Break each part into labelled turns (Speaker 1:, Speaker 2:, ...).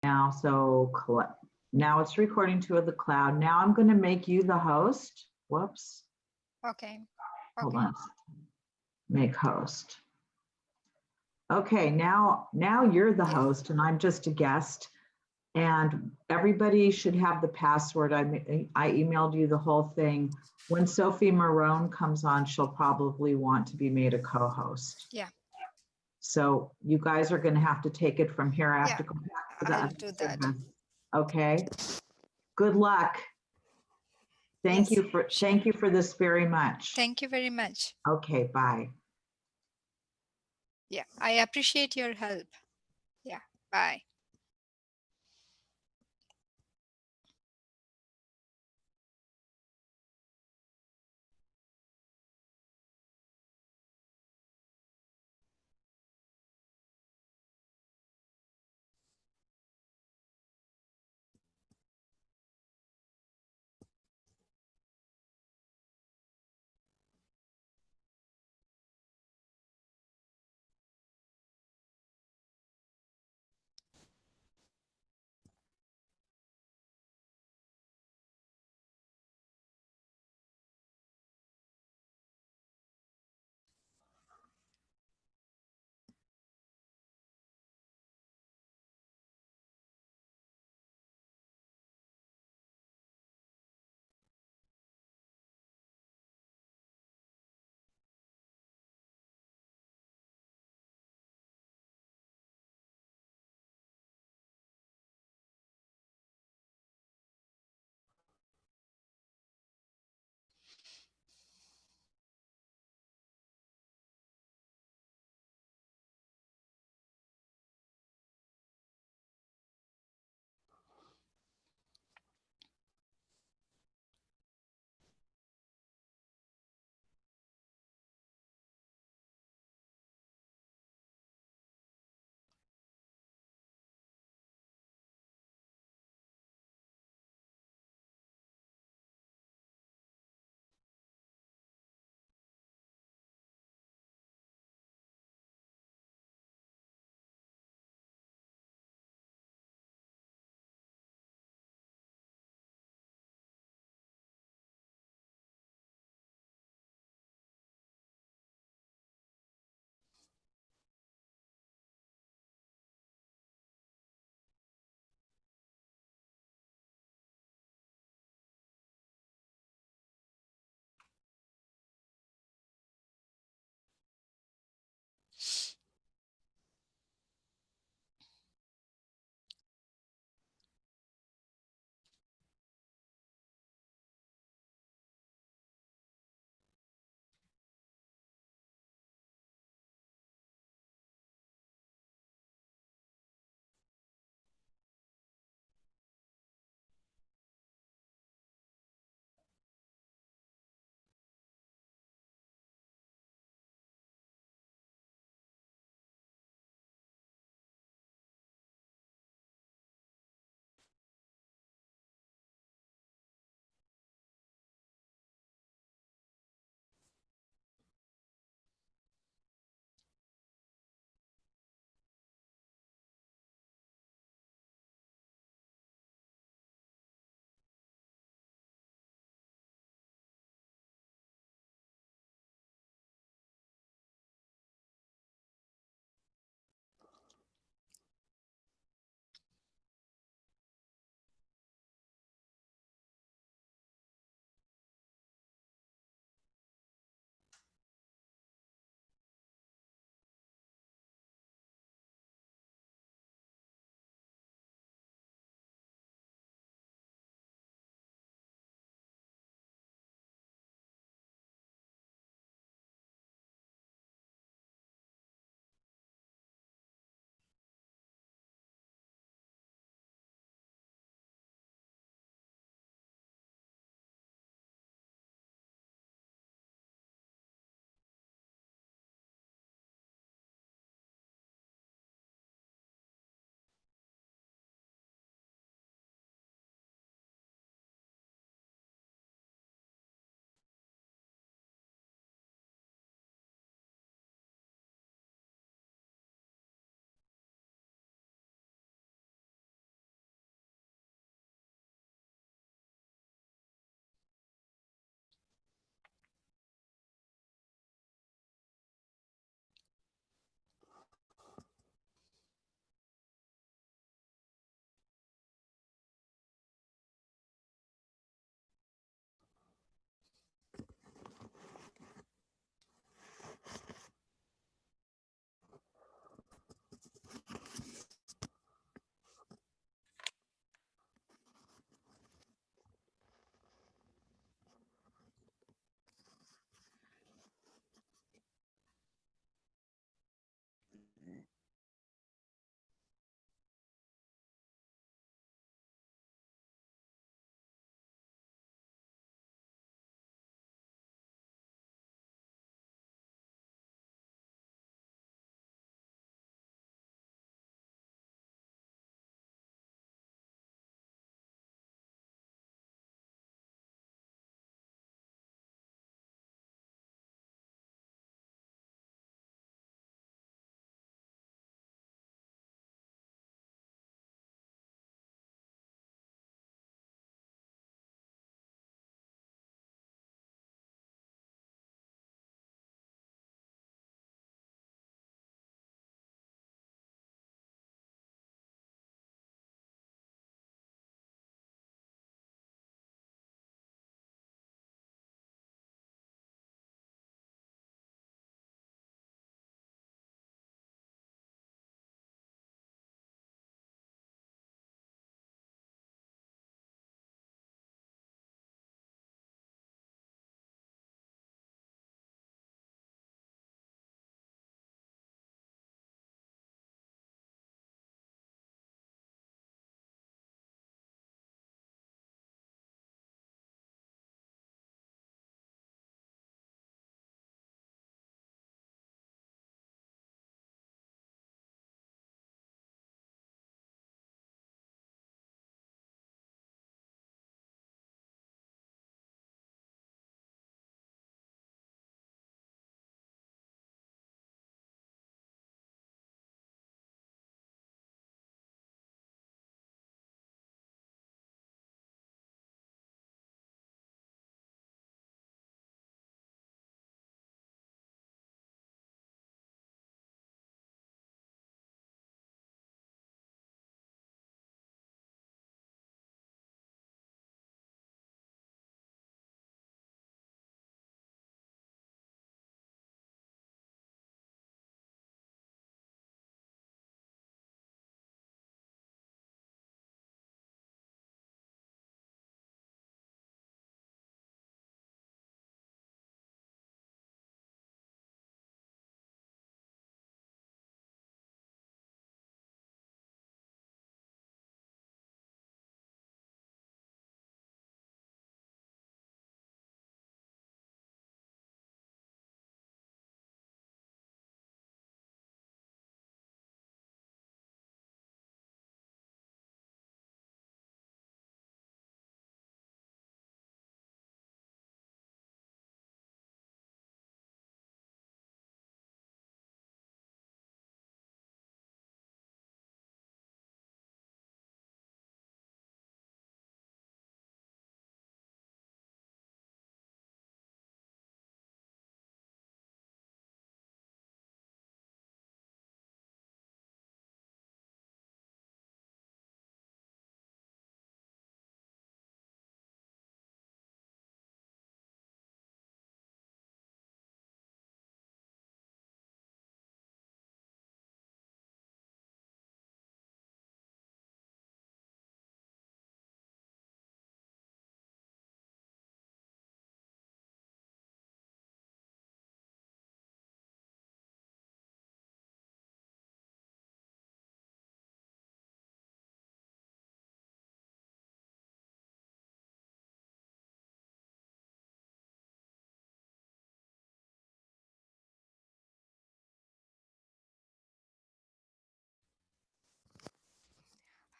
Speaker 1: now. So now it's recording to the cloud. Now I'm going to make you the host. Whoops.
Speaker 2: Okay.
Speaker 1: Hold
Speaker 2: Okay.
Speaker 1: on. Make host. Okay, now you're the host and I'm just a guest. And everybody should have the password. I emailed you the whole thing. When Sophie Marone comes on, she'll probably want to be made a co-host.
Speaker 2: Yeah.
Speaker 1: So you guys are going to have to take it from here. I have
Speaker 2: Yeah,
Speaker 1: to go back to the
Speaker 2: I'll
Speaker 1: other
Speaker 2: do that.
Speaker 1: segment. Okay. Good luck. Thank
Speaker 2: Yes,
Speaker 1: you for this very much.
Speaker 2: Thank you very much.
Speaker 1: Okay, bye.
Speaker 2: Yeah, I appreciate your help. Yeah, bye.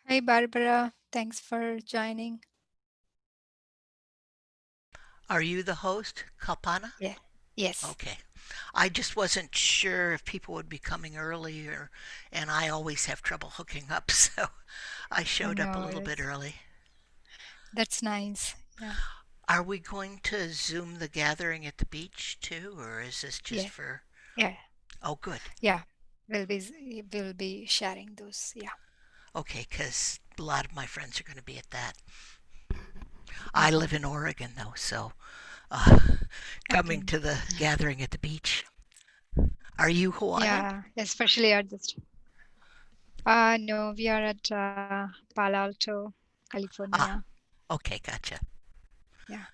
Speaker 2: Hi, Barbara. Thanks for joining.
Speaker 3: Are you the host, Kalpana?
Speaker 2: Yeah. Yes,
Speaker 3: Okay. I just wasn't sure if people would be coming earlier, and I always have trouble hooking up, so I
Speaker 2: I
Speaker 3: showed up a
Speaker 2: know.
Speaker 3: little bit early.
Speaker 2: That's nice. Yeah.
Speaker 3: Are we going to Zoom the gathering at the beach too, or is this just
Speaker 2: Yeah.
Speaker 3: for?
Speaker 2: Yeah.
Speaker 3: Oh, good.
Speaker 2: Yeah. We'll be sharing those. Yeah.
Speaker 3: Okay, because a lot of my friends are going to be at that. I
Speaker 2: Mm-hmm.
Speaker 3: live in Oregon though, so uh, coming
Speaker 2: Okay.
Speaker 3: to the gathering at the beach. Are you Hawaiian?
Speaker 2: Yeah. Especially at this. No, we are at Palo Alto, California.
Speaker 3: Ah, okay, gotcha.
Speaker 2: Yeah.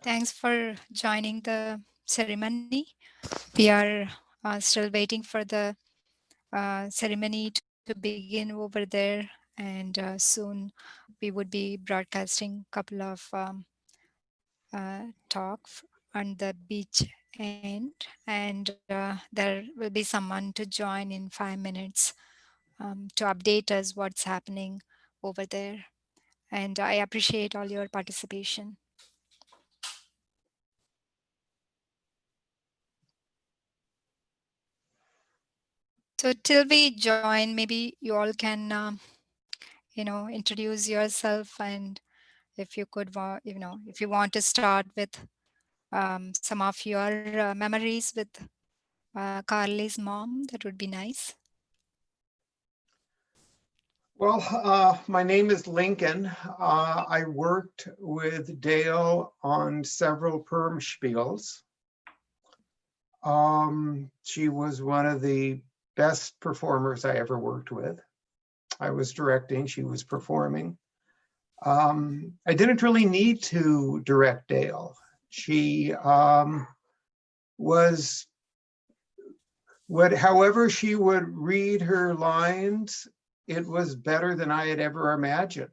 Speaker 2: Thanks for joining the ceremony. We are still waiting for the ceremony to begin over there, and soon we would be broadcasting a couple of talks on the beach end, and there will be someone to join in 5 minutes to update us what's happening over there. And I appreciate all your participation. So till we join, maybe you all can, introduce yourself, and if you could, if you want to start with some of your memories with Carly's mom, that would be nice.
Speaker 4: Well, my name is Lincoln. I worked with Dale on several perm spiels. She was one of the best performers I ever worked with. I was directing, she was performing. I didn't really need to direct Dale. She was, however she would read her lines, it was better than I had ever imagined.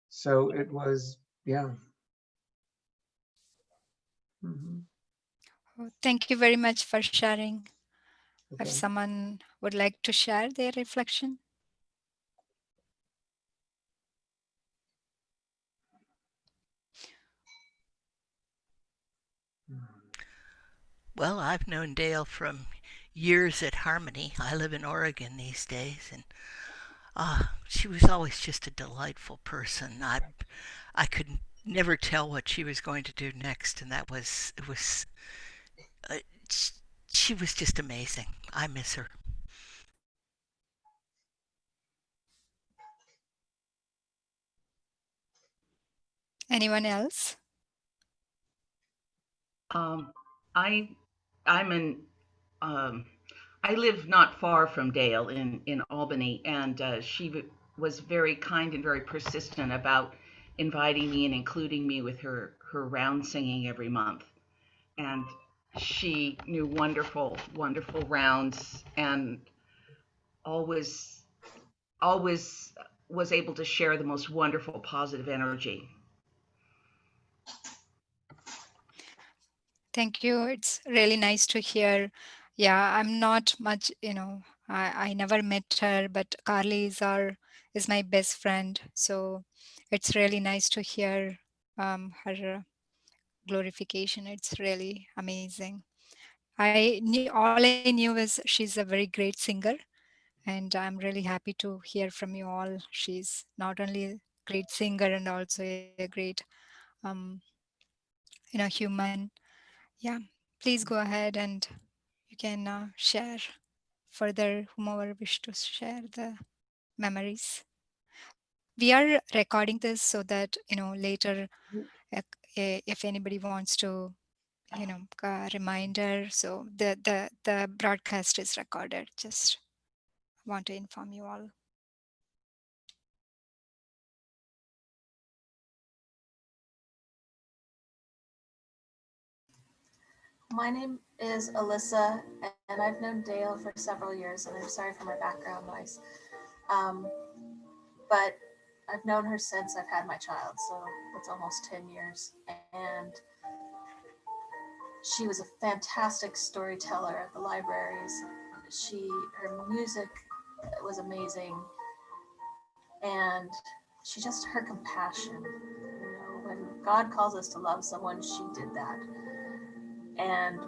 Speaker 4: So it was, yeah.
Speaker 2: Thank you very much for sharing.
Speaker 4: Okay.
Speaker 2: If someone would like to share their reflection.
Speaker 3: Well, I've known Dale from years at Harmony. I live in Oregon these days, and she was always just a delightful person. I could never tell what she was going to do next, and uh, she was just amazing. I miss her.
Speaker 2: Anyone else?
Speaker 5: I I'm in I live not far from Dale in Albany, and was very kind and very persistent about inviting me and including me with her round singing every month. And she knew wonderful rounds, and always always was able to share the most wonderful positive energy.
Speaker 2: Thank you. It's really nice to hear. Yeah, I'm not much, I never met her, but Carly is my best friend. So it's really nice to hear her glorification. It's really amazing. All I knew is she's a very great singer, and I'm really happy to hear from you all. She's not only a great singer and also a great, um, human. Yeah, please go ahead and you can share further, whomever wish to share the memories. We are recording this so that later, if anybody wants to, reminder. So the broadcast is recorded. Just want to inform you all.
Speaker 6: My name is Alyssa, and I've known Dale for several years, and I'm sorry for my background noise. But I've known her since I've had my child, so it's almost 10 years. And she was a fantastic storyteller at the libraries. Her music was amazing, and her compassion. When God calls us to love someone, she did that. And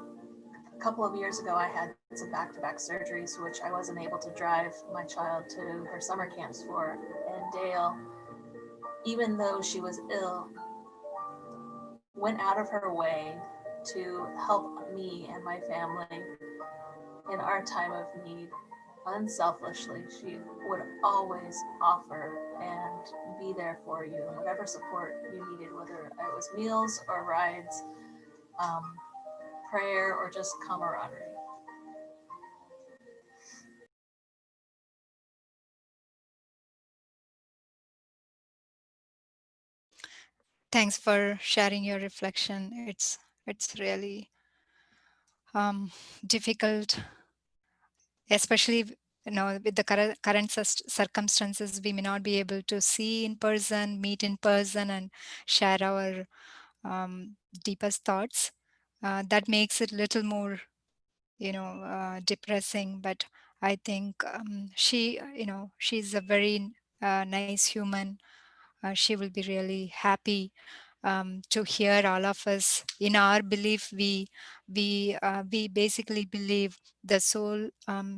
Speaker 6: a couple of years ago, I had some back-to-back surgeries, which I wasn't able to drive my child to her summer camps for. And Dale, even though she was ill, went out of her way to help me and my family in our time of need unselfishly. She would always offer and be there for you, whatever support you needed, whether it was meals or rides, prayer, or just camaraderie.
Speaker 2: Thanks for sharing your reflection. It's really difficult, especially with the current circumstances. We may not be able to see in person, meet in person, and share our deepest thoughts. That makes it a little more depressing. But I think she's a very nice human. She will be really happy to hear all of us. In our belief, we basically believe the soul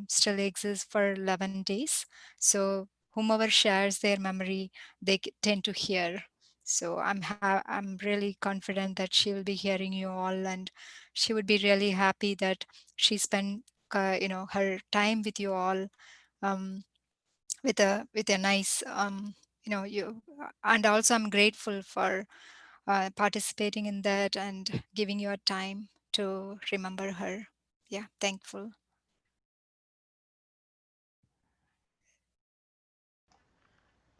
Speaker 2: still exists for 11 days. So whomever shares their memory, they tend to hear. So I'm really confident that she will be hearing you all, and she would be really happy that she spent her time with you all, um, with a nice you. And also I'm grateful for participating in that and giving your time to remember her. Yeah, thankful.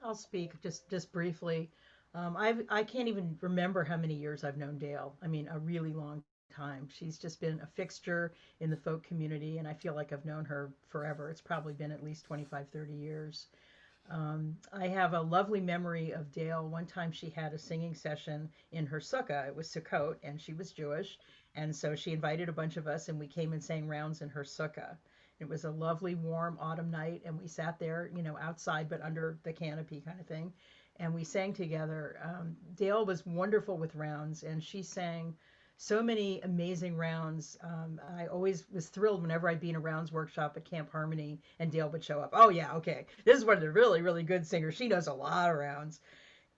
Speaker 7: I'll speak just briefly. I can't even remember how many years I've known Dale. I mean, a really long time. She's just been a fixture in the folk community, and I feel like I've known her forever. It's probably been at least 25, 30 years. I have a lovely memory of Dale. One time she had a singing session in her sukkah. It was Sukkot, and she was Jewish. And so she invited a bunch of us, and we came and sang rounds in her sukkah. It was a lovely, warm autumn night, and we sat there, outside, but under the canopy kind of thing. And we sang together. Dale was wonderful with rounds, and she sang so many amazing rounds. I always was thrilled whenever I'd be in a rounds workshop at Camp Harmony and Dale would show up. Oh yeah, okay, this is one of the really, really good singers. She knows a lot of rounds.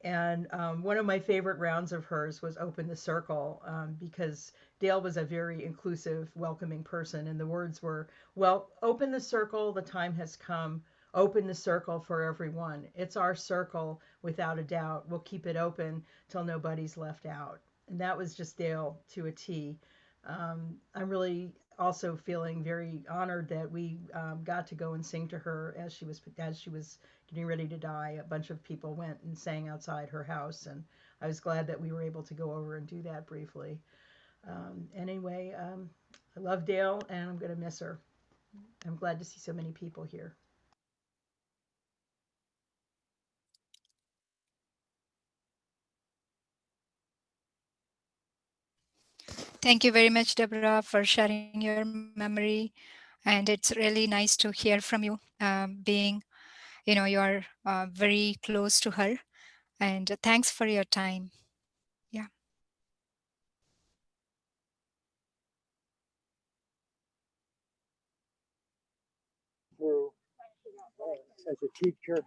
Speaker 7: And one of my favorite rounds of hers was Open the Circle, because Dale was a very inclusive, welcoming person. And the words were, well, open the circle, the time has come. Open the circle for everyone. It's our circle, without a doubt. We'll keep it open till nobody's left out. And that was just Dale to a T. I'm really also feeling very honored that we got to go and sing to her as she was getting ready to die. A bunch of people went and sang outside her house, and I was glad that we were able to go over and do that briefly. Anyway, I love Dale, and I'm going to miss her. I'm glad to see so many people here.
Speaker 2: Thank you very much, Deborah, for sharing your memory. And it's really nice to hear from you, being, you're very close to her. And thanks for your time. Yeah.
Speaker 8: As a teacher.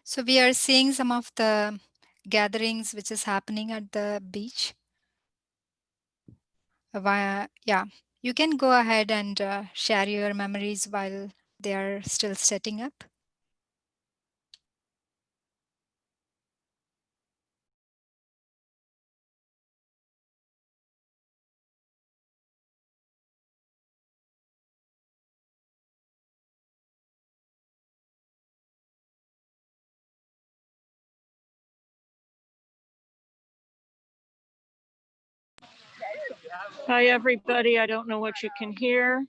Speaker 2: So we are seeing some of the gatherings which is happening at the beach. Yeah, you can go ahead and share your memories while they are still setting up.
Speaker 9: Hi, everybody. I don't know what you can hear.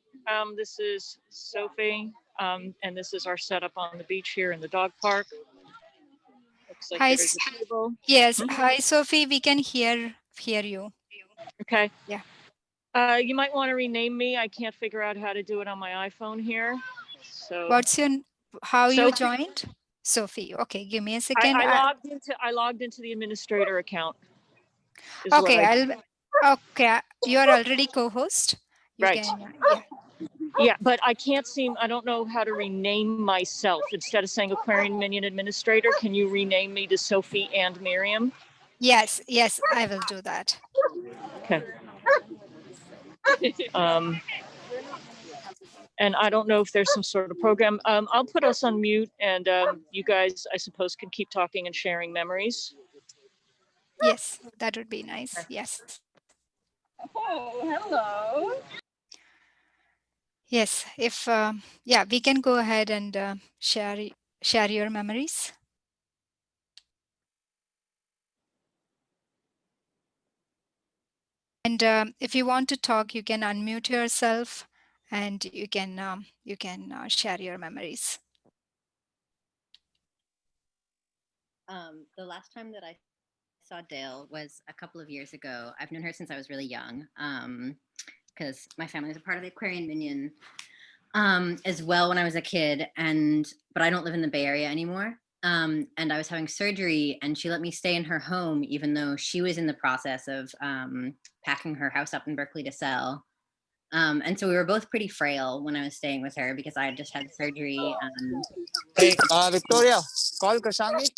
Speaker 9: This is Sophie, and this is our setup on the beach here in the dog park. Looks like
Speaker 2: Hi,
Speaker 9: there's a table.
Speaker 2: yes. Hi, Sophie. We can hear you.
Speaker 9: Okay.
Speaker 2: Yeah.
Speaker 9: You might want to rename me. I can't figure out how to do it on my iPhone here. So
Speaker 2: how you
Speaker 9: Sophie.
Speaker 2: joined? Sophie. Okay, give me a second.
Speaker 9: I logged into the administrator account.
Speaker 2: Okay, you are already co-host. You
Speaker 9: right.
Speaker 2: can, yeah.
Speaker 9: Yeah, but I don't know how to rename myself. Instead of saying Aquarian Minion Administrator, can you rename me to Sophie and Miriam?
Speaker 2: Yes, yes, I will do that.
Speaker 9: Okay. And I don't know if there's some sort of program. I'll put us on mute and you guys, I suppose, can keep talking and sharing memories.
Speaker 2: Yes, that would be nice. Yes.
Speaker 9: Oh, hello.
Speaker 2: Yes, if yeah, we can go ahead and share your memories. And if you want to talk, you can unmute yourself, and you can share your memories.
Speaker 10: The last time that I saw Dale was a couple of years ago. I've known her since I was really young, because my family was a part of the Aquarian Minion as well when I was a kid, but I don't live in the Bay Area anymore. And I was having surgery, and she let me stay in her home, even though she was in the process of packing her house up in Berkeley to sell. And so we were both pretty frail when I was staying with her because I had just had surgery.
Speaker 11: Hey, Victoria, call Kashangi.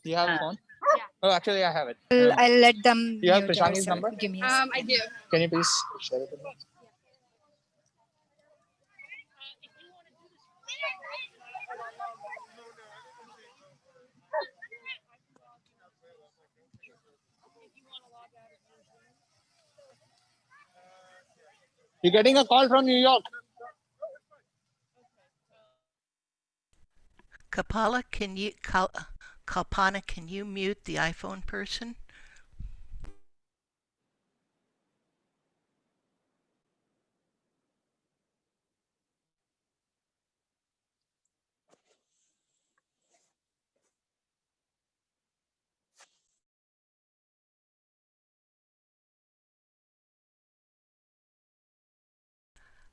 Speaker 11: Do you have a phone? Yeah. Oh, actually, I have it.
Speaker 2: I'll let them.
Speaker 11: You have
Speaker 2: mute
Speaker 11: Kashangi's
Speaker 2: ourselves.
Speaker 11: number?
Speaker 2: Give me a
Speaker 11: I
Speaker 2: second.
Speaker 11: do. Can you please share it with me? You're getting a call from New York.
Speaker 3: Kalpana, can you mute the iPhone person?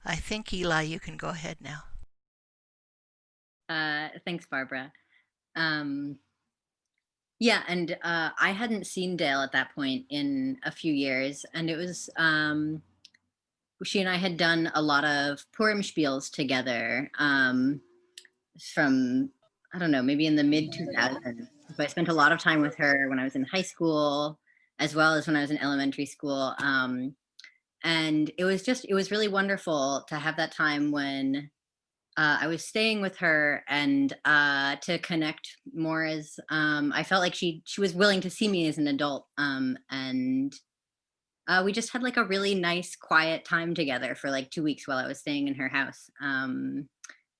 Speaker 3: I think, Eli, you can go ahead now.
Speaker 10: Thanks, Barbara. Yeah, and I hadn't seen Dale at that point in a few years, and it was she and I had done a lot of Purim spiels together from, I don't know, maybe in the mid 2000s. So I spent a lot of time with her when I was in high school, as well as when I was in elementary school. And it was really wonderful to have that time when I was staying with her and to connect more as I felt like she was willing to see me as an adult. And we just had like a really nice, quiet time together for like 2 weeks while I was staying in her house.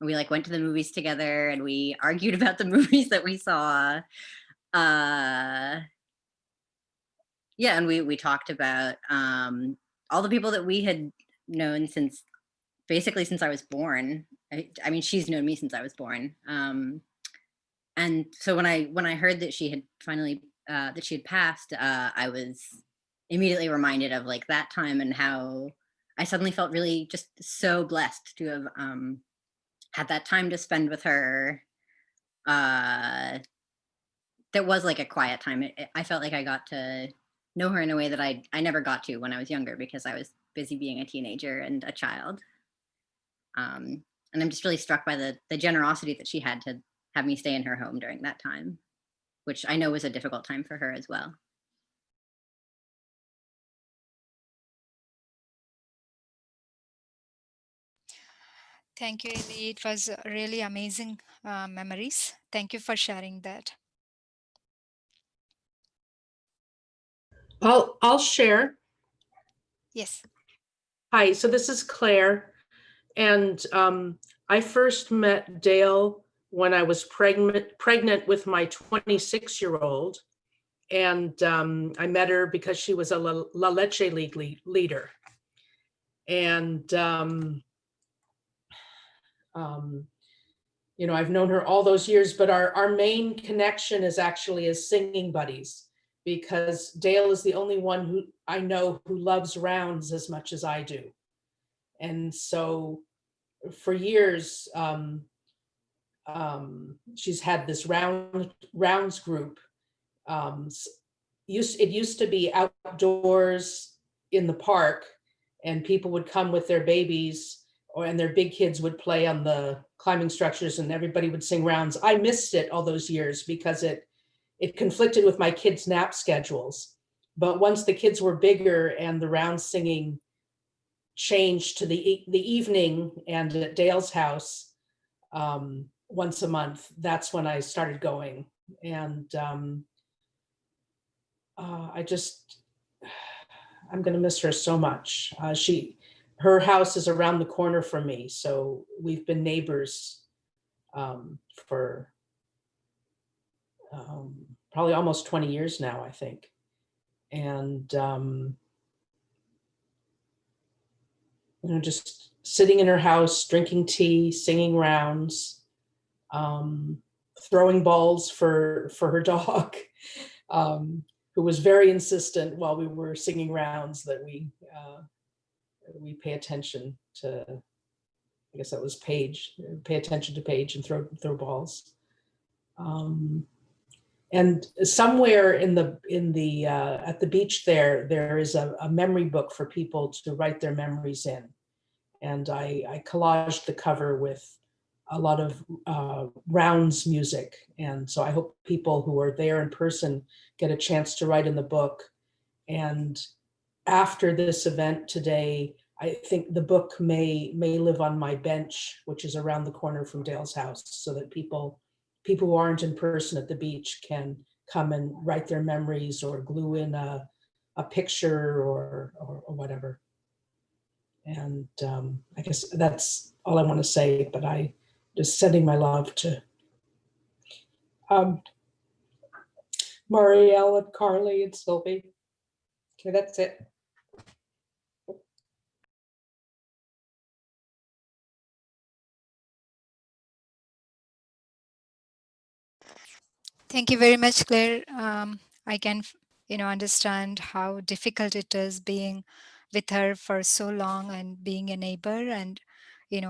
Speaker 10: We like went to the movies together and we argued about the movies that we saw. Yeah, and we talked about all the people that we had known since I was born. I mean, she's known me since I was born. And so when I heard that she had finally that she had passed, I was immediately reminded of like that time and how I suddenly felt really just so blessed to have had that time to spend with her. That was like a quiet time. I felt like I got to know her in a way that I never got to when I was younger because I was busy being a teenager and a child. And I'm just really struck by the generosity that she had to have me stay in her home during that time, which I know was a difficult time for her as well.
Speaker 2: Thank you, Eli. It was really amazing memories. Thank you for sharing that.
Speaker 12: I'll share.
Speaker 2: Yes.
Speaker 12: Hi, so this is Claire. And I first met Dale when I was pregnant with my 26-year-old. And I met her because she was a La Leche League leader. And, you know, I've known her all those years, but our main connection is actually as singing buddies, because Dale is the only one who I know who loves rounds as much as I do. And so for years, she's had this rounds group. It used to be outdoors in the park, and people would come with their babies and their big kids would play on the climbing structures and everybody would sing rounds. I missed it all those years because it conflicted with my kids' nap schedules. But once the kids were bigger and the round singing changed to the evening and at Dale's house once a month, that's when I started going. And I'm going to miss her so much. Her house is around the corner from me, so we've been neighbors for probably almost 20 years now, I think. And just sitting in her house, drinking tea, singing rounds, throwing balls for her dog, who was very insistent while we were singing rounds that we pay attention to, I guess that was Paige, pay attention to Paige and throw balls. And somewhere at the beach there is a memory book for people to write their memories in. And I collaged the cover with a lot of rounds music. And so I hope people who are there in person get a chance to write in the book. And after this event today, I think the book may live on my bench, which is around the corner from Dale's house, so that people who aren't in person at the beach can come and write their memories or glue in a picture or whatever. And I guess that's all I want to say, but I just sending my love to Marielle and Carly and Sylvie. Okay, that's it.
Speaker 2: Thank you very much, Claire. I can, understand how difficult it is being with her for so long and being a neighbor and,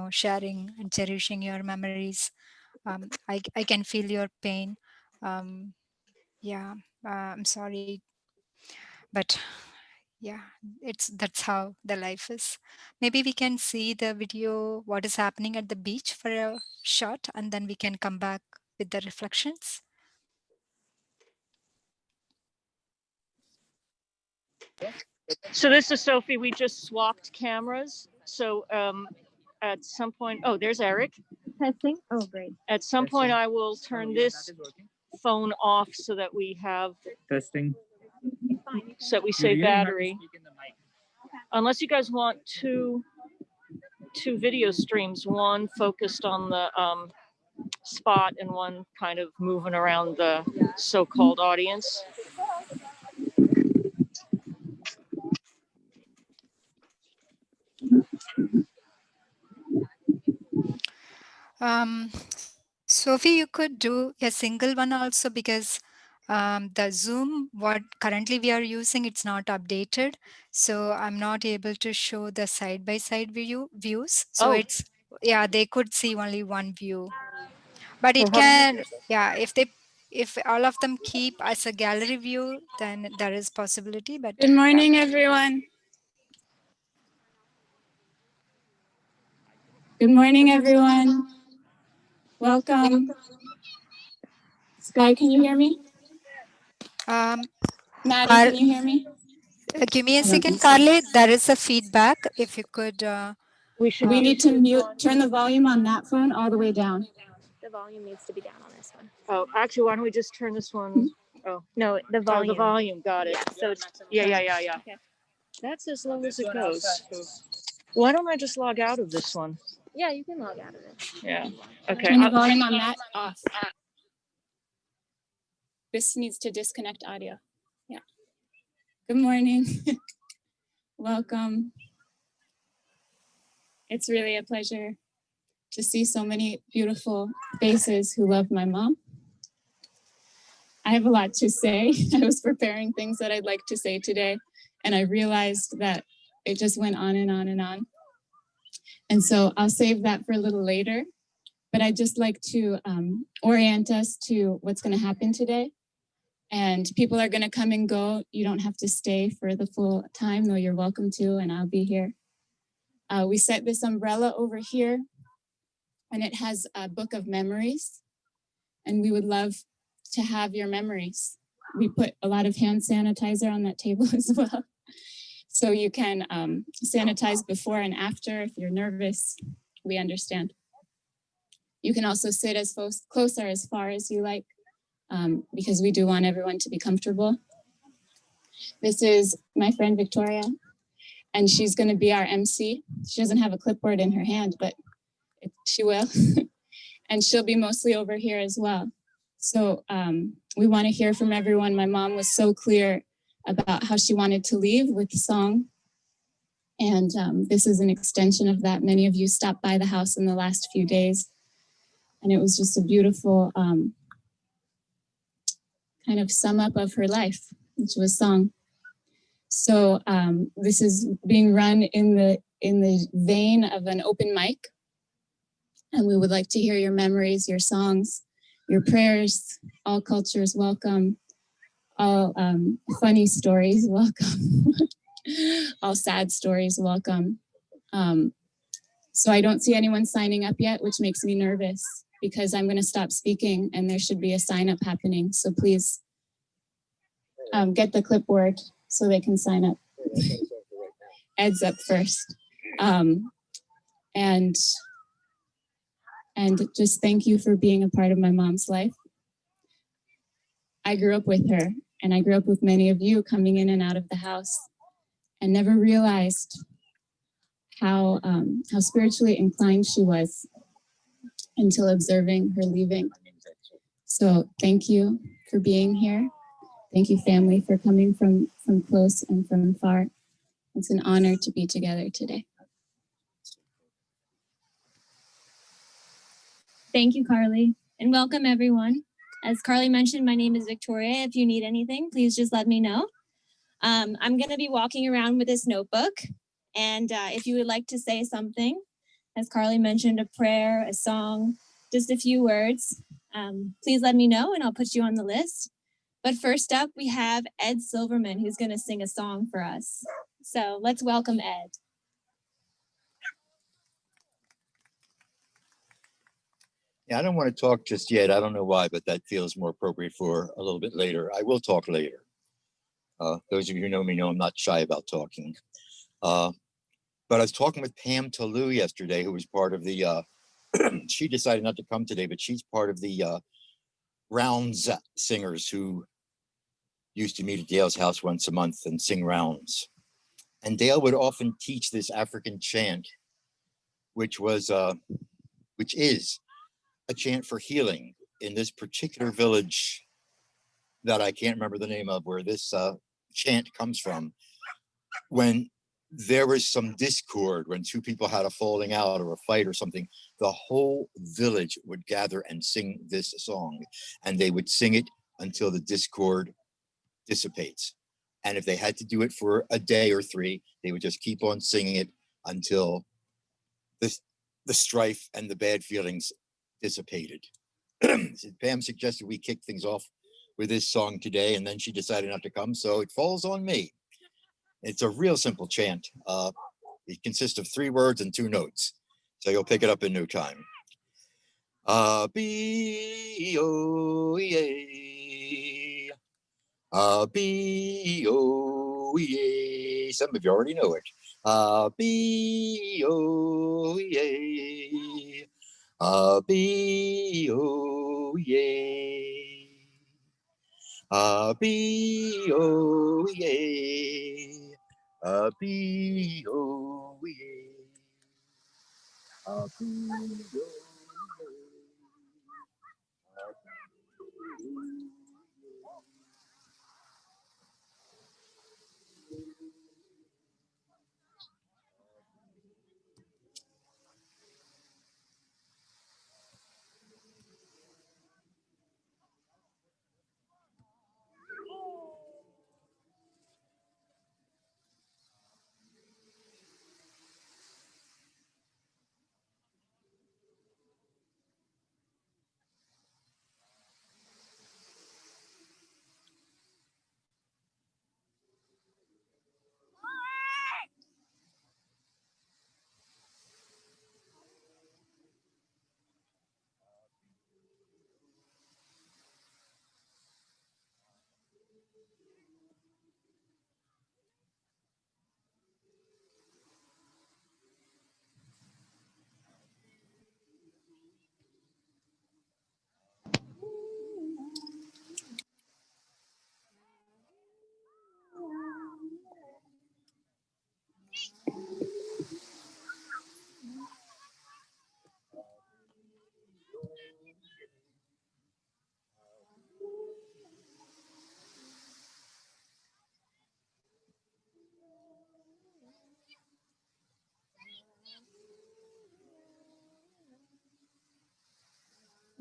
Speaker 2: sharing and cherishing your memories. I can feel your pain. I'm sorry, but yeah, that's how the life is. Maybe we can see the video, what is happening at the beach for a shot, and then we can come back with the reflections.
Speaker 9: So this is Sophie. We just swapped cameras. So at some point, oh, there's Eric.
Speaker 13: Testing. Oh, great.
Speaker 9: At some point, I will turn this phone off so that we have
Speaker 13: Testing.
Speaker 9: so that we save battery. Unless you guys want two video streams, one focused on the spot and one kind of moving around the so-called audience.
Speaker 2: Sophie, you could do a single one also, because the Zoom, what currently we are using, it's not updated. So I'm not able to show the side-by-side views. So they could see only one view. But it can, if all of them keep as a gallery view, then there is possibility. But
Speaker 13: good morning, everyone. Good morning, everyone. Welcome. Sky, can you hear me? Maddie, can you hear me?
Speaker 2: Give me a second, Carly. There is a feedback. If you could.
Speaker 13: We need to turn the volume on that phone all the way down.
Speaker 14: The volume needs to be down on this one.
Speaker 9: Oh, actually, why don't we just turn this one? Oh,
Speaker 14: no, the volume.
Speaker 9: Oh, the volume. Got it.
Speaker 14: Yeah, so
Speaker 9: yeah.
Speaker 14: Okay.
Speaker 9: That's as low as it goes. Why don't I just log out of this one?
Speaker 14: Yeah, you can log out of it.
Speaker 9: Yeah. Okay.
Speaker 13: Turn the volume on that off. This needs to disconnect audio. Yeah. Good morning. Welcome. It's really a pleasure to see so many beautiful faces who love my mom. I have a lot to say. I was preparing things that I'd like to say today, and I realized that it just went on and on and on. And so I'll save that for a little later, but I'd just like to orient us to what's going to happen today. And people are going to come and go. You don't have to stay for the full time, though you're welcome to, and I'll be here We set this umbrella over here, and it has a book of memories, and we would love to have your memories. We put a lot of hand sanitizer on that table as well. So you can sanitize before and after if you're nervous. We understand. You can also sit as close or as far as you like, because we do want everyone to be comfortable. This is my friend Victoria, and she's going to be our MC. She doesn't have a clipboard in her hand, but she will. And she'll be mostly over here as well. So we want to hear from everyone. My mom was so clear about how she wanted to leave with the song. And this is an extension of that. Many of you stopped by the house in the last few days. And it was just a beautiful kind of sum up of her life, which was song. So this is being run in the vein of an open mic. And we would like to hear your memories, your songs, your prayers. All cultures welcome. All funny stories welcome. All sad stories welcome. So I don't see anyone signing up yet, which makes me nervous because I'm going to stop speaking and there should be a sign up happening. So please get the clipboard so they can sign up. Ed's up first. And just thank you for being a part of my mom's life. I grew up with her, and I grew up with many of you coming in and out of the house, and never realized how spiritually inclined she was until observing her leaving. So thank you for being here. Thank you, family, for coming from close and from far. It's an honor to be together today.
Speaker 14: Thank you, Carly, and welcome everyone. As Carly mentioned, my name is Victoria. If you need anything, please just let me know. I'm going to be walking around with this notebook, and if you would like to say something, as Carly mentioned, a prayer, a song, just a few words, please let me know and I'll put you on the list. But first up, we have Ed Silverman, who's going to sing a song for us. So let's welcome Ed.
Speaker 15: Yeah, I don't want to talk just yet. I don't know why, but that feels more appropriate for a little bit later. I will talk later. Those of you who know me know I'm not shy about talking. But I was talking with Pam Talou yesterday, who was part of the, she decided not to come today, but she's part of the rounds singers who used to meet at Dale's house once a month and sing rounds. And Dale would often teach this African chant, which is a chant for healing in this particular village that I can't remember the name of, where this chant comes from. When there was some discord, when two people had a falling out or a fight or something, the whole village would gather and sing this song, and they would sing it until the discord dissipates. And if they had to do it for a day or three, they would just keep on singing it until the strife and the bad feelings dissipated. Pam suggested we kick things off with this song today, and then she decided not to come, so it falls on me. It's a real simple chant. It consists of 3 words and 2 notes, so you'll pick it up in no time. A-B-O-E-A, A-B-O-E-A. Some of you already know it. A-B-O-E-A, A-B-O-E-A. A-B-O-E-A, A-B-O-E-A, A-B-O-E-A.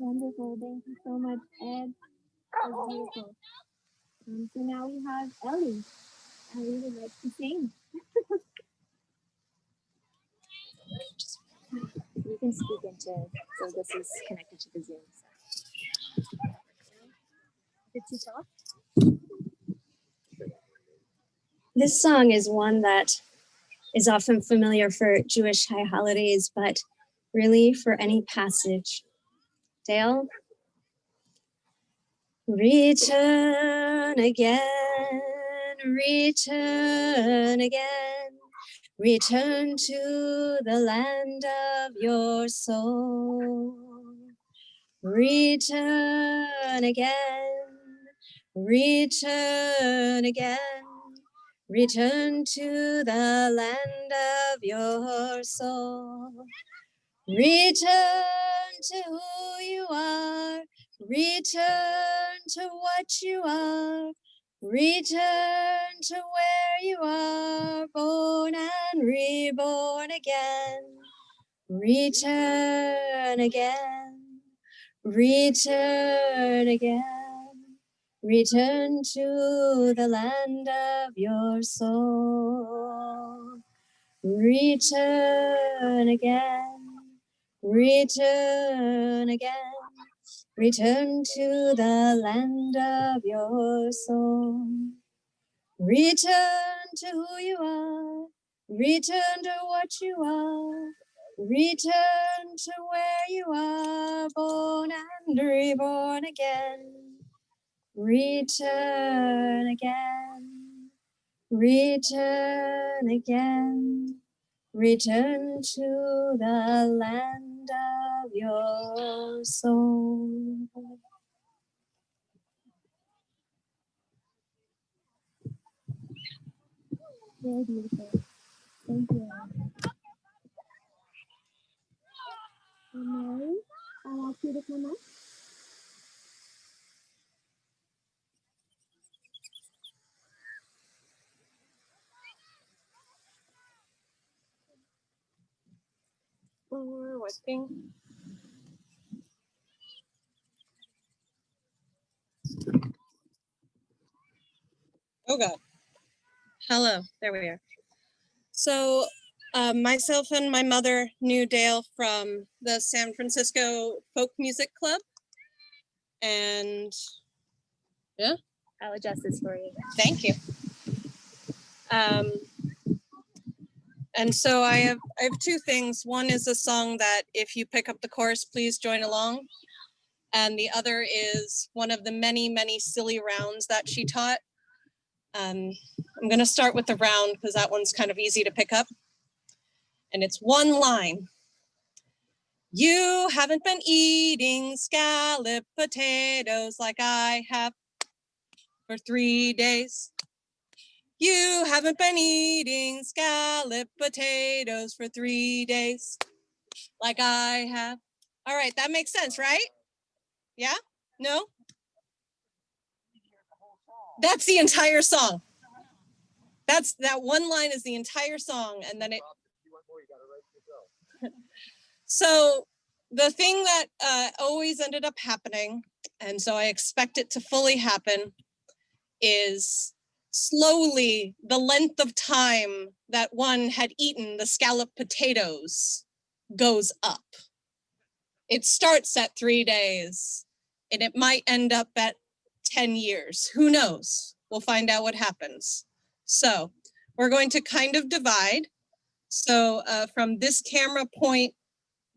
Speaker 14: Wonderful. Thank you so much, Ed. That was beautiful. So now we have Ellie. Ellie would like to sing. You can speak into, so this is connected to the Zoom. So. Did you talk? This song is one that is often familiar for Jewish high holidays, but really for any passage. Dale? Return again, return again, return to the land of your soul. Return again, return again, return to the land of your soul. Return to who you are, return to what you are, return to where you are, born and reborn again. Return again, return again, return to the land of your soul. Return again, return again, return to the land of your soul. Return to who you are, return to what you are, return to where you are, born and reborn again. Return again, return again, return to the land of your soul. Very beautiful. Thank you. And Mary, I'll ask you to come up.
Speaker 9: We're working.
Speaker 16: Oh God. Hello, there we are. So myself and my mother knew Dale from the San Francisco Folk Music Club. And yeah.
Speaker 14: I'll adjust this for you.
Speaker 16: Thank you. And so I have two things. One is a song that if you pick up the chorus, please join along. And the other is one of the many, many silly rounds that she taught. I'm going to start with the round because that one's kind of easy to pick up. And it's one line. You haven't been eating scallop potatoes like I have for 3 days. You haven't been eating scallop potatoes for 3 days like I have. All right, that makes sense, right? Yeah? No? That's the entire song. That one line is the entire song, and then it. So the thing that always ended up happening, and so I expect it to fully happen, is slowly the length of time that one had eaten the scalloped potatoes goes up. It starts at 3 days, and it might end up at 10 years. Who knows? We'll find out what happens. So we're going to kind of divide. So from this camera point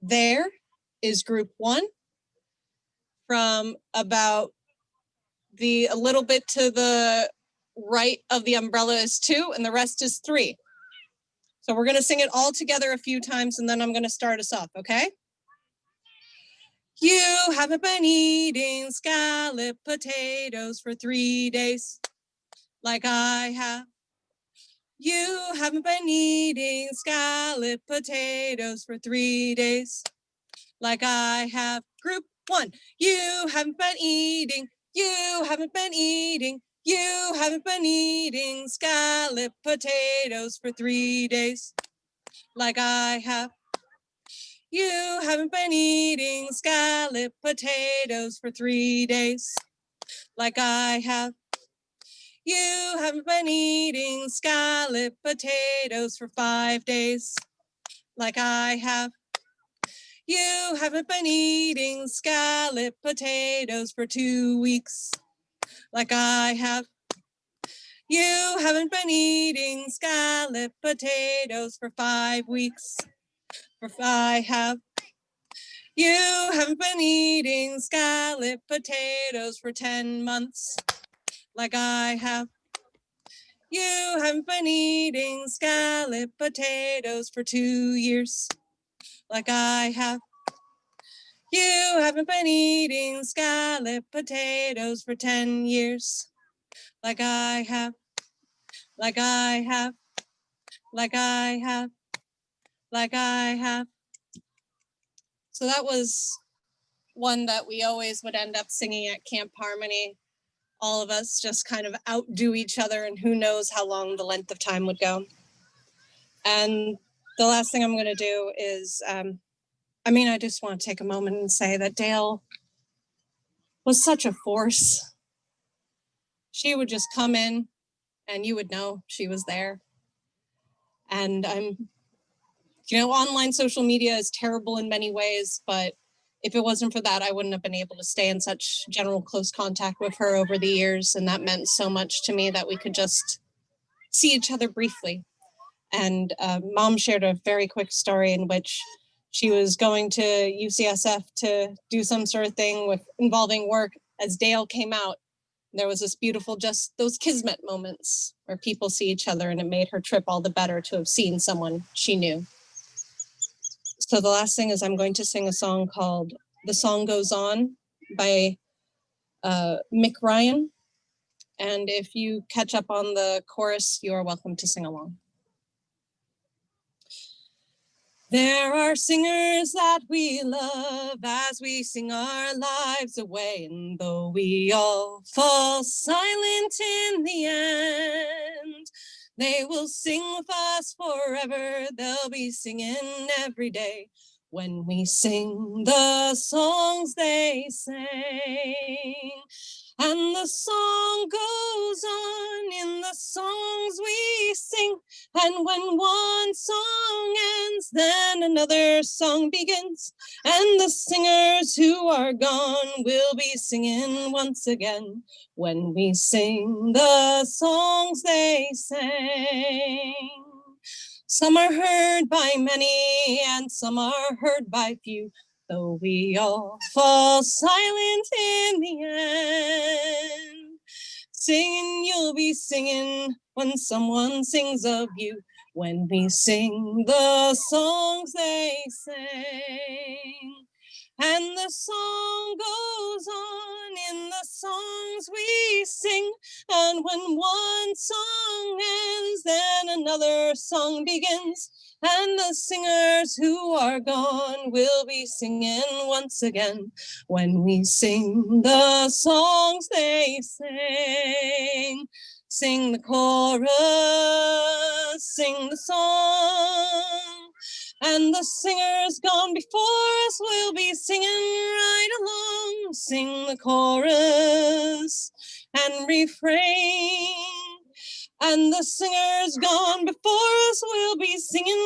Speaker 16: there is group 1. From about a little bit to the right of the umbrella is 2, and the rest is 3. So we're going to sing it all together a few times, and then I'm going to start us off, okay? You haven't been eating scalloped potatoes for 3 days like I have. You haven't been eating scalloped potatoes for 3 days like I have. Group 1. You haven't been eating. You haven't been eating. You haven't been eating scalloped potatoes for 3 days like I have. You haven't been eating scallop potatoes for 3 days like I have. You haven't been eating scallop potatoes for 5 days like I have. You haven't been eating scallop potatoes for 2 weeks like I have. You haven't been eating scallop potatoes for 5 weeks, for I have. You haven't been eating scallop potatoes for 10 months, like I have. You haven't been eating scallop potatoes for 2 years, like I have. You haven't been eating scallop potatoes for 10 years, like I have, like I have, like I have, like I have. So that was one that we always would end up singing at Camp Harmony. All of us just kind of outdo each other, and who knows how long the length of time would go. And the last thing I'm going to do is, I just want to take a moment and say that Dale was such a force. She would just come in and you would know she was there. And online social media is terrible in many ways, but if it wasn't for that, I wouldn't have been able to stay in such general close contact with her over the years. And that meant so much to me that we could just see each other briefly. And Mom shared a very quick story in which she was going to UCSF to do some sort of thing involving work. As Dale came out, there was this beautiful, just those kismet moments where people see each other, and it made her trip all the better to have seen someone she knew. So the last thing is I'm going to sing a song called The Song Goes On by Mick Ryan. And if you catch up on the chorus, you are welcome to sing along. There are singers that we love as we sing our lives away, and though we all fall silent in the end, they will sing with us forever. They'll be singing every day when we sing the songs they sang. And the song goes on in the songs we sing. And when one song ends, then another song begins. And the singers who are gone will be singing once again when we sing the songs they sang. Some are heard by many and some are heard by few, though we all fall silent in the end. Singing, you'll be singing when someone sings of you, when we sing the songs they sang. And the song goes on in the songs we sing. And when one song ends, then another song begins. And the singers who are gone will be singing once again when we sing the songs they sang. Sing the chorus, sing the song. And the singers gone before us will be singing right along. Sing the chorus and refrain. And the singers gone before us will be singing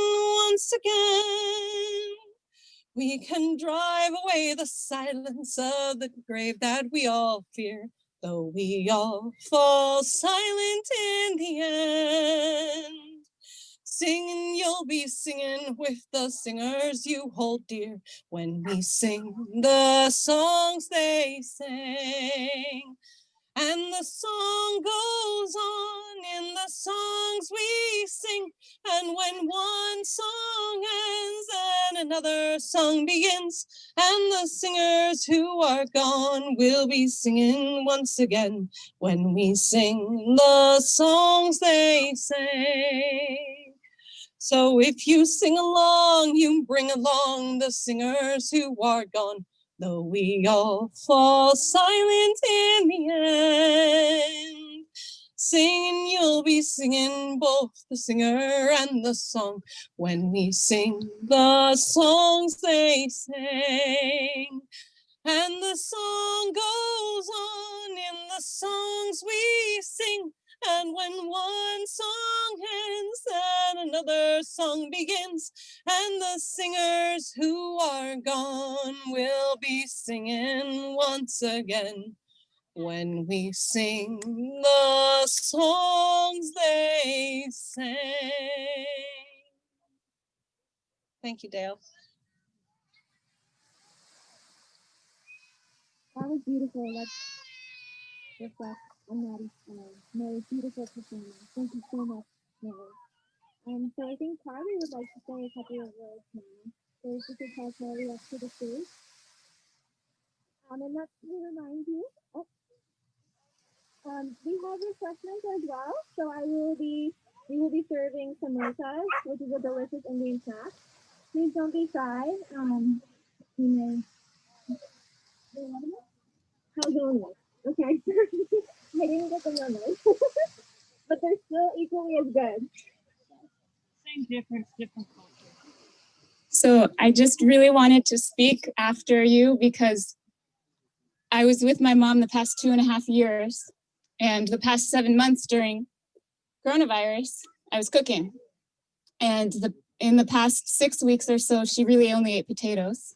Speaker 16: once again. We can drive away the silence of the grave that we all fear, though we all fall silent in the end. Singing, you'll be singing with the singers you hold dear when we sing the songs they sang. And the song goes on in the songs we sing. And when one song ends, then another song begins. And the singers who are gone will be singing once again when we sing the songs they sang. So if you sing along, you bring along the singers who are gone, though we all fall silent in the end. Singing, you'll be singing, both the singer and the song. When we sing the songs they sing. And the song goes on in the songs we sing. And when one song ends, then another song begins. And the singers who are gone will be singing once again. When we sing the songs they sing. Thank you, Dale.
Speaker 14: That was beautiful. Let's reflect on Mary's beautiful performance. Thank you so much, Mary. So I think Carly would like to say a couple of words now. So if you could call Carly up to the stage. And let me remind you, we have refreshments as well. So we will be serving samosas, which is a delicious Indian snack. Please don't be shy. You may. How's it? Okay. I didn't get the numbers, but they're still equally as good.
Speaker 9: Same difference, different culture.
Speaker 13: So I just really wanted to speak after you because I was with my mom the past 2.5 years, and the past 7 months during coronavirus, I was cooking. And in the past 6 weeks or so, she really only ate potatoes.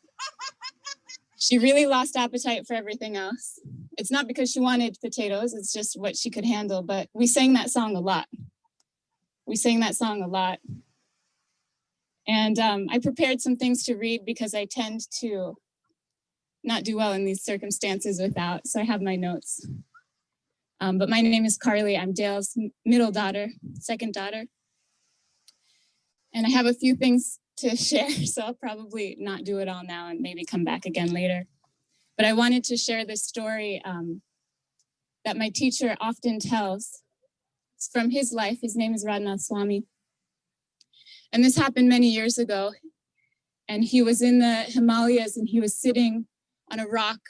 Speaker 13: She really lost appetite for everything else. It's not because she wanted potatoes, it's just what she could handle, but we sang that song a lot. And I prepared some things to read because I tend to not do well in these circumstances without, so I have my notes. But my name is Carly. I'm Dale's middle daughter, second daughter. And I have a few things to share, so I'll probably not do it all now and maybe come back again later. But I wanted to share this story that my teacher often tells. It's from his life. His name is Radhanath Swami. And this happened many years ago. And he was in the Himalayas and he was sitting on a rock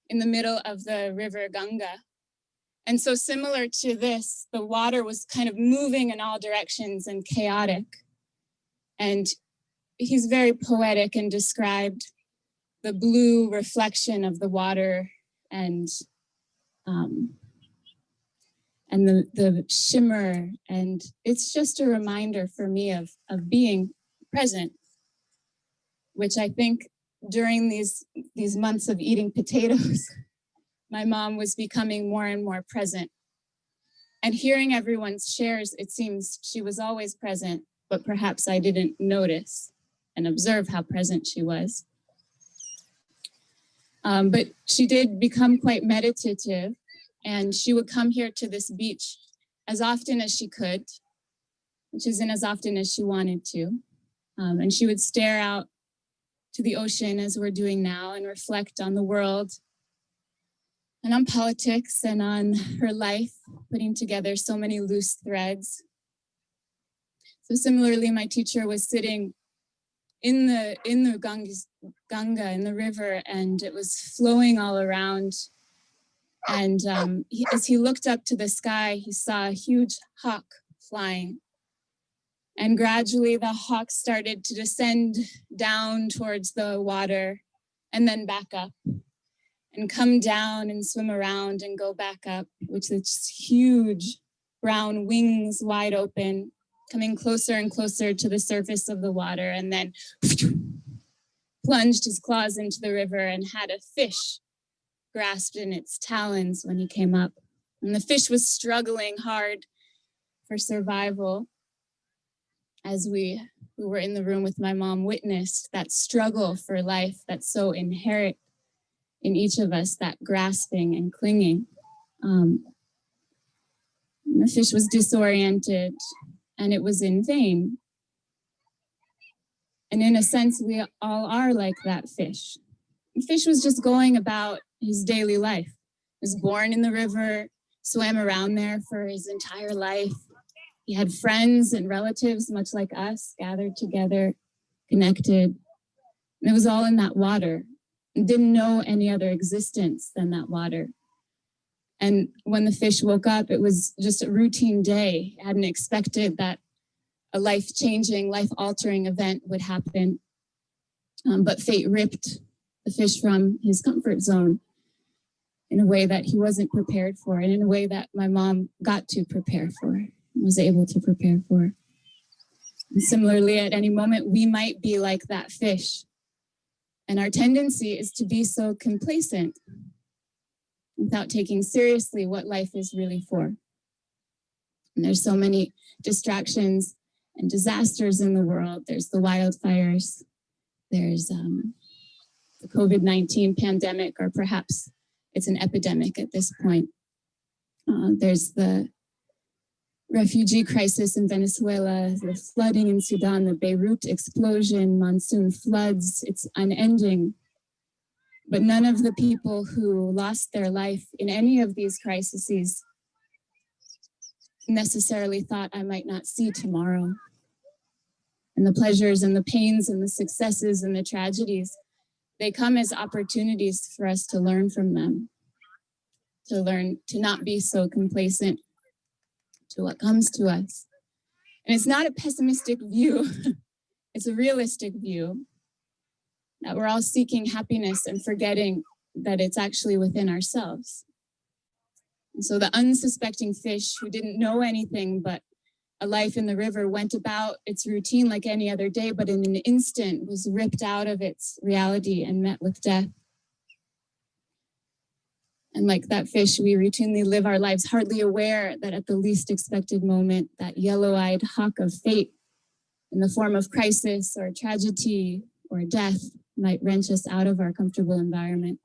Speaker 13: in the middle of the river Ganga. And so similar to this, the water was kind of moving in all directions and chaotic. And he's very poetic and described the blue reflection of the water and the shimmer. And it's just a reminder for me of being present, which I think during these months of eating potatoes, my mom was becoming more and more present. And hearing everyone's shares, it seems she was always present, but perhaps I didn't notice and observe how present she was. But she did become quite meditative, and she would come here to this beach as often as she could, which isn't as often as she wanted to. And she would stare out to the ocean as we're doing now and reflect on the world and on politics and on her life, putting together so many loose threads. So similarly, my teacher was sitting in the Ganga, in the river, and it was flowing all around. And as he looked up to the sky, he saw a huge hawk flying. And gradually the hawk started to descend down towards the water and then back up and come down and swim around and go back up, which is huge brown wings wide open, coming closer and closer to the surface of the water, and then plunged his claws into the river and had a fish grasped in its talons when he came up. And the fish was struggling hard for survival. As we who were in the room with my mom witnessed that struggle for life that's so inherent in each of us, that grasping and clinging. And the fish was disoriented and it was in vain. And in a sense, we all are like that fish. The fish was just going about his daily life. He was born in the river, swam around there for his entire life. He had friends and relatives, much like us, gathered together, connected. And it was all in that water. And didn't know any other existence than that water. And when the fish woke up, it was just a routine day. I hadn't expected that a life-changing, life-altering event would happen. But fate ripped the fish from his comfort zone in a way that he wasn't prepared for, and in a way that my mom got to prepare for, was able to prepare for. And similarly, at any moment, we might be like that fish. And our tendency is to be so complacent without taking seriously what life is really for. And there's so many distractions and disasters in the world. There's the wildfires, there's the COVID-19 pandemic, or perhaps it's an epidemic at this point. There's the refugee crisis in Venezuela, the flooding in Sudan, the Beirut explosion, monsoon floods. It's unending. But none of the people who lost their life in any of these crises necessarily thought I might not see tomorrow. And the pleasures and the pains and the successes and the tragedies, they come as opportunities for us to learn from them, to learn to not be so complacent to what comes to us. And it's not a pessimistic view, it's a realistic view that we're all seeking happiness and forgetting that it's actually within ourselves. And so the unsuspecting fish who didn't know anything but a life in the river went about its routine like any other day, but in an instant was ripped out of its reality and met with death. And like that fish, we routinely live our lives hardly aware that at the least expected moment, that yellow-eyed hawk of fate in the form of crisis or tragedy or death might wrench us out of our comfortable environment.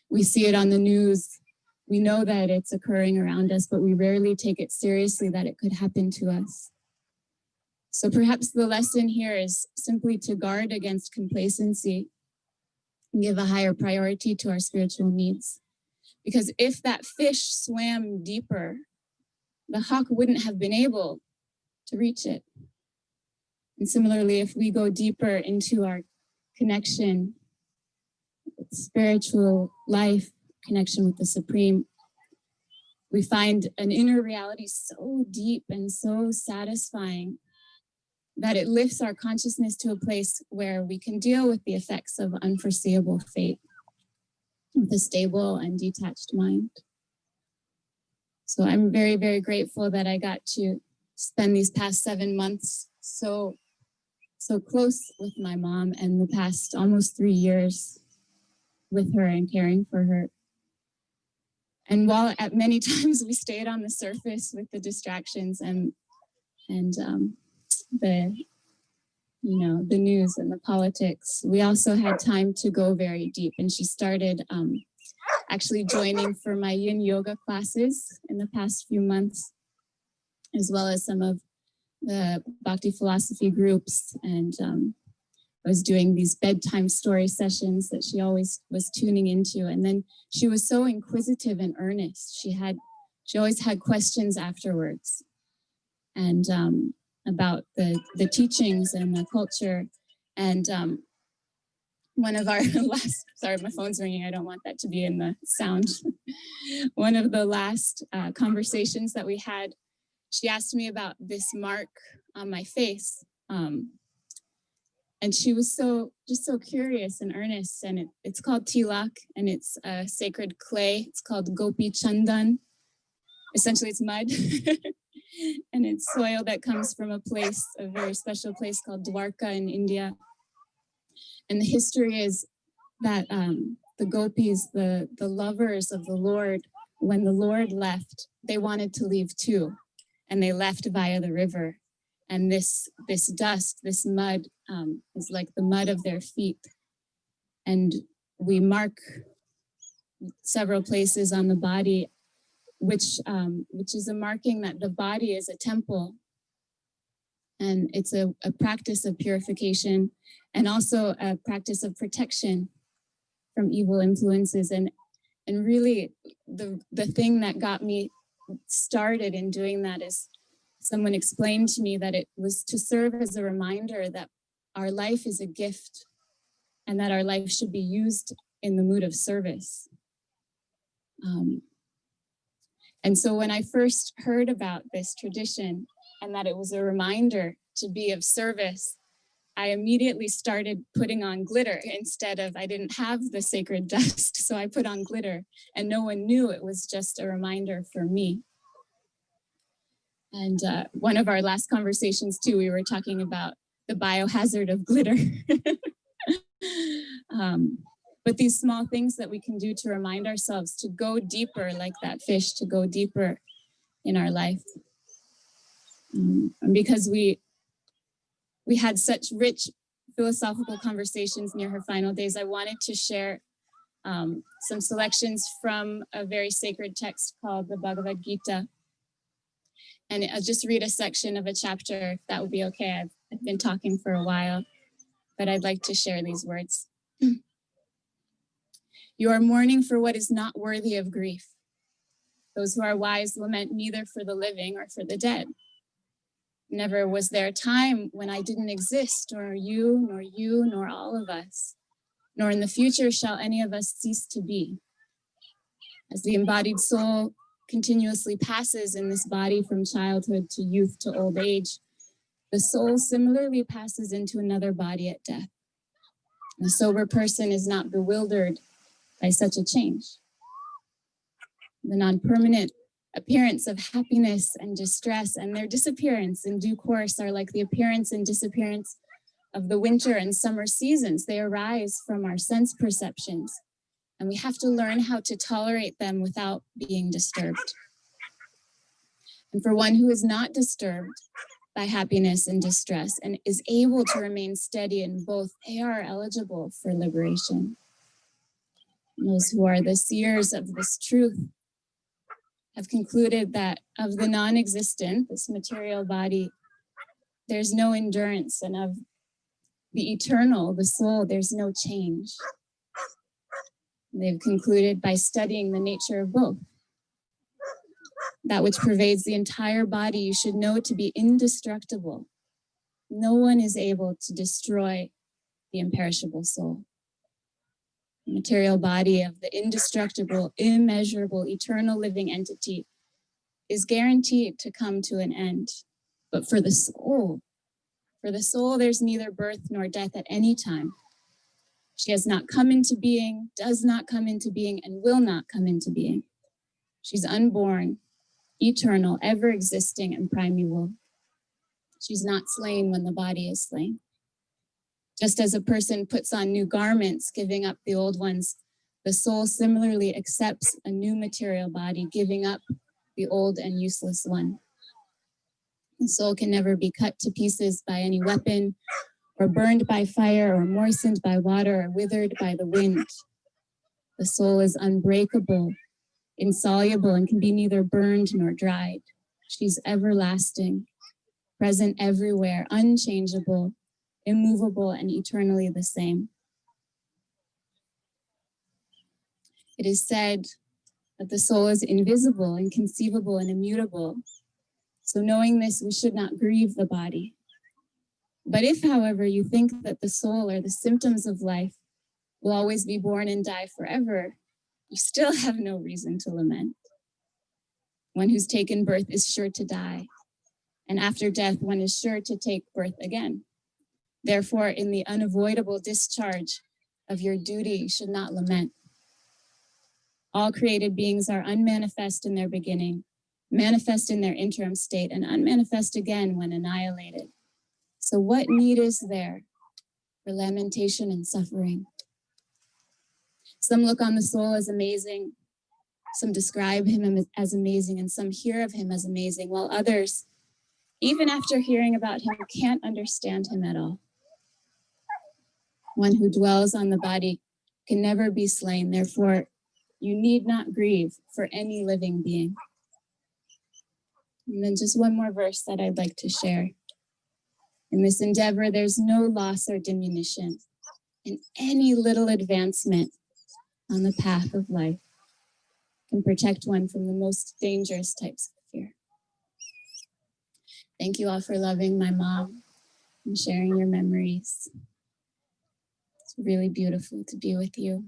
Speaker 13: We see it on the news. We know that it's occurring around us, but we rarely take it seriously that it could happen to us. So perhaps the lesson here is simply to guard against complacency and give a higher priority to our spiritual needs. Because if that fish swam deeper, the hawk wouldn't have been able to reach it. And similarly, if we go deeper into our connection with spiritual life, connection with the Supreme, we find an inner reality so deep and so satisfying that it lifts our consciousness to a place where we can deal with the effects of unforeseeable fate with a stable and detached mind. So I'm very, very grateful that I got to spend these past 7 months so close with my mom, and the past almost 3 years with her and caring for her. And while at many times we stayed on the surface with the distractions and the news and the politics, we also had time to go very deep. And she started actually joining for my yin yoga classes in the past few months, as well as some of the Bhakti philosophy groups. And I was doing these bedtime story sessions that she always was tuning into. And then she was so inquisitive and earnest. She always had questions afterwards, and about the teachings and the culture. And one of our last, sorry, my phone's ringing. I don't want that to be in the sound. One of the last conversations that we had, she asked me about this mark on my face. And she was just so curious and earnest. And it's called tilak, and it's a sacred clay. It's called gopi chandan. Essentially, it's mud. And it's soil that comes from a very special place called Dwarka in India. And the history is that the gopis, the lovers of the Lord, when the Lord left, they wanted to leave too. And they left via the river. And this dust, this mud, is like the mud of their feet. And we mark several places on the body, which is a marking that the body is a temple. And it's a practice of purification, and also a practice of protection from evil influences. And really the thing that got me started in doing that is someone explained to me that it was to serve as a reminder that our life is a gift and that our life should be used in the mood of service. And so when I first heard about this tradition and that it was a reminder to be of service, I immediately started putting on glitter instead of, I didn't have the sacred dust, so I put on glitter and no one knew it was just a reminder for me. And one of our last conversations too, we were talking about the biohazard of glitter. But these small things that we can do to remind ourselves to go deeper, like that fish, to go deeper in our life. And because we had such rich philosophical conversations near her final days, I wanted to share some selections from a very sacred text called the Bhagavad Gita. And I'll just read a section of a chapter, if that would be okay. I've been talking for a while, but I'd like to share these words. You are mourning for what is not worthy of grief. Those who are wise lament neither for the living or for the dead. Never was there a time when I didn't exist, nor you, nor all of us, nor in the future shall any of us cease to be. As the embodied soul continuously passes in this body from childhood to youth to old age, the soul similarly passes into another body at death. The sober person is not bewildered by such a change. The non-permanent appearance of happiness and distress and their disappearance in due course are like the appearance and disappearance of the winter and summer seasons. They arise from our sense perceptions, and we have to learn how to tolerate them without being disturbed. And for one who is not disturbed by happiness and distress and is able to remain steady in both, they are eligible for liberation. And those who are the seers of this truth have concluded that of the non-existent, this material body, there's no endurance, and of the eternal, the soul, there's no change. They've concluded by studying the nature of both. That which pervades the entire body you should know to be indestructible. No one is able to destroy the imperishable soul. The material body of the indestructible, immeasurable, eternal living entity is guaranteed to come to an end. But for the soul, there's neither birth nor death at any time. She has not come into being, does not come into being, and will not come into being. She's unborn, eternal, ever existing, and primeval. She's not slain when the body is slain. Just as a person puts on new garments, giving up the old ones, the soul similarly accepts a new material body, giving up the old and useless one. The soul can never be cut to pieces by any weapon, or burned by fire, or moistened by water, or withered by the wind. The soul is unbreakable, insoluble, and can be neither burned nor dried. She's everlasting, present everywhere, unchangeable, immovable, and eternally the same. It is said that the soul is invisible, inconceivable, and immutable. So knowing this, we should not grieve the body. But if, however, you think that the soul or the symptoms of life will always be born and die forever, you still have no reason to lament. One who's taken birth is sure to die, and after death, one is sure to take birth again. Therefore, in the unavoidable discharge of your duty, you should not lament. All created beings are unmanifest in their beginning, manifest in their interim state, and unmanifest again when annihilated. So what need is there for lamentation and suffering? Some look on the soul as amazing, some describe him as amazing, and some hear of him as amazing, while others, even after hearing about him, can't understand him at all. One who dwells on the body can never be slain, therefore you need not grieve for any living being. And then just one more verse that I'd like to share. In this endeavor, there's no loss or diminution, and any little advancement on the path of life can protect one from the most dangerous types of fear. Thank you all for loving my mom and sharing your memories. It's really beautiful to be with you.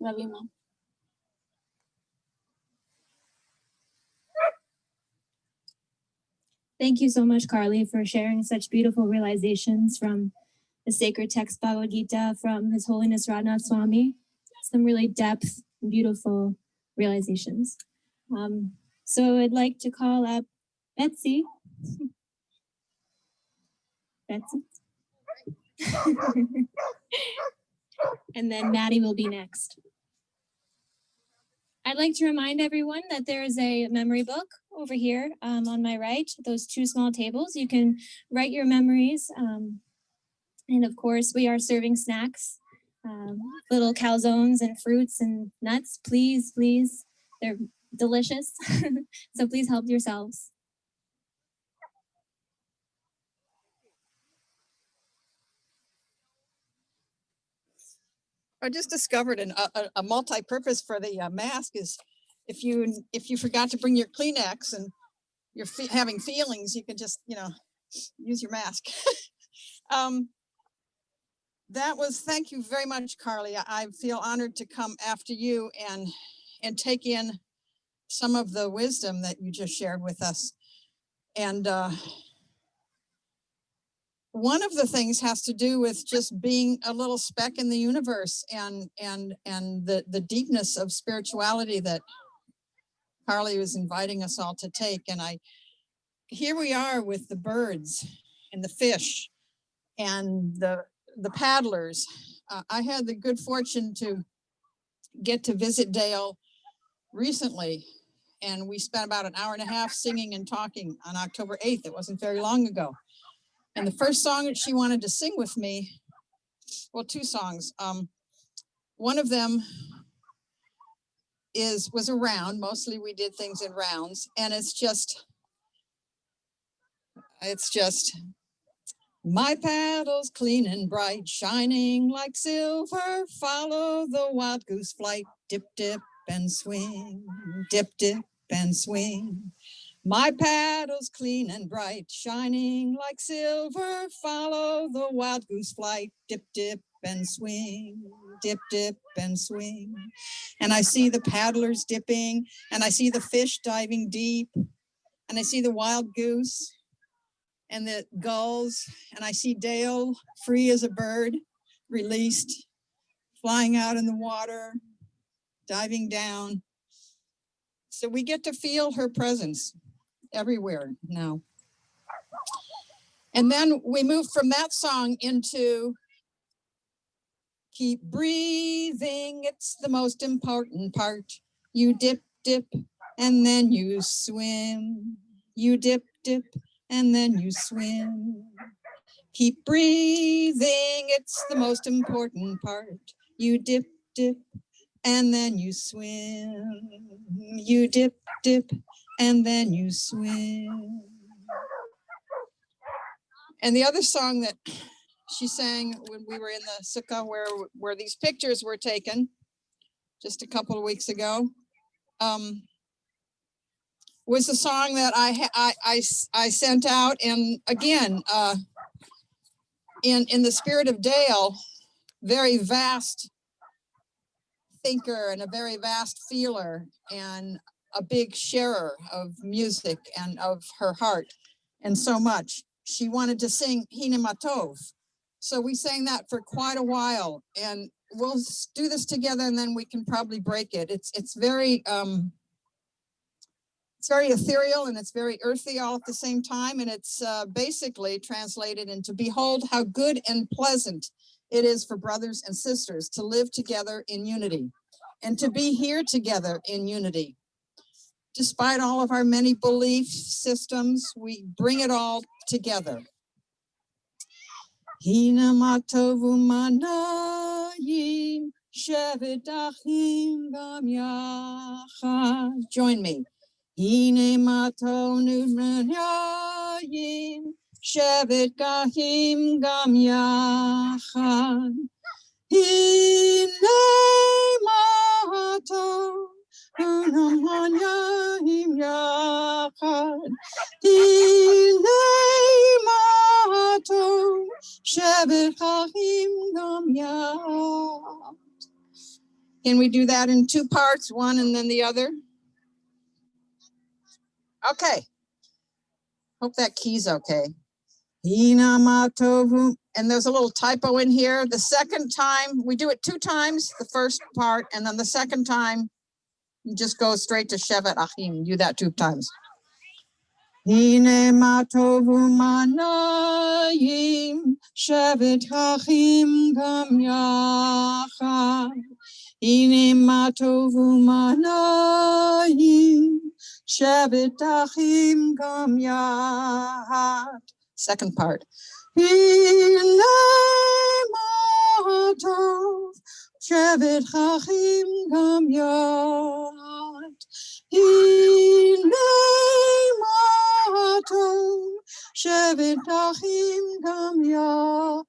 Speaker 13: Love you, Mom.
Speaker 14: Thank you so much, Carly, for sharing such beautiful realizations from the sacred text Bhagavad Gita from His Holiness Radhanath Swami. Some really depth, beautiful realizations. So I'd like to call up Betsy. Betsy. And then Maddie will be next. I'd like to remind everyone that there is a memory book over here on my right, those two small tables. You can write your memories. And of course, we are serving snacks, little calzones and fruits and nuts. Please, please, they're delicious. So please help yourselves.
Speaker 17: I just discovered a multi-purpose for the mask is if you forgot to bring your Kleenex and you're having feelings, you can just, use your mask. Thank you very much, Carly. I feel honored to come after you and take in some of the wisdom that you just shared with us. And one of the things has to do with just being a little speck in the universe and the deepness of spirituality that Carly was inviting us all to take. And here we are with the birds and the fish and the paddlers. I had the good fortune to get to visit Dale recently, and we spent about an hour and a half singing and talking on October 8th. It wasn't very long ago. And the first song that she wanted to sing with me, well, two songs. One of them was a round. Mostly we did things in rounds, and it's just, my paddle's clean and bright, shining like silver. Follow the wild goose flight, dip, dip, and swing, dip, dip, and swing. My paddle's clean and bright, shining like silver. Follow the wild goose flight, dip, dip, and swing, dip, dip, and swing. And I see the paddlers dipping, and I see the fish diving deep, and I see the wild goose and the gulls, and I see Dale free as a bird, released, flying out in the water, diving down. So we get to feel her presence everywhere now. And then we move from that song into keep breathing, it's the most important part. You dip, dip, and then you swim. You dip, dip, and then you swim. Keep breathing, it's the most important part. You dip, dip, and then you swim. You dip, dip, and then you swim. And the other song that she sang when we were in the sukkah where these pictures were taken just a couple of weeks ago, was a song that I sent out. And again, in the spirit of Dale, very vast thinker and a very vast feeler and a big sharer of music and of her heart and so much. She wanted to sing Hine Matov. So we sang that for quite a while, and we'll do this together and then we can probably break it. It's very ethereal and it's very earthy all at the same time. And it's basically translated into behold how good and pleasant it is for brothers and sisters to live together in unity and to be here together in unity. Despite all of our many belief systems, we bring it all together. Hina matovu manayim shevet achim gam yachad. Join me. Hine matonu manayim shevet achim gam yachad. Hine matonu manayim yachad. Hine matonu shevet achim gam yachad. Can we do that in two parts, one and then the other? Okay. Hope that key's okay. Hinamatovu. And there's a little typo in here. The second time, we do it 2 times, the first part, and then the second time, you just go straight to Shevet Achim. Do that 2 times. Hinamatovu manayim, Shevet Achim gam yachad. Hinamatovu manayim, Shevet Achim gam yachad. Second part. Hinamatovu, Shevet Achim gam yachad. Hinamatovu, Shevet Achim gam yachad.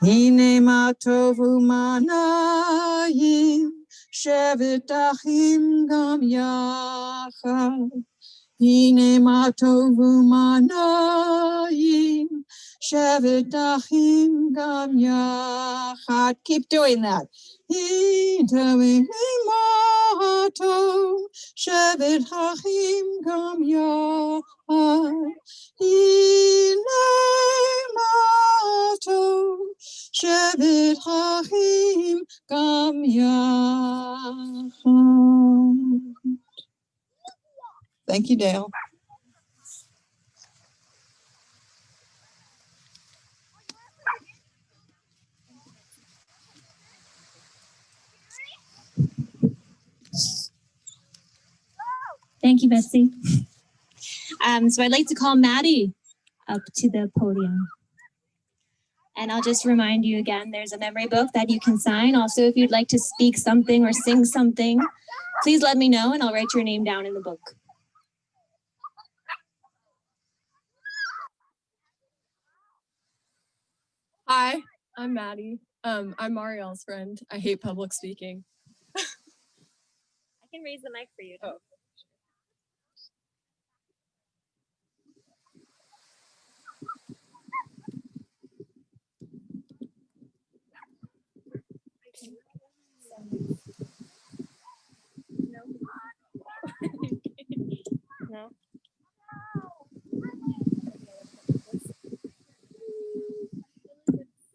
Speaker 17: Hinamatovu manayim, Shevet Achim gam yachad. Hinamatovu manayim, Shevet Achim gam yachad. Keep doing that. Hinamatovu, Shevet Achim gam yachad. Hinamatovu, Shevet Achim gam yachad. Thank you, Dale.
Speaker 14: Thank you, Betsy. So I'd like to call Maddie up to the podium. And I'll just remind you again, there's a memory book that you can sign. Also, if you'd like to speak something or sing something, please let me know and I'll write your name down in the book.
Speaker 18: Hi, I'm Maddie. I'm Marielle's friend. I hate public speaking.
Speaker 14: I can raise the mic for you.
Speaker 18: Oh.
Speaker 14: No.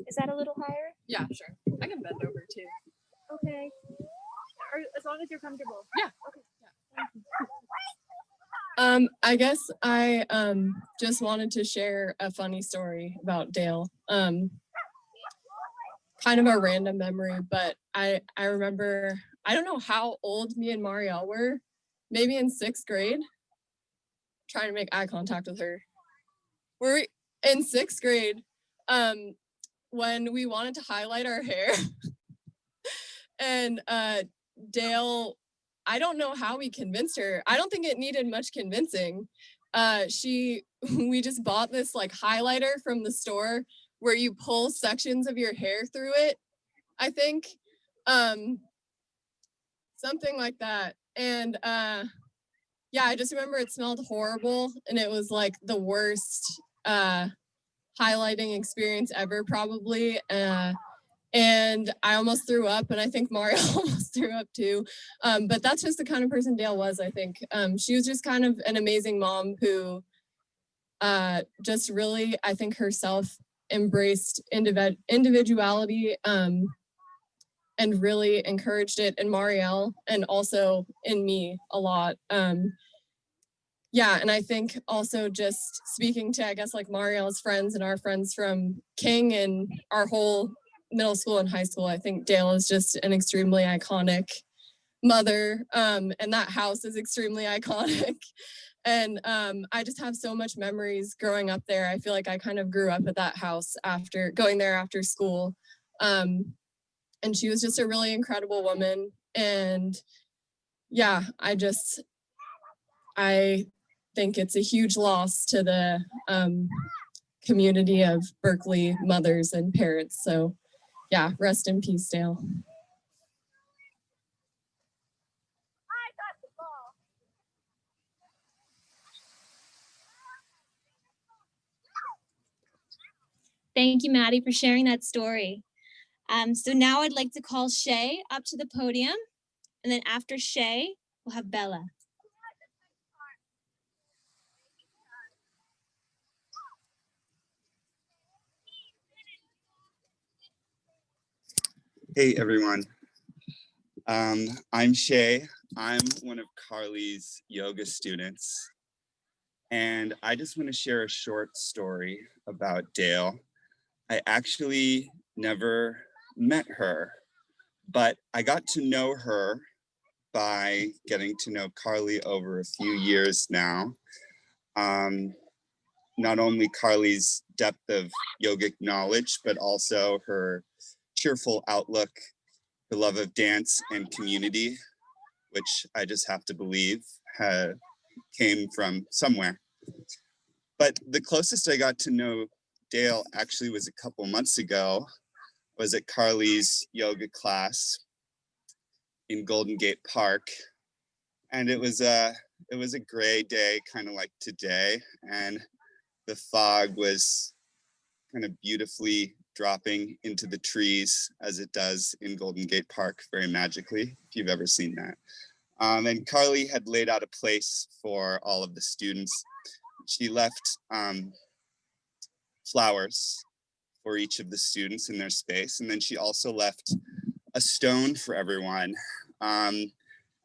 Speaker 14: Is that a little higher?
Speaker 18: Yeah, sure. I can bend over too.
Speaker 14: Okay. Or as long as you're comfortable.
Speaker 18: Yeah.
Speaker 14: Okay. Yeah.
Speaker 18: I guess I just wanted to share a funny story about Dale. Kind of a random memory, but I remember, I don't know how old me and Marielle were, maybe in 6th grade. Trying to make eye contact with her. We're in 6th grade when we wanted to highlight our hair. And Dale, I don't know how we convinced her. I don't think it needed much convincing. We just bought this like highlighter from the store where you pull sections of your hair through it, I think. Something like that. And yeah, I just remember it smelled horrible and it was like the worst highlighting experience ever, probably. And I almost threw up, and I think Mario almost threw up too. But that's just the kind of person Dale was, I think. She was just kind of an amazing mom who just really, I think, herself embraced individuality and really encouraged it in Marielle and also in me a lot. Yeah, and I think also just speaking to, I guess, like Marielle's friends and our friends from King and our whole middle school and high school, I think Dale is just an extremely iconic mother, and that house is extremely iconic. And I just have so much memories growing up there. I feel like I kind of grew up at that house after going there after school. And she was just a really incredible woman. And yeah, I think it's a huge loss to the community of Berkeley mothers and parents. So yeah, rest in peace, Dale.
Speaker 14: Thank you, Maddie, for sharing that story. So now I'd like to call Shay up to the podium. And then after Shay, we'll have Bella.
Speaker 19: Hey everyone, I'm Shay. I'm one of Carly's yoga students. And I just want to share a short story about Dale. I actually never met her, but I got to know her by getting to know Carly over a few years now. Not only Carly's depth of yogic knowledge, but also her cheerful outlook, the love of dance and community, which I just have to believe came from somewhere. But the closest I got to know Dale actually was a couple months ago, was at Carly's yoga class in Golden Gate Park. And it was a gray day, kind of like today. And the fog was kind of beautifully dropping into the trees as it does in Golden Gate Park, very magically, if you've ever seen that. And Carly had laid out a place for all of the students. She left flowers for each of the students in their space. And then she also left a stone for everyone. And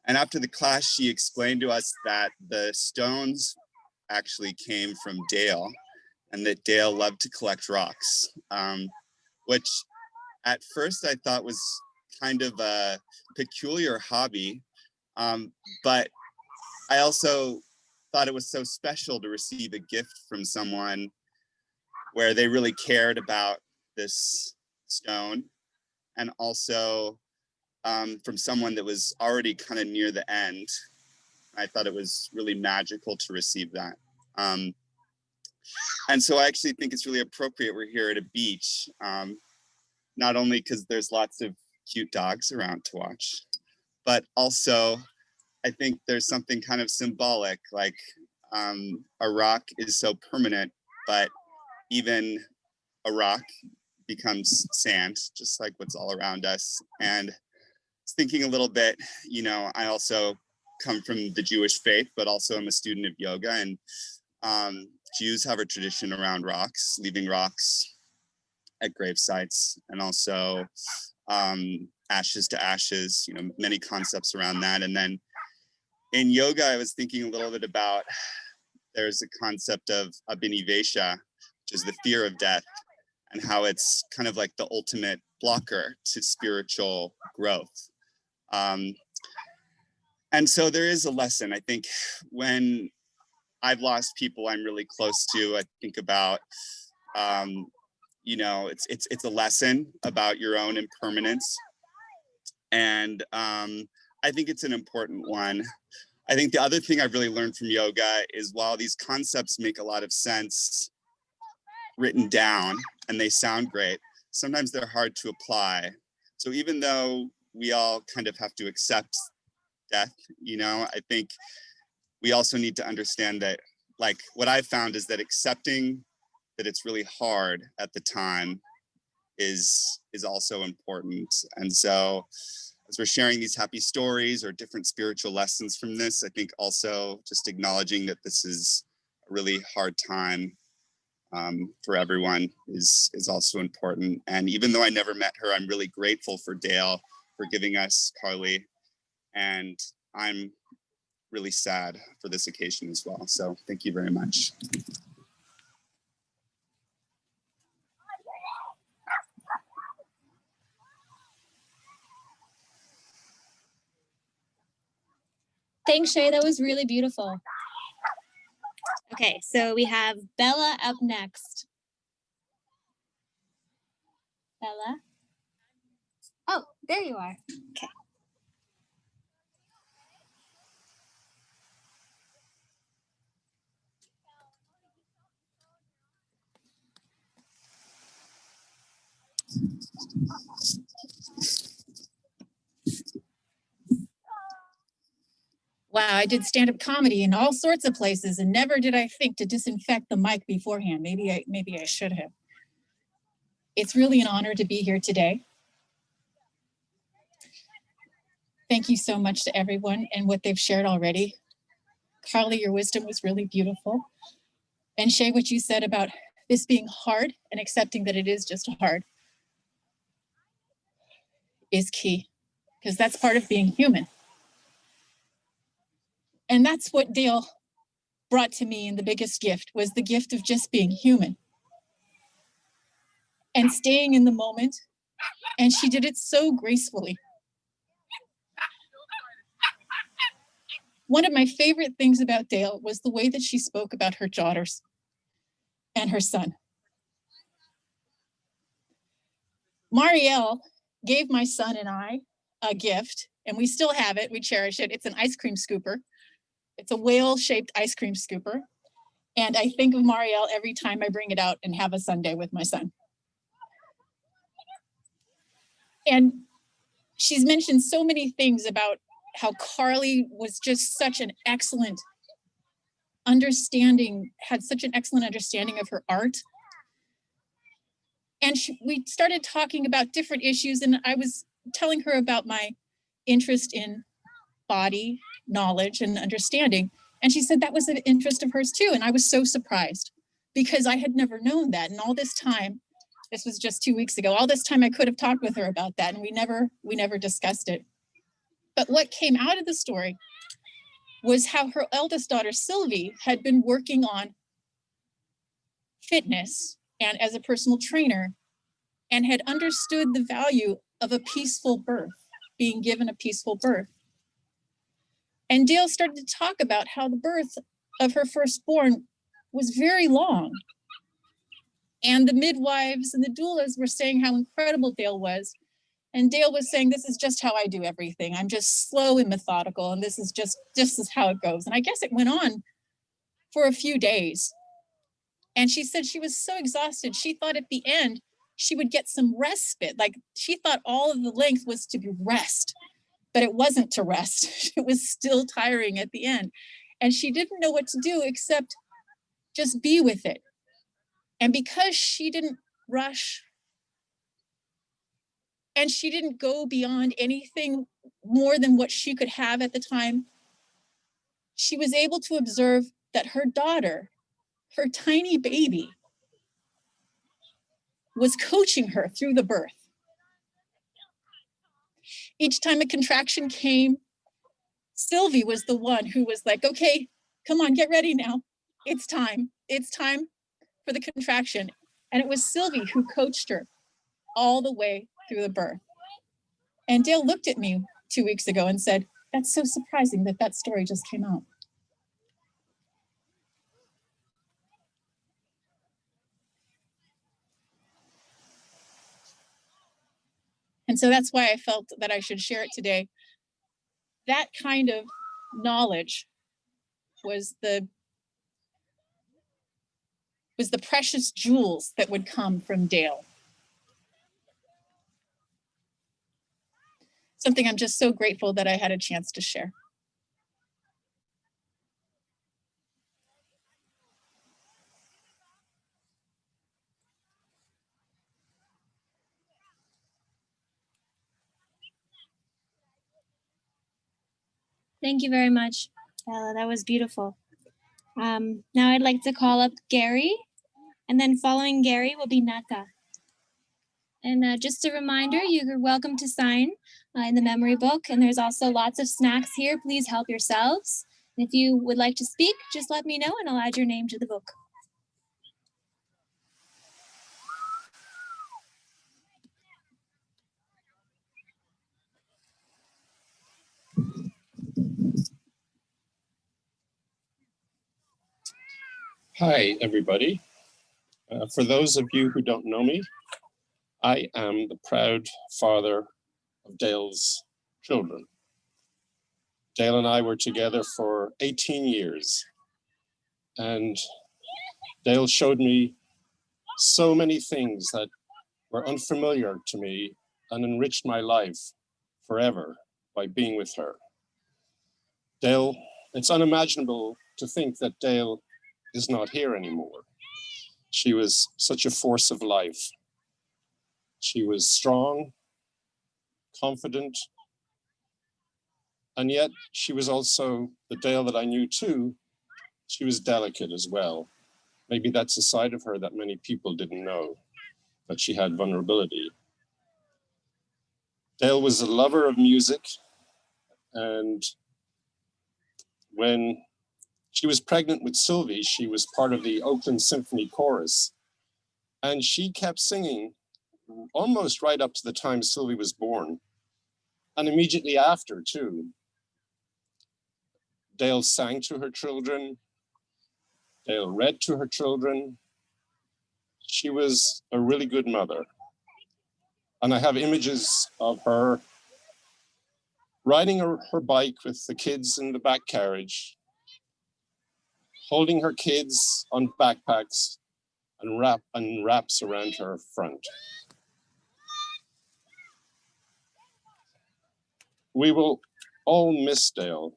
Speaker 19: after the class, she explained to us that the stones actually came from Dale, and that Dale loved to collect rocks, which at first I thought was kind of a peculiar hobby. But I also thought it was so special to receive a gift from someone where they really cared about this stone, and also from someone that was already kind of near the end. I thought it was really magical to receive that. And so I actually think it's really appropriate we're here at a beach, not only because there's lots of cute dogs around to watch, but also I think there's something kind of symbolic, like a rock is so permanent, but even a rock becomes sand, just like what's all around us. And thinking a little bit, you know, I also come from the Jewish faith, but also I'm a student of yoga, and Jews have a tradition around rocks, leaving rocks at grave sites, and also ashes to ashes, you know, many concepts around that. And then in yoga, I was thinking a little bit about, there's a concept of abhinivesha, which is the fear of death, and how it's kind of like the ultimate blocker to spiritual growth. And so there is a lesson. I think when I've lost people I'm really close to, I think about, you know, it's a lesson about your own impermanence. And I think it's an important one. I think the other thing I've really learned from yoga is, while these concepts make a lot of sense written down and they sound great, sometimes they're hard to apply. So even though we all kind of have to accept death, you know, I think we also need to understand that, like, what I've found is that accepting that it's really hard at the time is also important. And so as we're sharing these happy stories or different spiritual lessons from this, I think also just acknowledging that this is a really hard time for everyone is also important. And even though I never met her, I'm really grateful for Dale for giving us Carly. And I'm really sad for this occasion as well. So thank you very much.
Speaker 14: Thanks, Shay. That was really beautiful. Okay, so we have Bella up next. Bella? Oh, there you are. Okay.
Speaker 20: Wow, I did stand-up comedy in all sorts of places, and never did I think to disinfect the mic beforehand. Maybe I should have. It's really an honor to be here today. Thank you so much to everyone and what they've shared already. Carly, your wisdom was really beautiful. And Shay, what you said about this being hard and accepting that it is just hard is key, because that's part of being human. And that's what Dale brought to me, and the biggest gift was the gift of just being human and staying in the moment. And she did it so gracefully. One of my favorite things about Dale was the way that she spoke about her daughters and her son. Marielle gave my son and I a gift, and we still have it. We cherish it. It's an ice cream scooper. It's a whale-shaped ice cream scooper. And I think of Marielle every time I bring it out and have a sundae with my son. And she's mentioned so many things about how Carly was just such an excellent understanding, had such an excellent understanding of her art. And we started talking about different issues, and I was telling her about my interest in body, knowledge, and understanding. And she said that was an interest of hers too. And I was so surprised because I had never known that. And all this time, this was just 2 weeks ago, all this time I could have talked with her about that, and we never discussed it. But what came out of the story was how her eldest daughter, Sylvie, had been working on fitness and as a personal trainer, and had understood the value of a peaceful birth, being given a peaceful birth. And Dale started to talk about how the birth of her firstborn was very long. And the midwives and the doulas were saying how incredible Dale was. And Dale was saying, this is just how I do everything. I'm just slow and methodical, and this is how it goes. And I guess it went on for a few days. And she said she was so exhausted. She thought at the end she would get some respite. Like she thought all of the length was to be rest, but it wasn't to rest. It was still tiring at the end. And she didn't know what to do except just be with it. And because she didn't rush and she didn't go beyond anything more than what she could have at the time, she was able to observe that her daughter, her tiny baby, was coaching her through the birth. Each time a contraction came, Sylvie was the one who was like, okay, come on, get ready now. It's time. It's time for the contraction. And it was Sylvie who coached her all the way through the birth. And Dale looked at me 2 weeks ago and said, that's so surprising that that story just came out. And so that's why I felt that I should share it today. That kind of knowledge was the precious jewels that would come from Dale. Something I'm just so grateful that I had a chance to share.
Speaker 14: Thank you very much, Bella. That was beautiful. Now I'd like to call up Gary, and then following Gary will be Nata. And just a reminder, you're welcome to sign in the memory book, and there's also lots of snacks here. Please help yourselves. And if you would like to speak, just let me know and I'll add your name to the book.
Speaker 21: Hi, everybody. For those of you who don't know me, I am the proud father of Dale's children. Dale and I were together for 18 years, and Dale showed me so many things that were unfamiliar to me and enriched my life forever by being with her. Dale, it's unimaginable to think that Dale is not here anymore. She was such a force of life. She was strong, confident, And yet she was also the Dale that I knew too. She was delicate as well. Maybe that's a side of her that many people didn't know, that she had vulnerability. Dale was a lover of music, and when she was pregnant with Sylvie, she was part of the Oakland Symphony Chorus, and she kept singing almost right up to the time Sylvie was born, and immediately after too. Dale sang to her children. Dale read to her children. She was a really good mother. And I have images of her riding her bike with the kids in the back carriage, holding her kids on backpacks and wraps around her front. We will all miss Dale.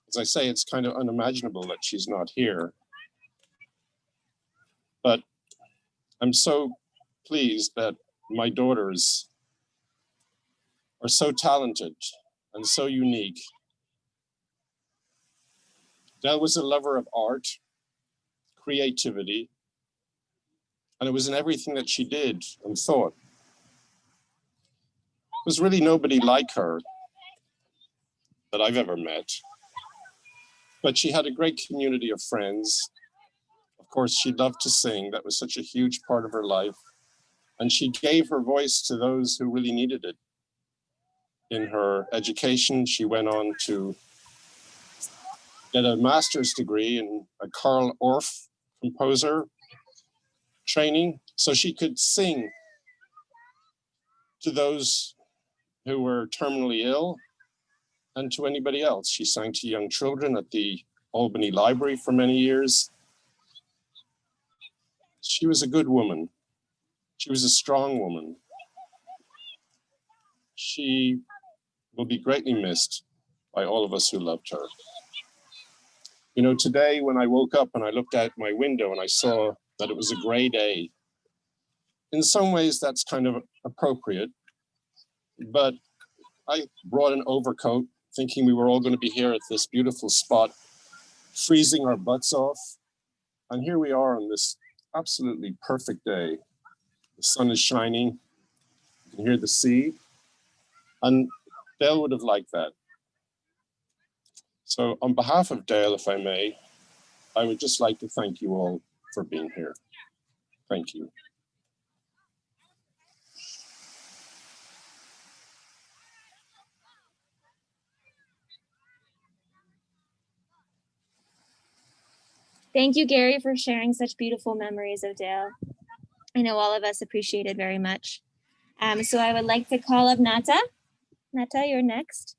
Speaker 21: As I say, it's kind of unimaginable that she's not here. But I'm so pleased that my daughters are so talented and so unique. Dale was a lover of art, creativity, and it was in everything that she did and thought. There was really nobody like her that I've ever met. But she had a great community of friends. Of course, she loved to sing. That was such a huge part of her life. And she gave her voice to those who really needed it. In her education, she went on to get a master's degree in a Carl Orff composer training, so she could sing to those who were terminally ill and to anybody else. She sang to young children at the Albany Library for many years. She was a good woman. She was a strong woman. She will be greatly missed by all of us who loved her. You know, today when I woke up and I looked out my window and I saw that it was a gray day, in some ways that's kind of appropriate, but I brought an overcoat thinking we were all going to be here at this beautiful spot, freezing our butts off. And here we are on this absolutely perfect day. The sun is shining, you can hear the sea, and Dale would have liked that. So on behalf of Dale, if I may, I would just like to thank you all for being here. Thank you.
Speaker 14: Thank you, Gary, for sharing such beautiful memories of Dale. I know all of us appreciate it very much. So I would like to call up Nata. Nata, you're next.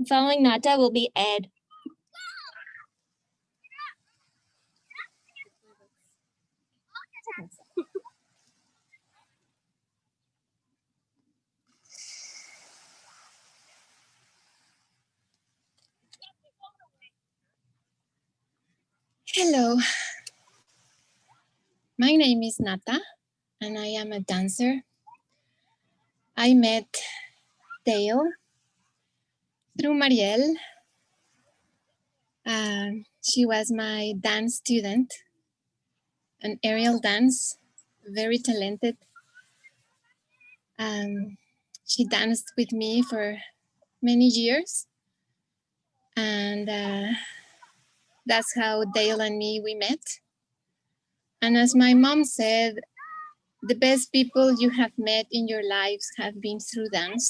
Speaker 14: Following Nata will be Ed.
Speaker 13: Hello, my name is Nata and I am a dancer. I met Dale through Marielle. She was my dance student, an aerial dance, very talented. She danced with me for many years, and that's how Dale and we met. And as my mom said, the best people you have met in your lives have been through dance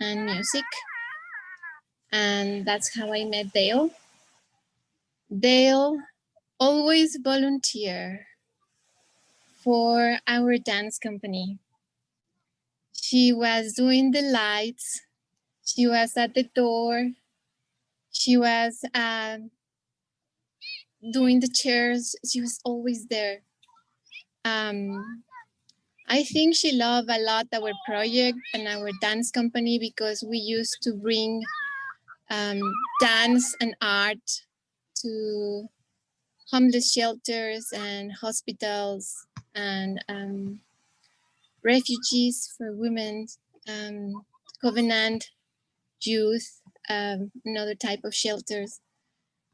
Speaker 13: and music. And that's how I met Dale. Dale always volunteered for our dance company. She was doing the lights. She was at the door. She was doing the chairs. She was always there. I think she loved a lot our project and our dance company because we used to bring um, dance and art to homeless shelters and hospitals and refugees for women, covenant youth, another type of shelters.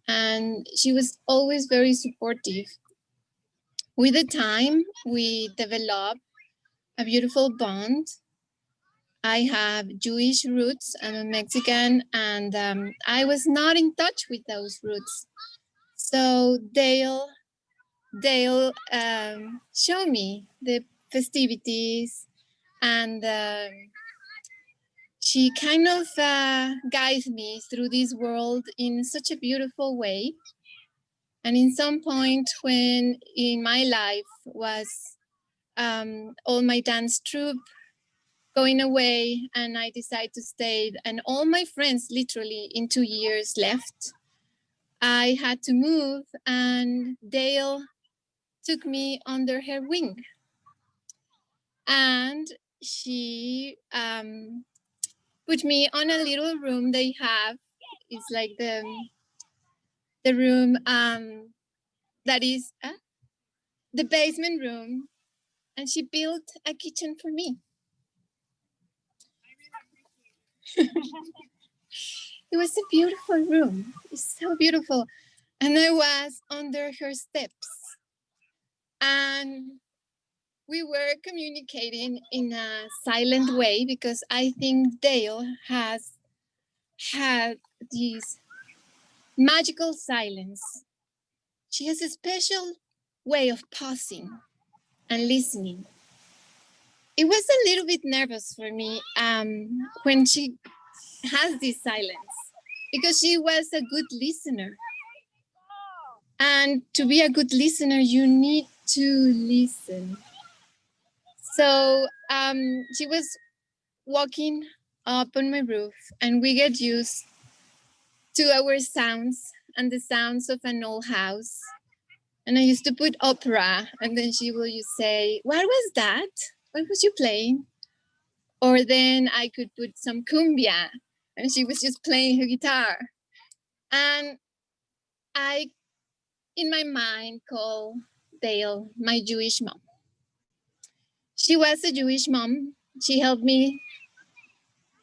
Speaker 13: And she was always very supportive. With the time, we developed a beautiful bond. I have Jewish roots, I'm a Mexican, and I was not in touch with those roots. So Dale showed me the festivities, and she kind of guides me through this world in such a beautiful way. And in some point when in my life was all my dance troupe going away and I decided to stay, and all my friends literally in 2 years left, I had to move, and Dale took me under her wing. And she put me on a little room they have. It's like the room that is the basement room, and she built a kitchen for me. It was a beautiful room. It's so beautiful. And I was under her steps. And we were communicating in a silent way because I think Dale has had this magical silence. She has a special way of pausing and listening. It was a little bit nervous for me when she has this silence because she was a good listener. And to be a good listener, you need to listen. So she was walking up on my roof, and we get used to our sounds and the sounds of an old house. And I used to put opera, and then she will just say, "What was that? What was you playing?" Or then I could put some cumbia, and she was just playing her guitar. And I, in my mind, call Dale my Jewish mom. She was a Jewish mom. She helped me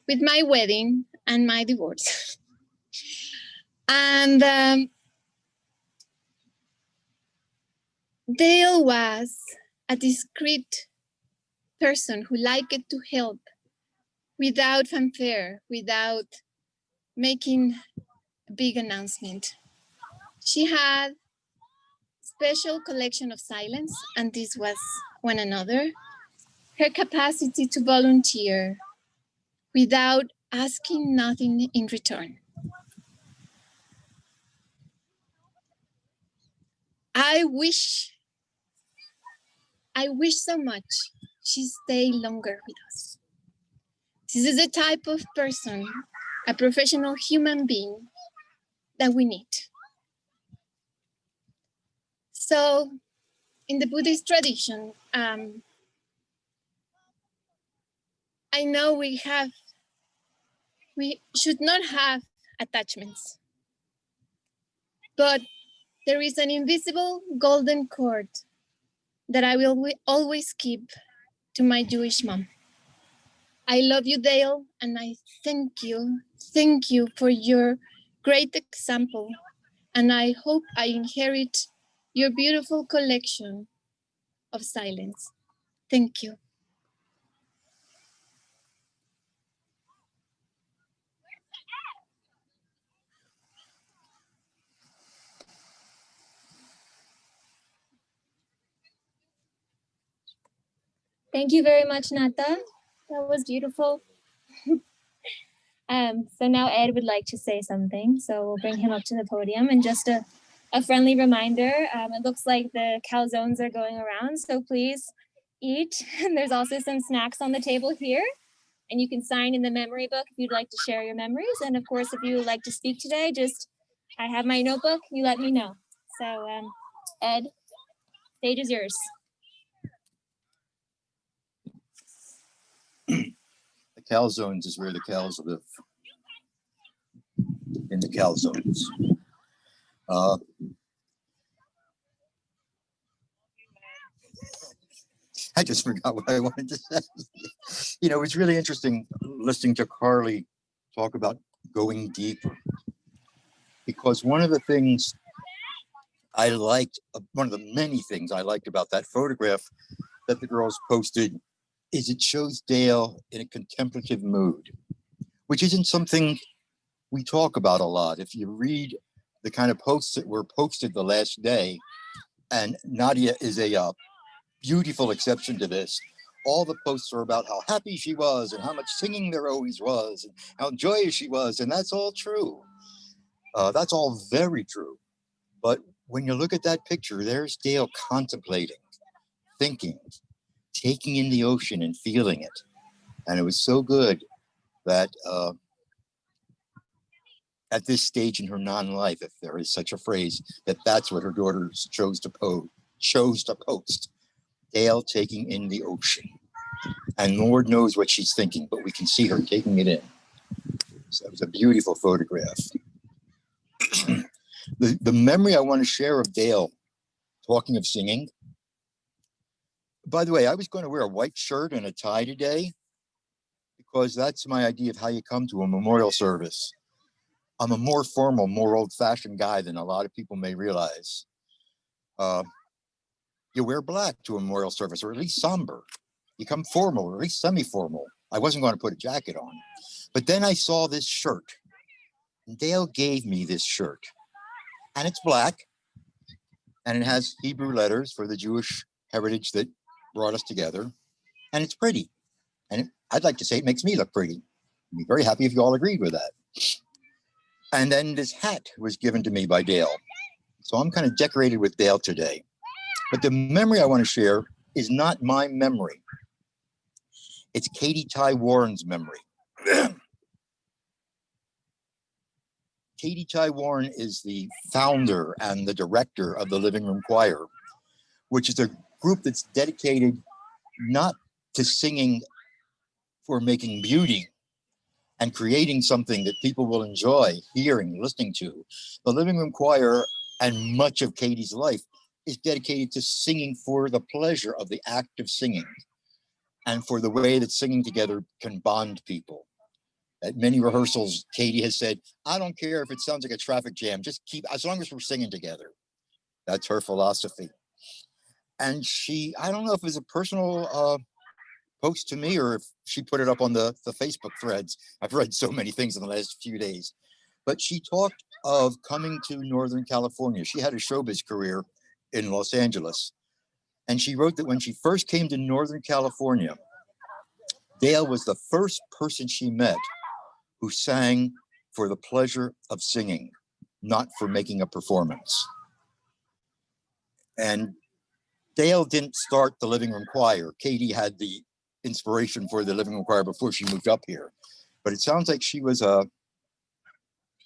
Speaker 13: with my wedding and my divorce. And Dale was a discreet person who liked to help without fanfare, without making a big announcement. She had a special collection of silence, and this was one another. Her capacity to volunteer without asking nothing in return. I wish so much she stayed longer with us. This is the type of person, a professional human being that we need. So in the Buddhist tradition, I know we should not have attachments, but there is an invisible golden cord that I will always keep to my Jewish mom. I love you, Dale, and I thank you for your great example. And I hope I inherit your beautiful collection of silence. Thank you.
Speaker 14: Thank you very much, Nata. That was beautiful. So now Ed would like to say something. So we'll bring him up to the podium. And just a friendly reminder, it looks like the calzones are going around. So please eat. And there's also some snacks on the table here. And you can sign in the memory book if you'd like to share your memories. And of course, if you would like to speak today, I have my notebook, you let me know. So Ed, stage is yours.
Speaker 15: The calzones is where the cows live. in the calzones. I just forgot what I wanted to say. You know, it's really interesting listening to Carly talk about going deeper, because one of the things I liked, one of the many things I liked about that photograph that the girls posted, is it shows Dale in a contemplative mood, which isn't something we talk about a lot. If you read the kind of posts that were posted the last day, and Nadia is a beautiful exception to this, all the posts are about how happy she was and how much singing there always was and how joyous she was, and that's all true. That's all very true. But when you look at that picture, there's Dale contemplating, thinking, taking in the ocean and feeling it. And it was so good that at this stage in her non-life, if there is such a phrase, that's what her daughters chose to post. Dale taking in the ocean. And Lord knows what she's thinking, but we can see her taking it in. So it was a beautiful photograph. The memory I want to share of Dale, talking of singing. By the way, I was going to wear a white shirt and a tie today, because that's my idea of how you come to a memorial service. I'm a more formal, more old-fashioned guy than a lot of people may realize. You wear black to a memorial service, or at least somber. You come formal, or at least semi-formal. I wasn't going to put a jacket on. But then I saw this shirt. And Dale gave me this shirt. And it's black. And it has Hebrew letters for the Jewish heritage that brought us together. And it's pretty. And I'd like to say it makes me look pretty. I'd be very happy if you all agreed with that. And then this hat was given to me by Dale. So I'm kind of decorated with Dale today. But the memory I want to share is not my memory. It's Katie Ty Warren's memory. Katie Ty Warren is the founder and the director of the Living Room Choir, which is a group that's dedicated not to singing for making beauty and creating something that people will enjoy hearing, listening to. The Living Room Choir and much of Katie's life is dedicated to singing for the pleasure of the act of singing and for the way that singing together can bond people. At many rehearsals, Katie has said, I don't care if it sounds like a traffic jam, just keep, as long as we're singing together. That's her philosophy. And she, I don't know if it was a personal post to me or if she put it up on the Facebook threads. I've read so many things in the last few days. But she talked of coming to Northern California. She had a showbiz career in Los Angeles. And she wrote that when she first came to Northern California, Dale was the first person she met who sang for the pleasure of singing, not for making a performance. And Dale didn't start the Living Room Choir. Katie had the inspiration for the Living Room Choir before she moved up here. But it sounds like she was a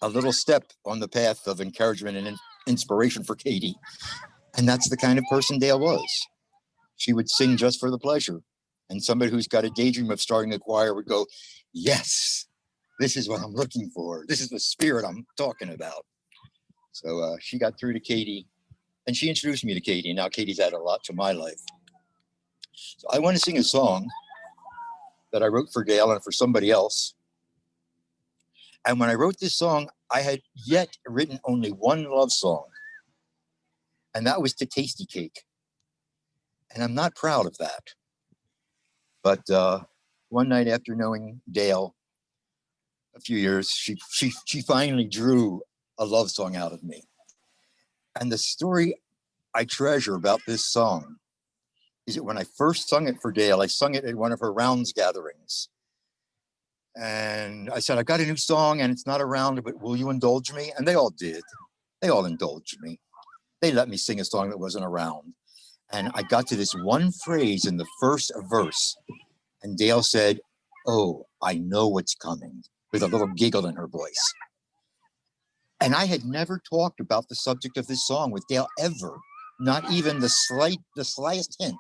Speaker 15: little step on the path of encouragement and inspiration for Katie. And that's the kind of person Dale was. She would sing just for the pleasure. And somebody who's got a daydream of starting a choir would go, yes, this is what I'm looking for. This is the spirit I'm talking about. So she got through to Katie, and she introduced me to Katie. And now Katie's added a lot to my life. So I want to sing a song that I wrote for Dale and for somebody else. And when I wrote this song, I had yet written only one love song. And that was to Tasty Cake. And I'm not proud of that. But one night after knowing Dale a few years, she finally drew a love song out of me. And the story I treasure about this song is that when I first sung it for Dale, I sung it at one of her rounds gatherings. And I said, I got a new song and it's not around, but will you indulge me? And they all did. They all indulged me. They let me sing a song that wasn't around. And I got to this one phrase in the first verse. And Dale said, oh, I know what's coming, with a little giggle in her voice. And I had never talked about the subject of this song with Dale ever, not even the slightest hint.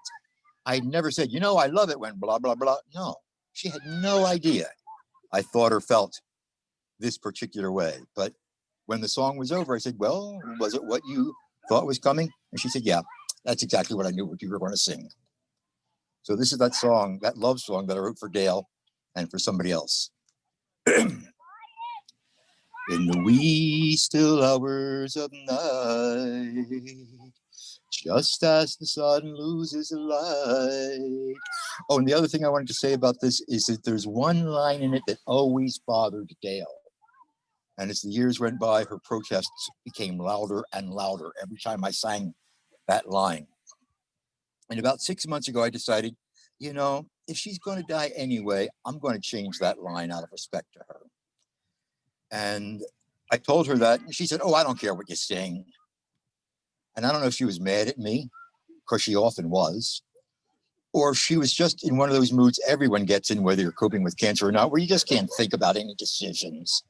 Speaker 15: I had never said, you know, I love it when blah, blah, blah. No, she had no idea I thought or felt this particular way. But When the song was over, I said, well, was it what you thought was coming? And she said, yeah, that's exactly what I knew what you were going to sing. So this is that song, that love song that I wrote for Dale and for somebody else. In the wee still hours of night, just as the sun loses light. Oh, and the other thing I wanted to say about this is that there's one line in it that always bothered Dale. And as the years went by, her protests became louder and louder every time I sang that line. And about 6 months ago, I decided, you know, if she's going to die anyway, I'm going to change that line out of respect to her. And I told her that, and she said, oh, I don't care what you sing. And I don't know if she was mad at me, because she often was, or if she was just in one of those moods everyone gets in, whether you're coping with cancer or not, where you just can't think about any decisions.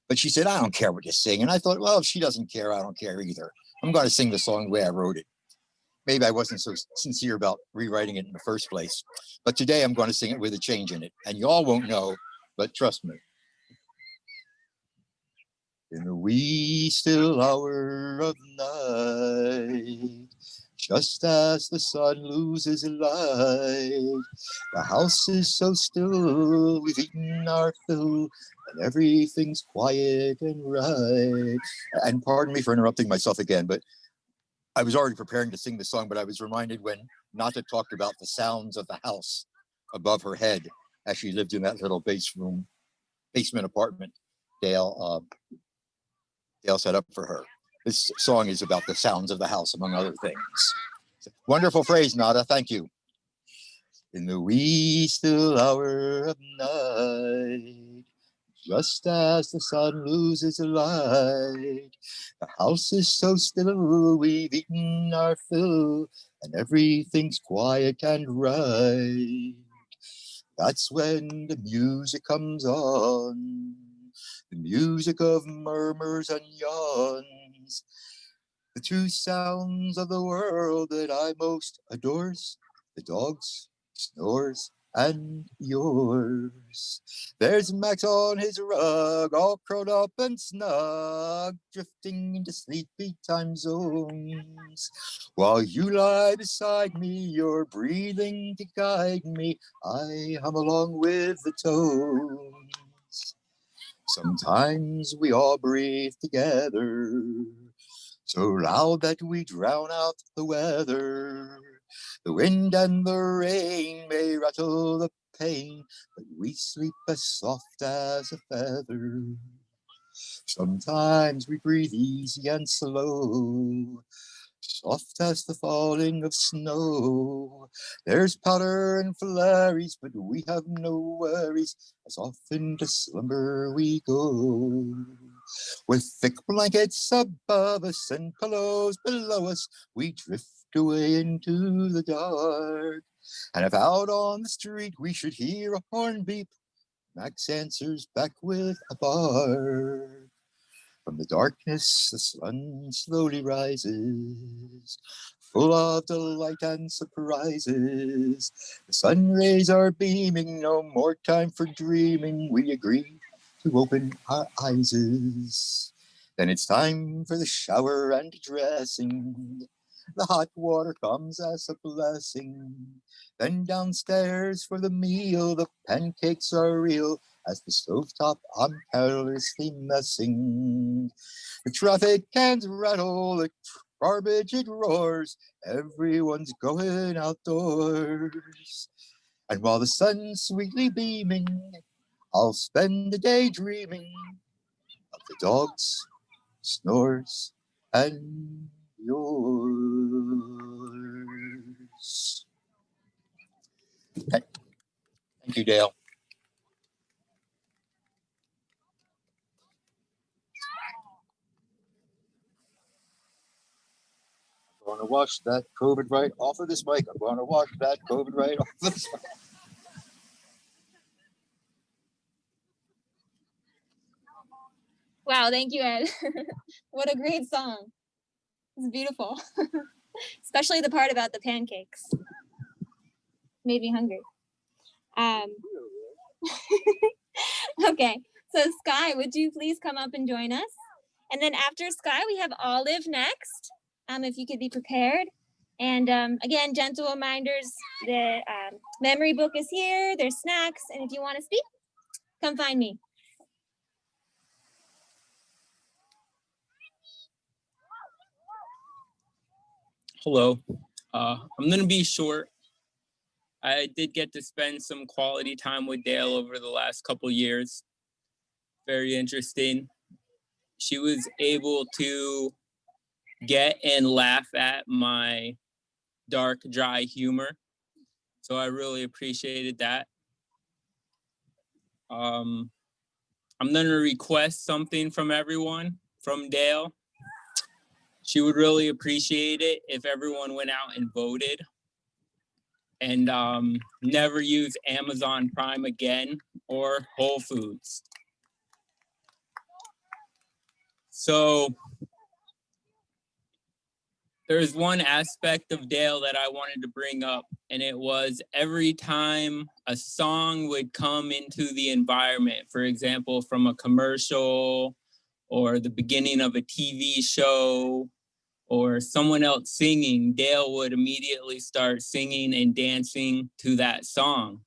Speaker 15: But she said, I don't care what you sing. And I thought, well, if she doesn't care, I don't care either. I'm going to sing the song the way I wrote it. Maybe I wasn't so sincere about rewriting it in the first place. But today I'm going to sing it with a change in it. And you all won't know, but trust me. In the wee still hour of night, just as the sun loses light, the house is so still, we've eaten our fill, and everything's quiet and right. And pardon me for interrupting myself again, but I was already preparing to sing the song, but I was reminded when Nata talked about the sounds of the house above her head as she lived in that little basement apartment Dale set up for her. This song is about the sounds of the house, among other things. Wonderful phrase, Nada. Thank you. In the wee still hour of night, just as the sun loses light, the house is so still, we've eaten our fill, and everything's quiet and right. That's when the music comes on, the music of murmurs and yawns, the two sounds of the world that I most adores, the dogs, snores, and yours. There's Max on his rug, all curled up and snug, drifting into sleepy time zones. While you lie beside me, you're breathing to guide me, I hum along with the tones. Sometimes we all breathe together, so loud that we drown out the weather. The wind and the rain may rattle the pane, but we sleep as soft as a feather. Sometimes we breathe easy and slow, soft as the falling of snow. There's powder and flurries, but we have no worries, as often to slumber we go. With thick blankets above us and pillows below us, we drift away into the dark. And if out on the street we should hear a horn beep, Max answers back with a bark. From the darkness, the sun slowly rises, full of delight and surprises. The sun rays are beaming, no more time for dreaming. We agree to open our eyes. Then it's time for the shower and dressing. The hot water comes as a blessing. Then downstairs for the meal, the pancakes are real, as the stovetop I'm carelessly messing. The traffic cans rattle, the garbage it roars, everyone's going outdoors. And while the sun's sweetly beaming, I'll spend the day dreaming of the dogs, snores, and yours. Thank you, Dale. I'm going to wash that COVID right off of this mic. I'm going to wash that COVID right off of this mic.
Speaker 14: Wow, thank you, Ed. What a great song. It's beautiful. Especially the part about the pancakes. Made me hungry. Okay, so Sky, would you please come up and join us? And then after Sky, we have Olive next, if you could be prepared. And again, gentle reminders, the memory book is here, there's snacks, and if you want to speak, come find me.
Speaker 1: Hello, I'm gonna be short. I did get to spend some quality time with Dale over the last couple years. Very interesting. She was able to get and laugh at my dark, dry humor. So I really appreciated that. I'm gonna request something from everyone, from Dale. She would really appreciate it if everyone went out and voted. And never use Amazon Prime again or Whole Foods. So there's one aspect of Dale that I wanted to bring up, and it was every time a song would come into the environment, for example, from a commercial or the beginning of a TV show or someone else singing, Dale would immediately start singing and dancing to that song.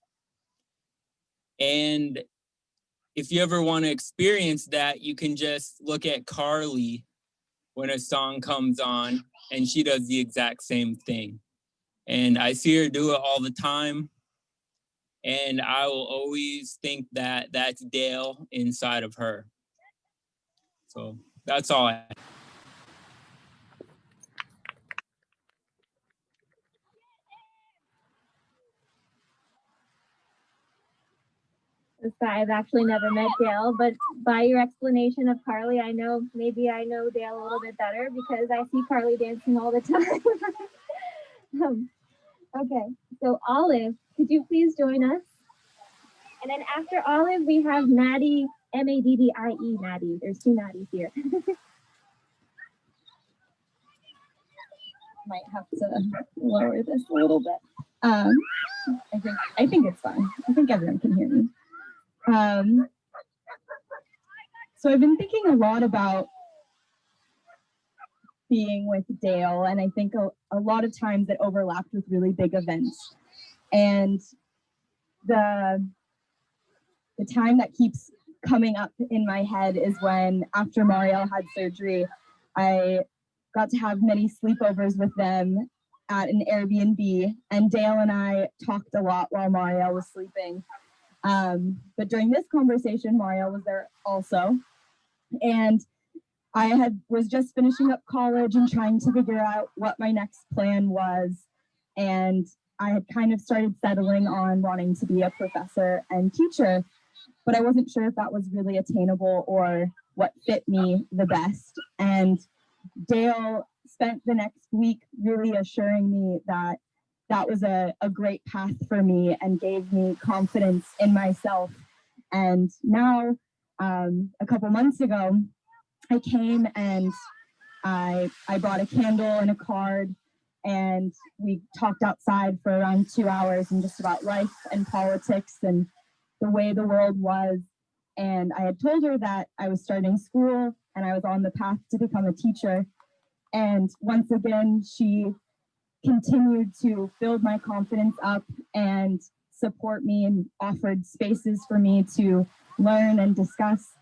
Speaker 1: And if you ever want to experience that, you can just look at Carly when a song comes on, and she does the exact same thing. And I see her do it all the time. And I will always think that that's Dale inside of her. So that's all I have.
Speaker 14: I've actually never met Dale, but by your explanation of Carly, I know maybe I know Dale a little bit better because I see Carly dancing all the time. Okay, so Olive, could you please join us? And then after Olive, we have Maddie, M-A-D-D-I-E, Maddie. There's two Maddies here. Might have to lower this a little bit. I think it's fine. I think everyone can hear me. So I've been thinking a lot about being with Dale, and I think a lot of times it overlapped with really big events. And the time that keeps coming up in my head is when, after Marielle had surgery, I got to have many sleepovers with them at an Airbnb, and Dale and I talked a lot while Marielle was sleeping. But during this conversation, Marielle was there also. And I was just finishing up college and trying to figure out what my next plan was. And I had kind of started settling on wanting to be a professor and teacher, but I wasn't sure if that was really attainable or what fit me the best. And Dale spent the next week really assuring me that that was a great path for me and gave me confidence in myself. And now, a couple months ago, I came and I brought a candle and a card, and we talked outside for around 2 hours and just about life and politics and the way the world was. And I had told her that I was starting school and I was on the path to become a teacher. And once again, she continued to build my confidence up and support me and offered spaces for me to learn and discuss.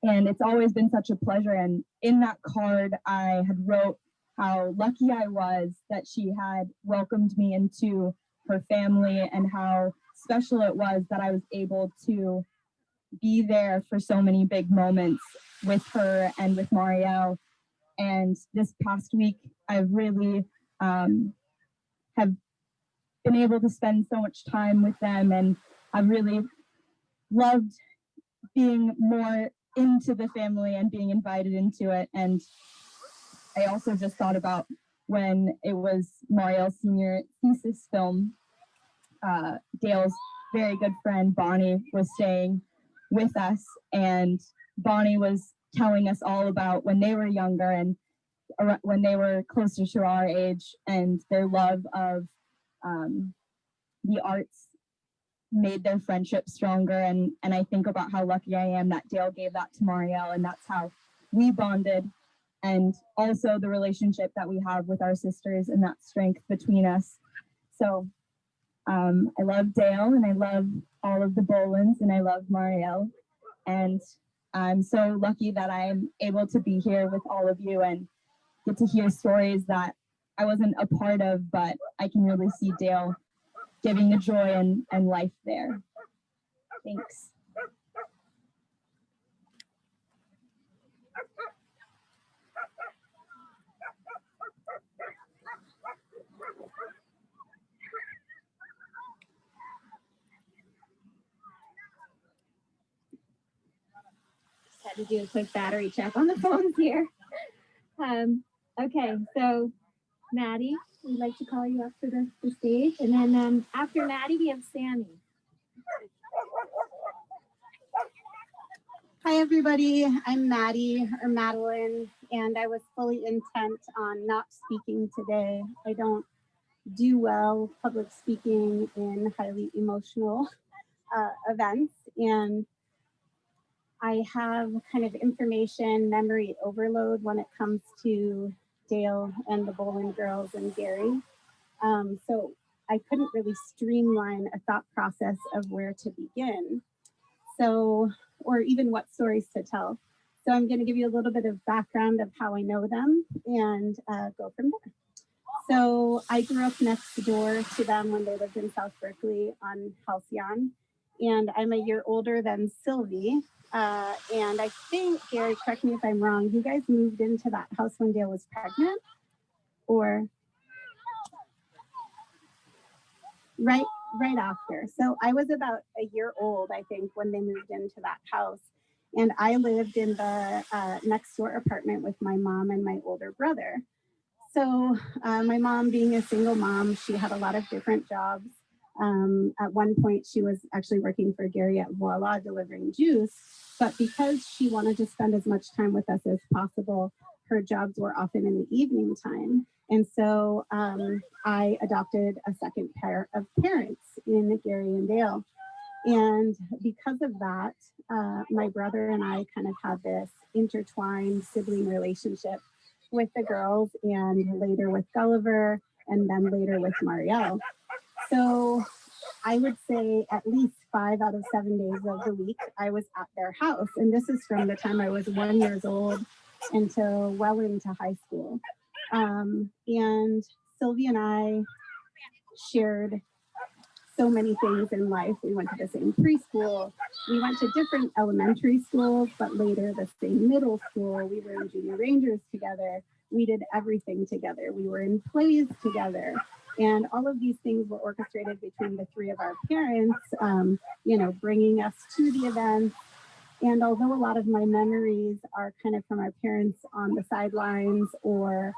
Speaker 14: And it's always been such a pleasure. And in that card, I had wrote how lucky I was that she had welcomed me into her family and how special it was that I was able to be there for so many big moments with her and with Marielle. And this past week, I've really have been able to spend so much time with them, and I've really loved being more into the family and being invited into it. And I also just thought about when it was Marielle's senior thesis film, Dale's very good friend Bonnie was staying with us, and Bonnie was telling us all about when they were younger and when they were closer to our age, and their love of the arts made their friendship stronger. And I think about how lucky I am that Dale gave that to Marielle, and that's how
Speaker 4: we bonded, and also the relationship that we have with our sisters and that strength between us. So I love Dale, and I love all of the Bolands, and I love Marielle. And I'm so lucky that I'm able to be here with all of you and get to hear stories that I wasn't a part of, but I can really see Dale giving the joy and life there. Thanks.
Speaker 14: Had to do a quick battery check on the phones here. Okay, so Maddie, we'd like to call you up to the stage. And then after Maddie, we have Sammy.
Speaker 22: Hi, everybody. I'm Maddie, or Madeline, and I was fully intent on not speaking today. I don't do well public speaking in highly emotional events, and I have kind of information memory overload when it comes to Dale and the Boland girls and Gary. So I couldn't really streamline a thought process of where to begin. So, or even what stories to tell. So I'm going to give you a little bit of background of how I know them and go from there. So I grew up next door to them when they lived in South Berkeley on Halcyon. And I'm a year older than Sylvie. And I think, Gary, correct me if I'm wrong, you guys moved into that house when Dale was pregnant? Or right after. So I was about a year old, I think, when they moved into that house. And I lived in the next door apartment with my mom and my older brother. So my mom, being a single mom, she had a lot of different jobs. At one point, she was actually working for Gary at Voila, delivering juice. But because she wanted to spend as much time with us as possible, her jobs were often in the evening time. And so I adopted a second pair of parents in Gary and Dale. And because of that, my brother and I kind of had this intertwined sibling relationship with the girls, and later with Gulliver, and then later with Marielle. So I would say at least 5 out of 7 days of the week, I was at their house. And this is from the time I was 1 year old until well into high school. And Sylvie and I shared so many things in life. We went to the same preschool. We went to different elementary schools, but later the same middle school. We were in junior rangers together. We did everything together. We were in plays together. And all of these things were orchestrated between the three of our parents, bringing us to the events. And although a lot of my memories are kind of from our parents on the sidelines or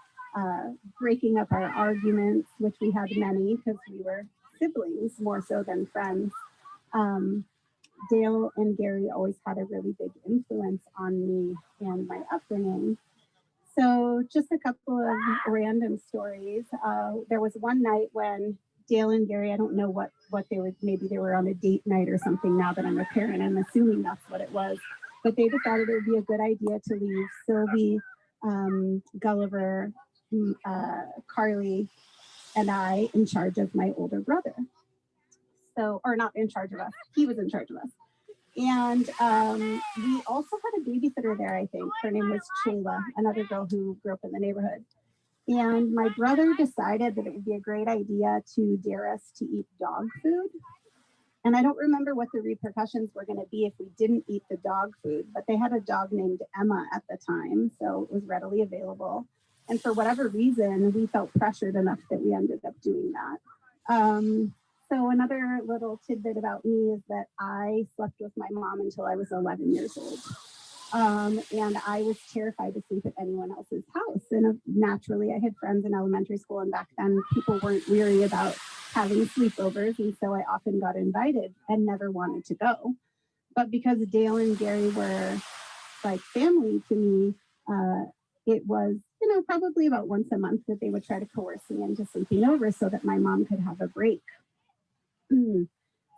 Speaker 22: breaking up our arguments, which we had many because we were siblings more so than friends, Dale and Gary always had a really big influence on me and my upbringing. So just a couple of random stories. There was one night when Dale and Gary, I don't know what they were, maybe they were on a date night or something. Now that I'm a parent, I'm assuming that's what it was. But they decided it would be a good idea to leave Sylvie, Gulliver, Carly, and I in charge of my older brother. So, or not in charge of us, he was in charge of us. And we also had a babysitter there, I think. Her name was Shayla, another girl who grew up in the neighborhood. And my brother decided that it would be a great idea to dare us to eat dog food. And I don't remember what the repercussions were going to be if we didn't eat the dog food, but they had a dog named Emma at the time, so it was readily available. And for whatever reason, we felt pressured enough that we ended up doing that. So another little tidbit about me is that I slept with my mom until I was 11 years old. And I was terrified to sleep at anyone else's house. And naturally, I had friends in elementary school, and back then people weren't weary about having sleepovers. And so I often got invited and never wanted to go. But because Dale and Gary were like family to me, it was, probably about once a month that they would try to coerce me into sleeping over so that my mom could have a break.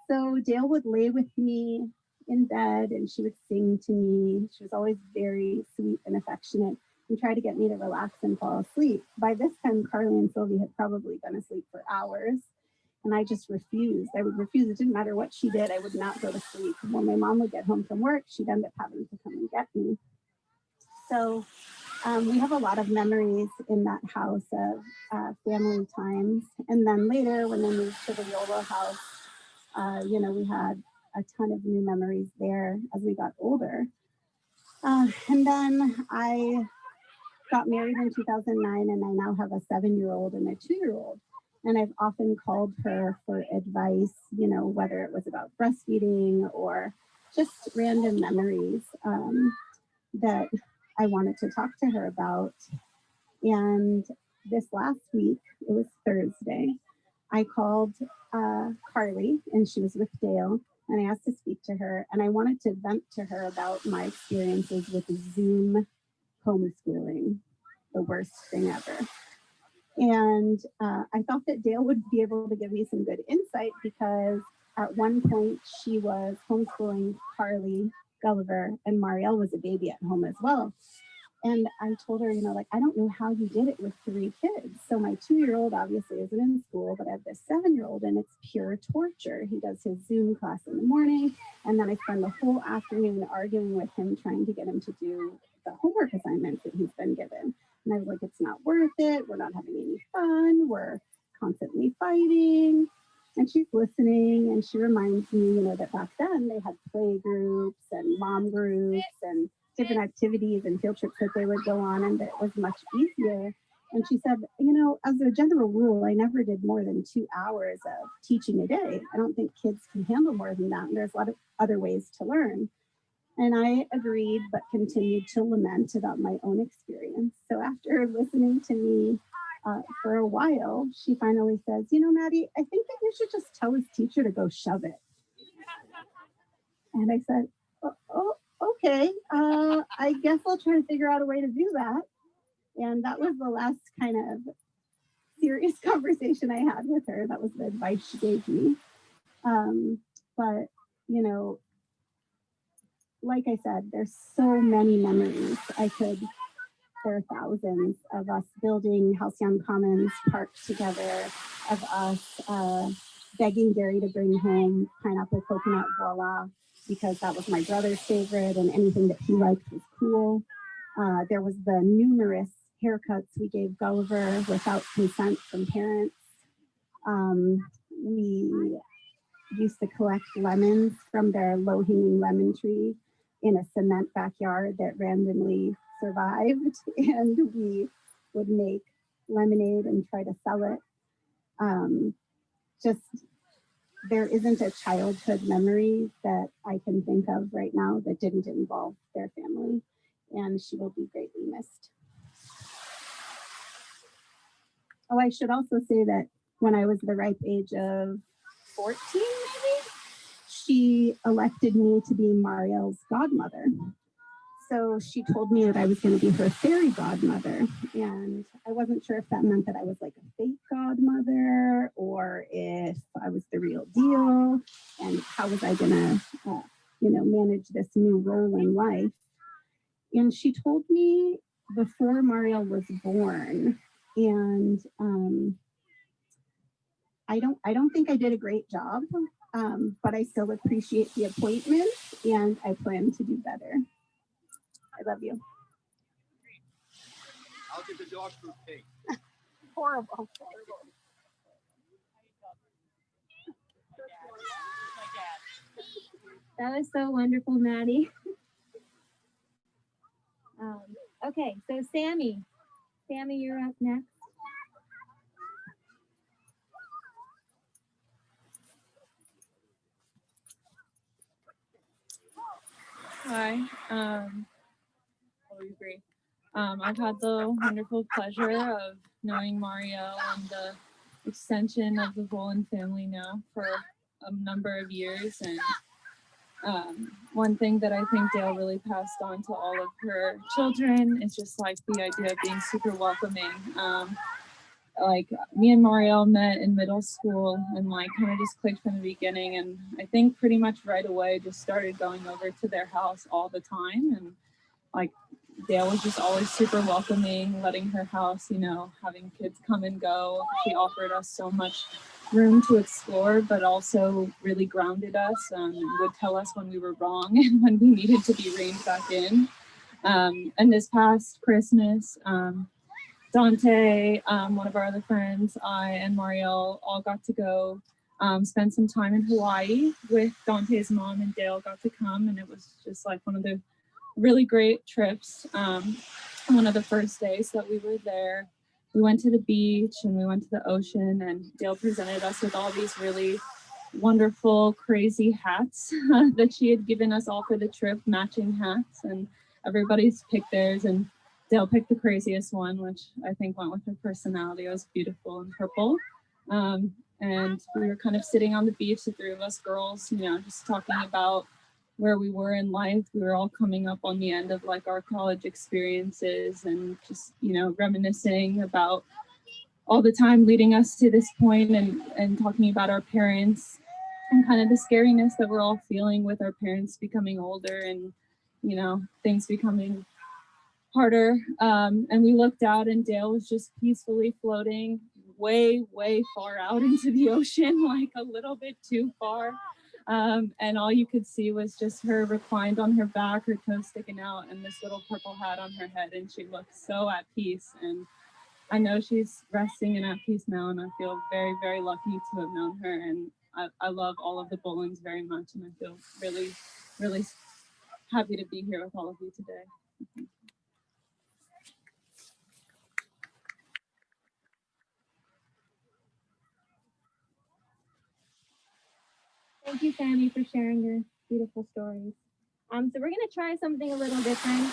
Speaker 22: So Dale would lay with me in bed and she would sing to me. She was always very sweet and affectionate and try to get me to relax and fall asleep. By this time, Carly and Sylvie had probably been asleep for hours. And I just refused. I would refuse. It didn't matter what she did. I would not go to sleep. When my mom would get home from work, she'd end up having to come and get me. So we have a lot of memories in that house of family times. And then later, when they moved to the Yolo house, you know, we had a ton of new memories there as we got older. And then I got married in 2009, and I now have a 7-year-old and a 2-year-old. And I've often called her for advice, you know, whether it was about breastfeeding or just random memories that I wanted to talk to her about. And this last week, it was Thursday, I called Carly, and she was with Dale, and I asked to speak to her, and I wanted to vent to her about my experiences with Zoom homeschooling, the worst thing ever. And I thought that Dale would be able to give me some good insight, because at one point she was homeschooling Carly, Gulliver, and Marielle was a baby at home as well. And I told her, you know, like, I don't know how you did it with 3 kids. So my 2-year-old obviously isn't in school, but I have this 7-year-old, and it's pure torture. He does his Zoom class in the morning, and then I spend the whole afternoon arguing with him, trying to get him to do the homework assignments that he's been given. And I was like, it's not worth it. We're not having any fun. We're constantly fighting. And she's listening, and she reminds me, you know, that back then they had play groups and mom groups and different activities and field trips that they would go on, and that it was much easier. And she said, you know, as a general rule, I never did more than 2 hours of teaching a day. I don't think kids can handle more than that. And there's a lot of other ways to learn. And I agreed, but continued to lament about my own experience. So after listening to me for a while, she finally says, you know, Maddie, I think that you should just tell his teacher to go shove it. And I said, oh, okay, I guess I'll try to figure out a way to do that. And that was the last kind of serious conversation I had with her. That was the advice she gave me. But, you know, like I said, there's so many memories. There are thousands of us building Halcyon Commons Park together, of us begging Gary to bring home pineapple coconut voila, because that was my brother's favorite, and anything that he liked was cool. There was the numerous haircuts we gave Gulliver without consent from parents. We used to collect lemons from their low-hanging lemon tree in a cement backyard that randomly survived, and we would make lemonade and try to sell it. There isn't a childhood memory that I can think of right now that didn't involve their family, and she will be greatly missed. Oh, I should also say that when I was the ripe age of 14, maybe, she elected me to be Marielle's godmother. So she told me that I was going to be her fairy godmother. And I wasn't sure if that meant that I was like a fake godmother or if I was the real deal. And how was I going to, you know, manage this new role in life. And she told me before Marielle was born. And I don't think I did a great job, but I still appreciate the appointment, and I plan to do better. I love you.
Speaker 5: I'll get the dog food cake.
Speaker 22: Horrible.
Speaker 14: That was so wonderful, Maddie. Okay, so Sammy, you're up next.
Speaker 6: Hi, I'll be brief. I've had the wonderful pleasure of knowing Marielle and the extension of the Boland family now for a number of years. And one thing that I think Dale really passed on to all of her children is just like the idea of being super welcoming. like me and Marielle met in middle school and like kind of just clicked from the beginning. And I think pretty much right away just started going over to their house all the time. And like Dale was just always super welcoming, letting her house, you know, having kids come and go. She offered us so much room to explore, but also really grounded us and would tell us when we were wrong and when we needed to be reined back in. And this past Christmas, Dante, one of our other friends, I and Marielle all got to go spend some time in Hawaii with Dante's mom, and Dale got to come, and it was just like one of the really great trips. One of the first days that we were there, we went to the beach and we went to the ocean, and Dale presented us with all these really wonderful, crazy hats that she had given us all for the trip, matching hats, and everybody's picked theirs, and Dale picked the craziest one, which I think went with her personality. It was beautiful and purple. And we were kind of sitting on the beach, the three of us girls, you know, just talking about where we were in life. We were all coming up on the end of like our college experiences and just, you know, reminiscing about all the time leading us to this point, and talking about our parents and kind of the scariness that we're all feeling with our parents becoming older and, you know, things becoming harder. And we looked out and Dale was just peacefully floating way far out into the ocean, like a little bit too far. And all you could see was just her reclined on her back, her toes sticking out, and this little purple hat on her head, and she looked so at peace. And I know she's resting and at peace now, and I feel very lucky to have known her. And I love all of the Bolands very much, and I feel really happy to be here with all of you today.
Speaker 14: Thank you, Sammy, for sharing your beautiful stories. So we're going to try something a little different.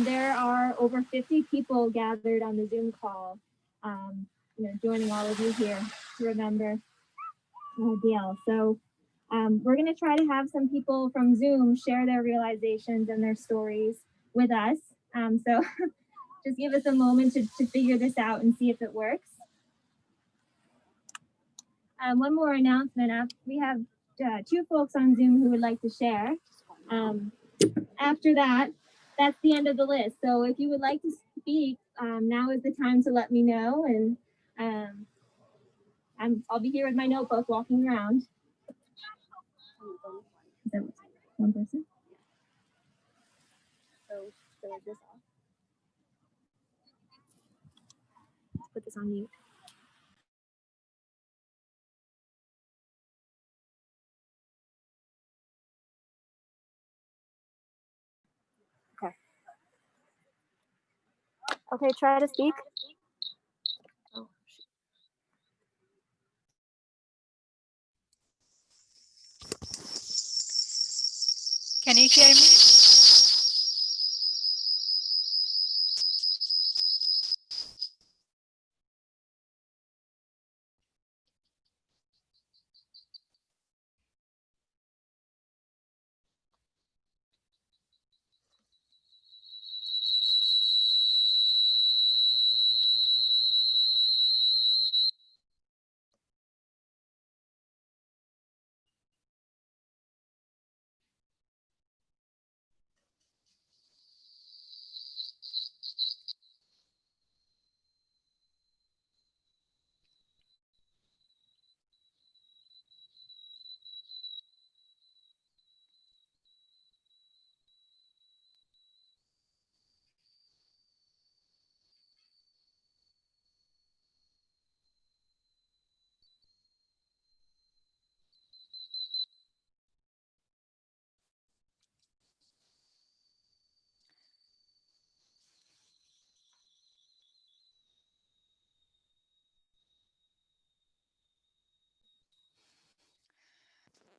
Speaker 14: There are over 50 people gathered on the Zoom call, you know, joining all of you here to remember Dale. So we're going to try to have some people from Zoom share their realizations and their stories with us. So just give us a moment to figure this out and see if it works. One more announcement. We have two folks on Zoom who would like to share. After that, that's the end of the list. So if you would like to speak, now is the time to let me know. And I'll be here with my notebook walking around. Is that one person? So should I this off? Let's put this on mute. Okay. Okay, try to speak. Oh,
Speaker 2: Can you hear me?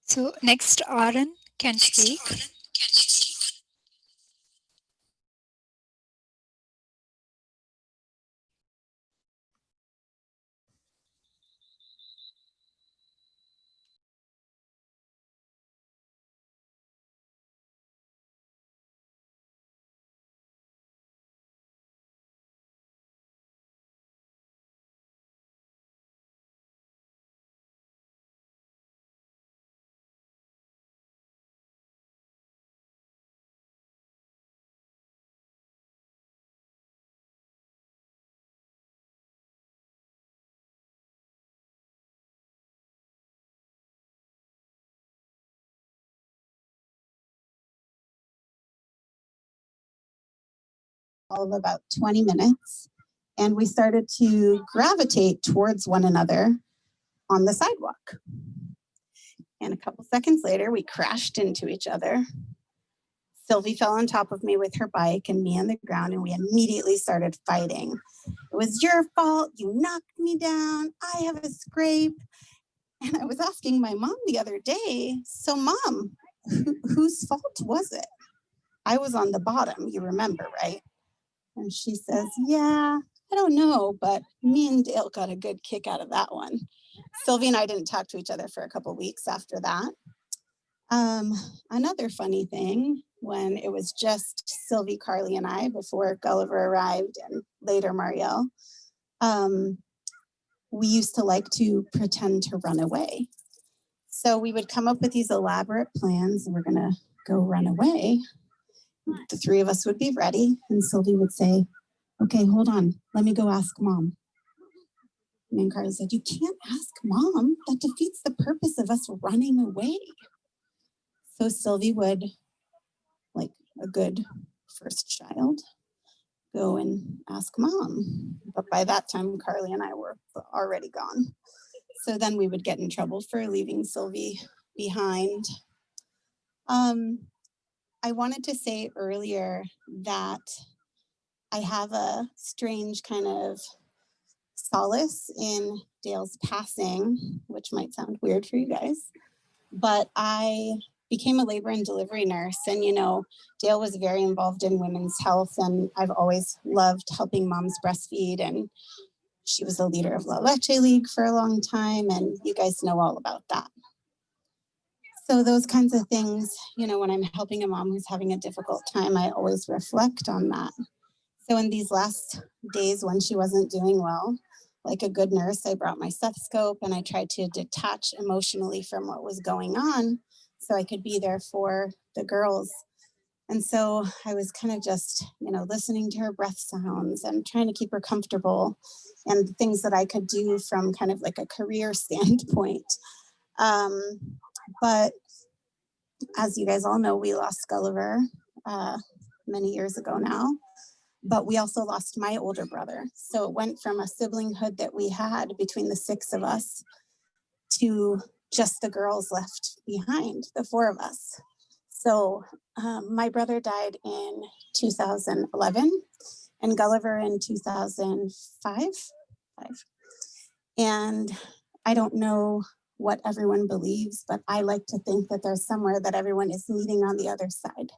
Speaker 2: So next, Aaron can speak.
Speaker 22: all of about 20 minutes, and we started to gravitate towards one another on the sidewalk. And a couple seconds later, we crashed into each other. Sylvie fell on top of me with her bike and me on the ground, and we immediately started fighting. It was your fault. You knocked me down. I have a scrape. And I was asking my mom the other day, so Mom, whose fault was it? I was on the bottom, you remember, right? And she says, yeah, I don't know, but me and Dale got a good kick out of that one. Sylvie and I didn't talk to each other for a couple weeks after that. Another funny thing, when it was just Sylvie, Carly, and I before Gulliver arrived and later Marielle, we used to like to pretend to run away. So we would come up with these elaborate plans, and we're gonna go run away. The three of us would be ready, and Sylvie would say, okay, hold on, let me go ask Mom. And then Carly said, you can't ask Mom. That defeats the purpose of us running away. So Sylvie would, like a good first child, go and ask Mom. But by that time, Carly and I were already gone. So then we would get in trouble for leaving Sylvie behind. I wanted to say earlier that I have a strange kind of solace in Dale's passing, which might sound weird for you guys, but I became a labor and delivery nurse. And, you know, Dale was very involved in women's health, and I've always loved helping moms breastfeed. And she was the leader of La Leche League for a long time, and you guys know all about that. So those kinds of things, you know, when I'm helping a mom who's having a difficult time, I always reflect on that. So in these last days when she wasn't doing well, like a good nurse, I brought my stethoscope and I tried to detach emotionally from what was going on so I could be there for the girls. And so I was kind of just, you know, listening to her breath sounds and trying to keep her comfortable and things that I could do from kind of like a career standpoint. But as you guys all know, we lost Gulliver many years ago now. But we also lost my older brother. So it went from a siblinghood that we had between the six of us to just the girls left behind, the four of us. So my brother died in 2011 and Gulliver in 2005. And I don't know what everyone believes, but I like to think that there's somewhere that everyone is meeting on the other side.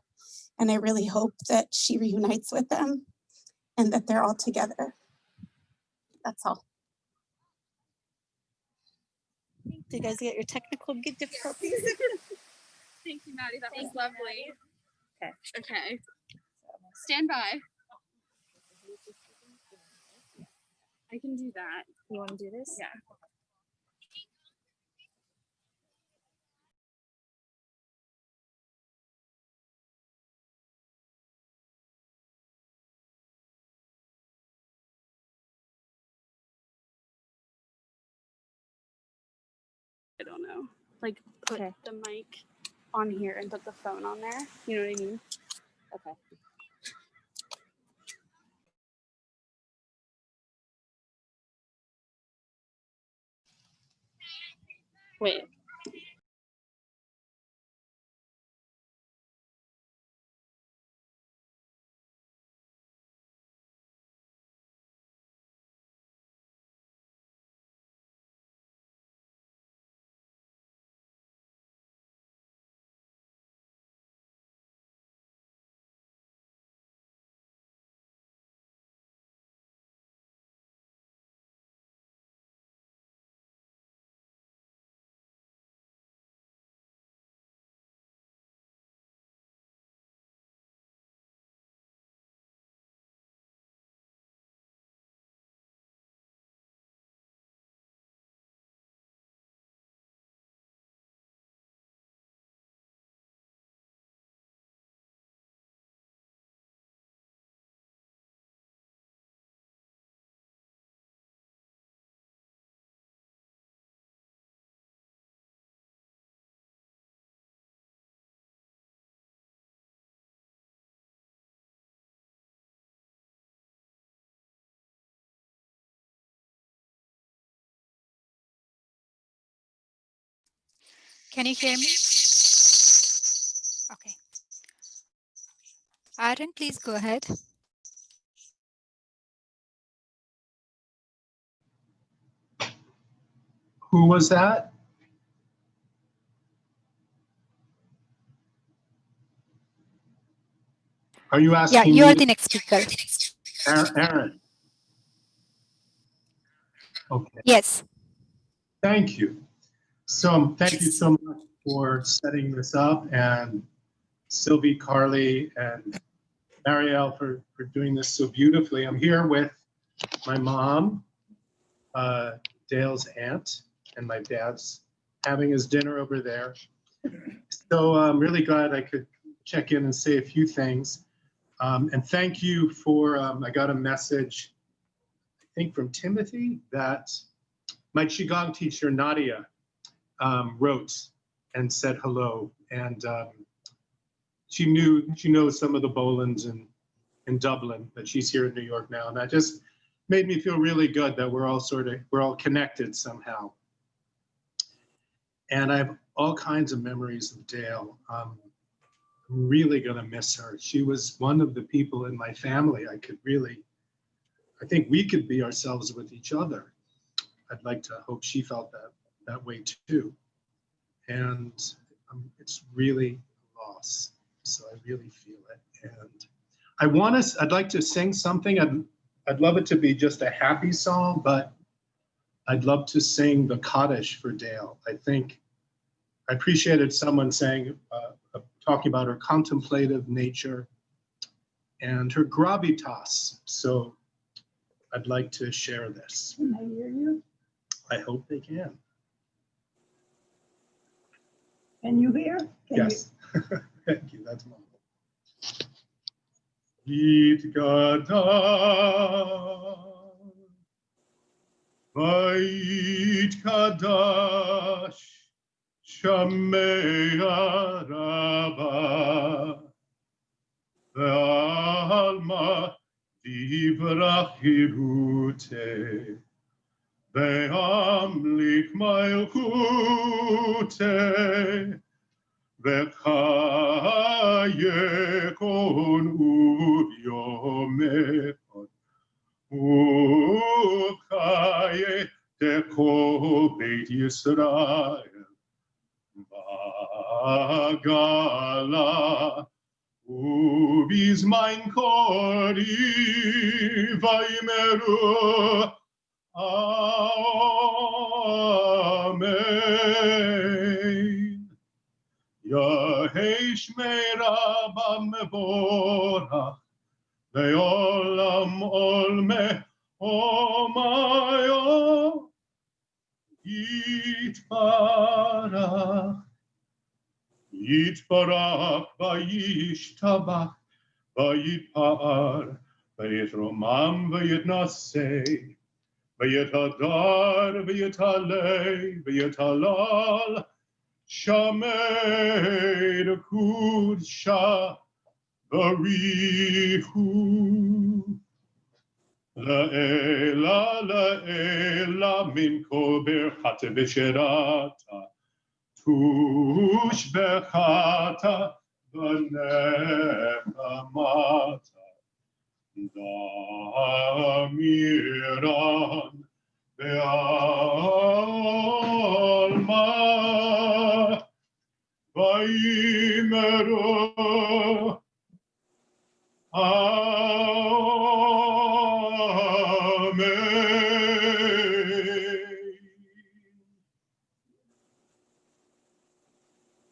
Speaker 22: And I really hope that she reunites with them and that they're all together. That's all. Did you guys get your technical difficulties?
Speaker 5: Thank you, Maddie. That was lovely. Okay. Okay. Stand by. I can do that. You want to do this? Yeah. I don't know. Like, put the mic on here and put the phone on there. You know what I mean? Okay. Wait.
Speaker 2: Can you hear me? Okay. Aaron, please go ahead.
Speaker 7: Who was that? Are you asking
Speaker 2: Yeah, you are
Speaker 7: me?
Speaker 2: the next speaker.
Speaker 7: Aaron. Okay.
Speaker 2: Yes.
Speaker 7: Thank you. So thank you so much for setting this up, and Sylvie, Carly, and Marielle for doing this so beautifully. I'm here with my mom, Dale's aunt, and my dad's having his dinner over there. So I'm really glad I could check in and say a few things. And thank you for, I got a message, I think from Timothy, that my Qigong teacher, Nadia, wrote and said hello. And she knows some of the Bolands in Dublin, but she's here in New York now. And that just made me feel really good that we're all connected somehow. And I have all kinds of memories of Dale. I'm really gonna miss her. She was one of the people in my family I think we could be ourselves with each other. I'd like to hope she felt that way too. And it's really a loss. So I really feel it. And I'd like to sing something. I'd love it to be just a happy song, but I'd love to sing the Kaddish for Dale. I appreciated someone saying, talking about her contemplative nature and her gravitas. So I'd like to share this. Can I hear you? I hope they can.
Speaker 8: Can you hear?
Speaker 7: Yes. Thank you. That's mom. It Vayit Kadash Shamei Araba Ve'alma Divrach Hirute Ve'amlik Malchute Ve'chayekon Uvyomechot Uchaye Teko Beit Yisrael Vagala Ubiz mein Kori Vaimeru Amen Yahei Shmeira B'mevorach Ve'olam olme omayo Yitbarach Yitbarach Vayishtabach Vayitpa'ar Vayitromam Vayitnaseh Vayitadar Vayitalei Vayitalal Shamed Kudsha Barihu La'ela min kober chata v'sherata Tush bechata v'nechamata Damiran ve'alma Vaimeru Amen.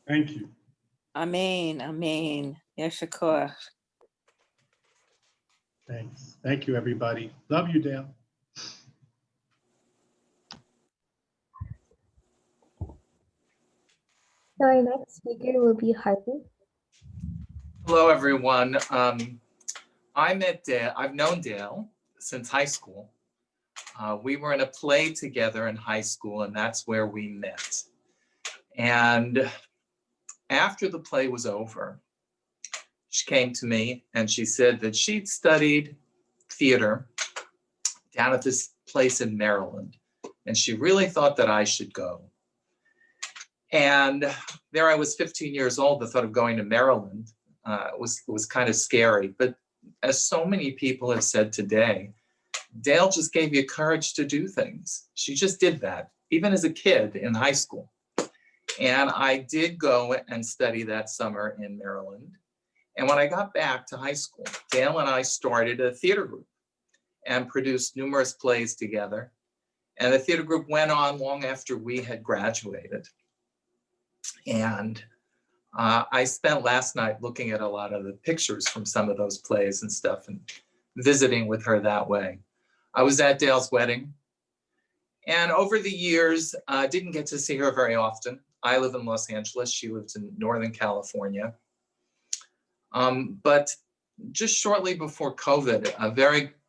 Speaker 7: Thank you.
Speaker 8: Amen. Amen. Yeshua.
Speaker 7: Thanks. Thank you, everybody. Love you, Dale.
Speaker 23: So our next speaker will be Harvey.
Speaker 24: Hello, everyone. I met Dale. I've known Dale since high school. We were in a play together in high school, and that's where we met. And after the play was over, she came to me and she said that she'd studied theater down at this place in Maryland, and she really thought that I should go. And there I was 15 years old. The thought of going to Maryland was kind of scary. But as so many people have said today, Dale just gave you courage to do things. She just did that, even as a kid in high school. And I did go and study that summer in Maryland. And when I got back to high school, Dale and I started a theater group and produced numerous plays together. And the theater group went on long after we had graduated. And I spent last night looking at a lot of the pictures from some of those plays and stuff and visiting with her that way. I was at Dale's wedding. And over the years, I didn't get to see her very often. I live in Los Angeles. She lives in Northern California. But just shortly before COVID,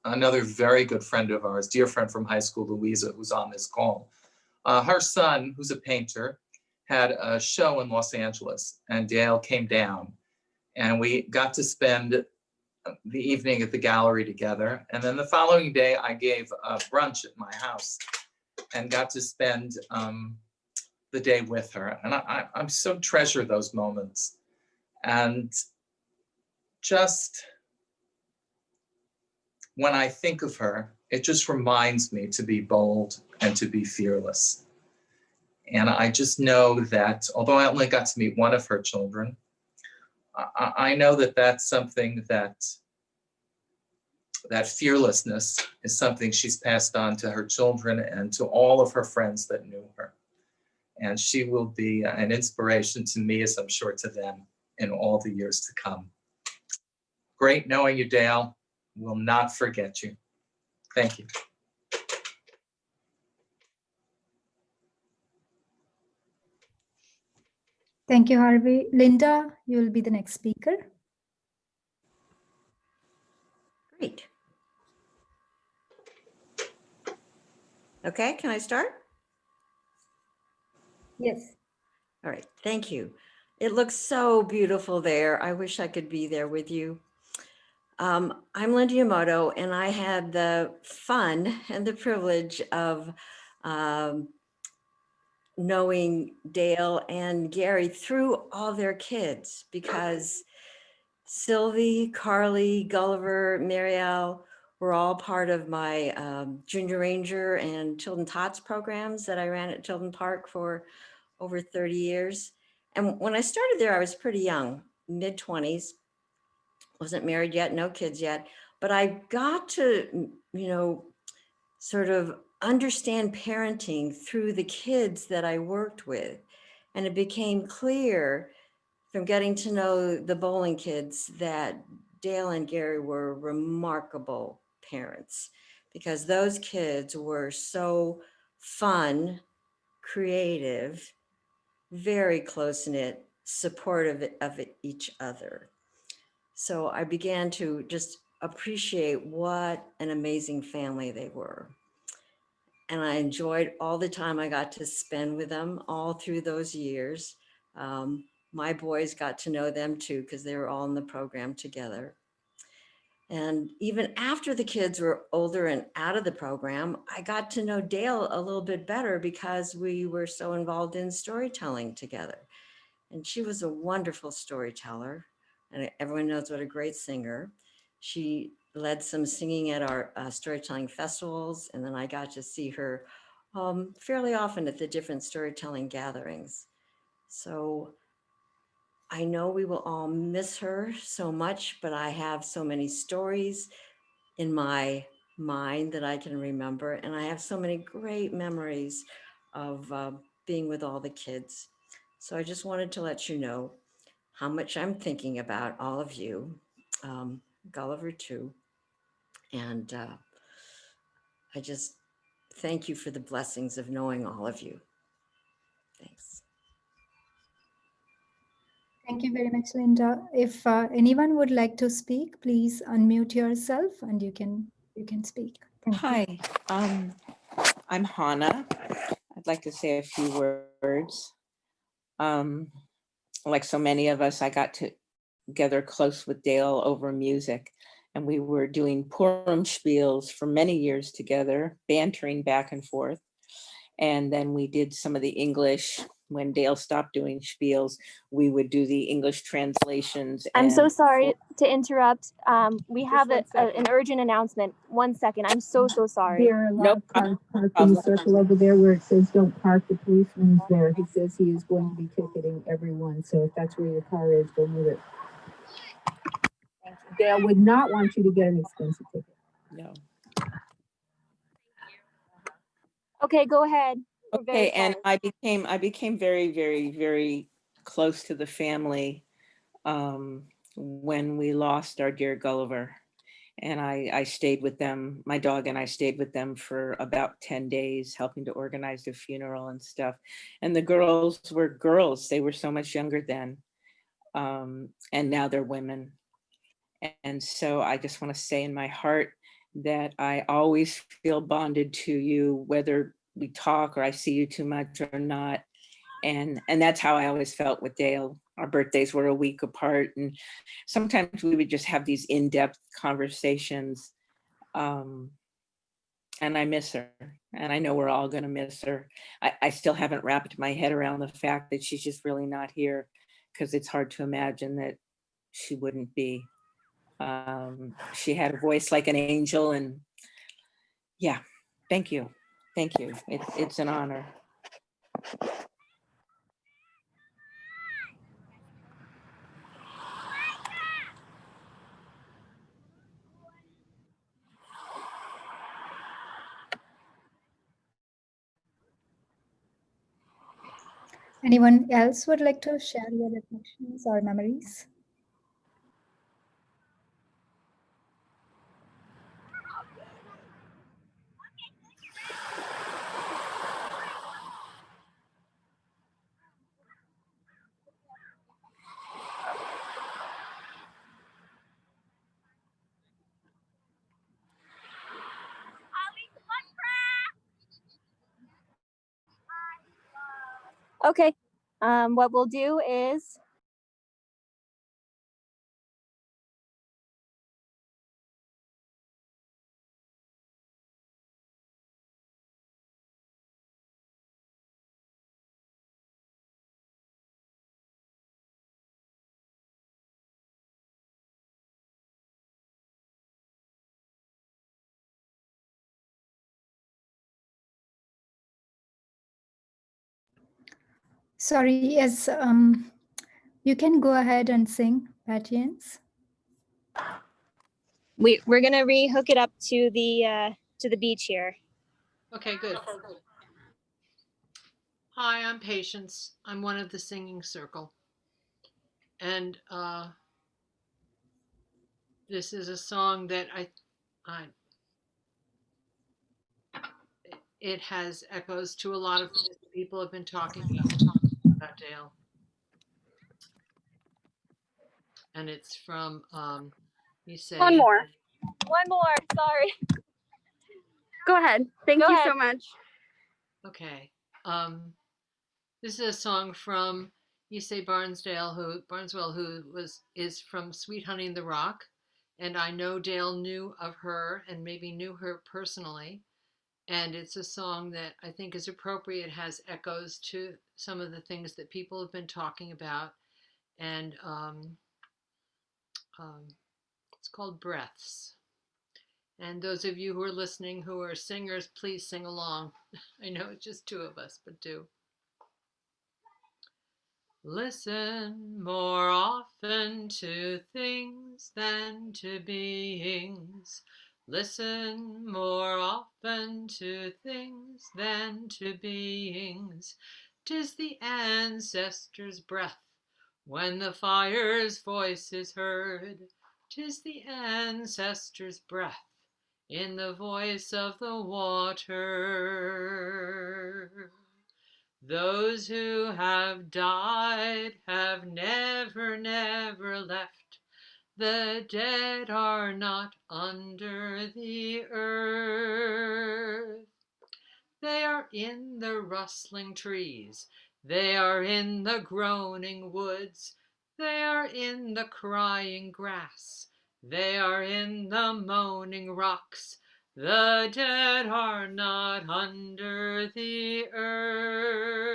Speaker 24: another very good friend of ours, dear friend from high school, Louisa, who's on this call, her son, who's a painter, had a show in Los Angeles, and Dale came down, and we got to spend the evening at the gallery together. And then the following day, I gave a brunch at my house and got to spend the day with her. And I'm so treasure those moments. And just when I think of her, it just reminds me to be bold and to be fearless. And I just know that, although I only got to meet one of her children, I know that that's something that fearlessness is something she's passed on to her children and to all of her friends that knew her. And she will be an inspiration to me, as I'm sure to them, in all the years to come. Great knowing you, Dale. Will not forget you. Thank you.
Speaker 23: Thank you, Harvey. Linda, you will be the next speaker.
Speaker 3: Great. Okay, can I start?
Speaker 23: Yes.
Speaker 3: All right, thank you. It looks so beautiful there. I wish I could be there with you. I'm Linda Yamato, and I had the fun and the privilege of knowing Dale and Gary through all their kids, because Sylvie, Carly, Gulliver, Marielle were all part of my Junior Ranger and Children Tots programs that I ran at Tilden Park for over 30 years. And when I started there, I was pretty young, mid-20s, wasn't married yet, no kids yet, but I got to, sort of understand parenting through the kids that I worked with. And it became clear from getting to know the Boland kids that Dale and Gary were remarkable parents, because those kids were so fun, creative, very close-knit, supportive of each other. So I began to just appreciate what an amazing family they were. And I enjoyed all the time I got to spend with them all through those years. My boys got to know them too, because they were all in the program together. And even after the kids were older and out of the program, I got to know Dale a little bit better because we were so involved in storytelling together. And she was a wonderful storyteller, and everyone knows what a great singer. She led some singing at our storytelling festivals, and then I got to see her fairly often at the different storytelling gatherings. So I know we will all miss her so much, but I have so many stories in my mind that I can remember, and I have so many great memories of being with all the kids. So I just wanted to let you know how much I'm thinking about all of you, Gulliver too. And I just thank you for the blessings of knowing all of you. Thanks.
Speaker 23: Thank you very much, Linda. If anyone would like to speak, please unmute yourself and you can speak. Thank you.
Speaker 8: Hi, I'm Hannah. I'd like to say a few words. Like so many of us, I got together close with Dale over music, and we were doing Purim spiels for many years together, bantering back and forth. And then we did some of the English when Dale stopped doing spiels, we would do the English translations.
Speaker 14: I'm so
Speaker 8: and-
Speaker 14: sorry to interrupt. We have
Speaker 8: one second.
Speaker 14: an urgent announcement. 1 second. I'm so sorry.
Speaker 4: There are a lot of cars parked in the circle over there where it says don't park. The policeman's there. He says he is going to be ticketing everyone. So if that's where your car is, go move it. Dale would not want you to get an expensive ticket.
Speaker 8: No.
Speaker 14: Okay, go ahead. We're very
Speaker 8: Okay, and
Speaker 14: sorry.
Speaker 8: I became very, very, very close to the family when we lost our dear Gulliver. And I stayed with them, my dog and I stayed with them for about 10 days, helping to organize their funeral and stuff. And the girls were girls. They were so much younger then. And now they're women. And so I just want to say in my heart that I always feel bonded to you, whether we talk or I see you too much or not. And that's how I always felt with Dale. Our birthdays were a week apart, and sometimes we would just have these in-depth conversations. And I miss her, and I know we're all going to miss her. I still haven't wrapped my head around the fact that she's just really not here, because it's hard to imagine that she wouldn't be. She had a voice like an angel, and yeah, thank you. Thank you. It's an honor.
Speaker 23: Anyone else would like to share your reflections or memories?
Speaker 14: Okay. What we'll do is
Speaker 23: Sorry, yes, you can go ahead and sing, Patience.
Speaker 14: we're gonna rehook it up to the beach here.
Speaker 10: Okay, good. Hi, I'm Patience. I'm one of the singing circle. And this is a song that it has echoes to a lot of things that people have been talking about Dale. And it's from you say
Speaker 5: One more, sorry. Go ahead. Thank you so much.
Speaker 10: Okay. This is a song from Ysaye Barneswell, who is from Sweet Honey in the Rock. And I know Dale knew of her and maybe knew her personally. And it's a song that I think is appropriate. It has echoes to some of the things that people have been talking about. And it's called Breaths. And those of you who are listening who are singers, please sing along. I know it's just two of us, but do. Listen more often to things than to beings. Listen more often to things than to beings. 'Tis the ancestors' breath when the fire's voice is heard. 'Tis the ancestors' breath in the voice of the water. Those who have died have never, never left. The dead are not under the earth. They are in the rustling trees. They are in the groaning woods. They are in the crying grass. They are in the moaning rocks. The dead are not under the earth.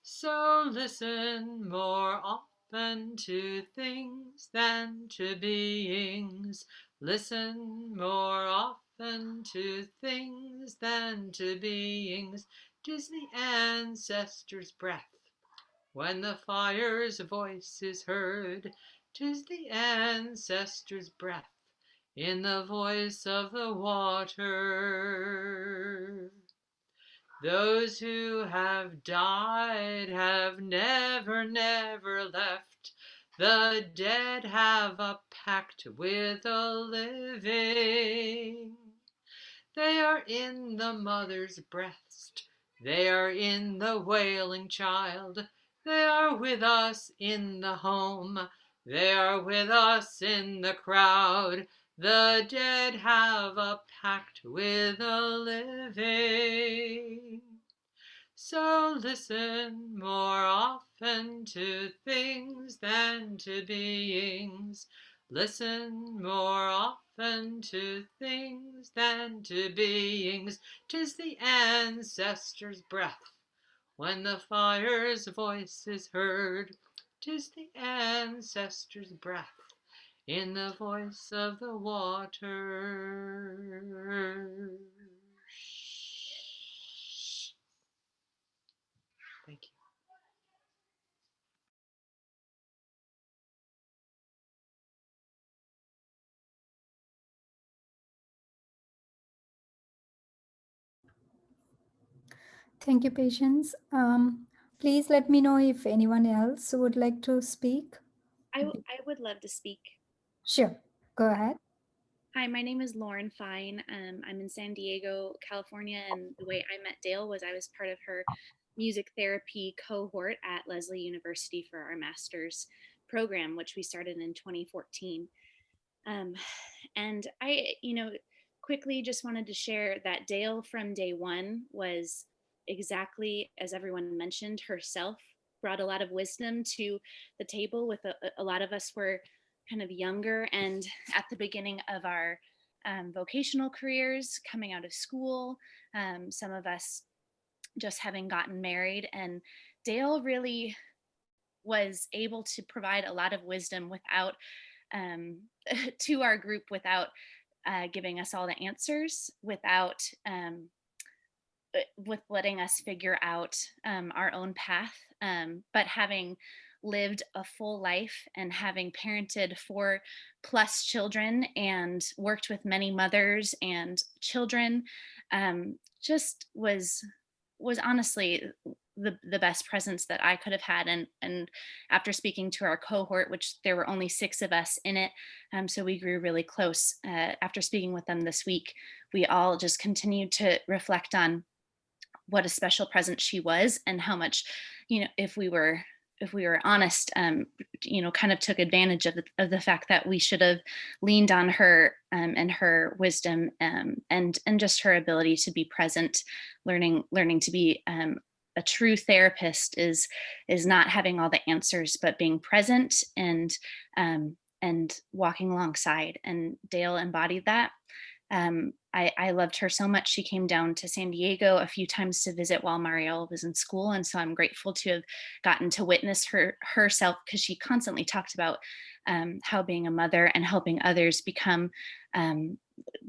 Speaker 10: So listen more often to things than to beings. Listen more often to things than to beings. 'Tis the ancestors' breath when the fire's voice is heard. 'Tis the ancestors' breath in the voice of the water. Those who have died have never, never left. The dead have a pact with the living. They are in the mother's breast. They are in the wailing child. They are with us in the home. They are with us in the crowd. The dead have a pact with the living. So listen more often to things than to beings. Listen more often to things than to beings. 'Tis the ancestors' breath when the fire's voice is heard. 'Tis the ancestors' breath in the voice of the water. Thank you.
Speaker 23: Thank you, Patience. Please let me know if anyone else would like to speak.
Speaker 9: I would love to speak.
Speaker 23: Sure, go ahead.
Speaker 9: Hi, my name is Lauren Fine. I'm in San Diego, California, and the way I met Dale was I was part of her music therapy cohort at Leslie University for our master's program, which we started in 2014. And I, quickly just wanted to share that Dale from day one was exactly as everyone mentioned herself, brought a lot of wisdom to the table. With a lot of us were kind of younger and at the beginning of our vocational careers, coming out of school, some of us just having gotten married. And Dale really was able to provide a lot of wisdom without to our group, without giving us all the answers, without with letting us figure out our own path, but having lived a full life and having parented 4+ children and worked with many mothers and children, just was honestly the best presence that I could have had. And after speaking to our cohort, which there were only 6 of us in it, so we grew really close. After speaking with them this week, we all just continued to reflect on what a special presence she was, and how much, if we were honest, kind of took advantage of the fact that we should have leaned on her and her wisdom, and just her ability to be present. Learning to be a true therapist is not having all the answers, but being present and walking alongside. And Dale embodied that. I loved her so much. She came down to San Diego a few times to visit while Marielle was in school. And so I'm grateful to have gotten to witness herself, because she constantly talked about how being a mother and helping others become,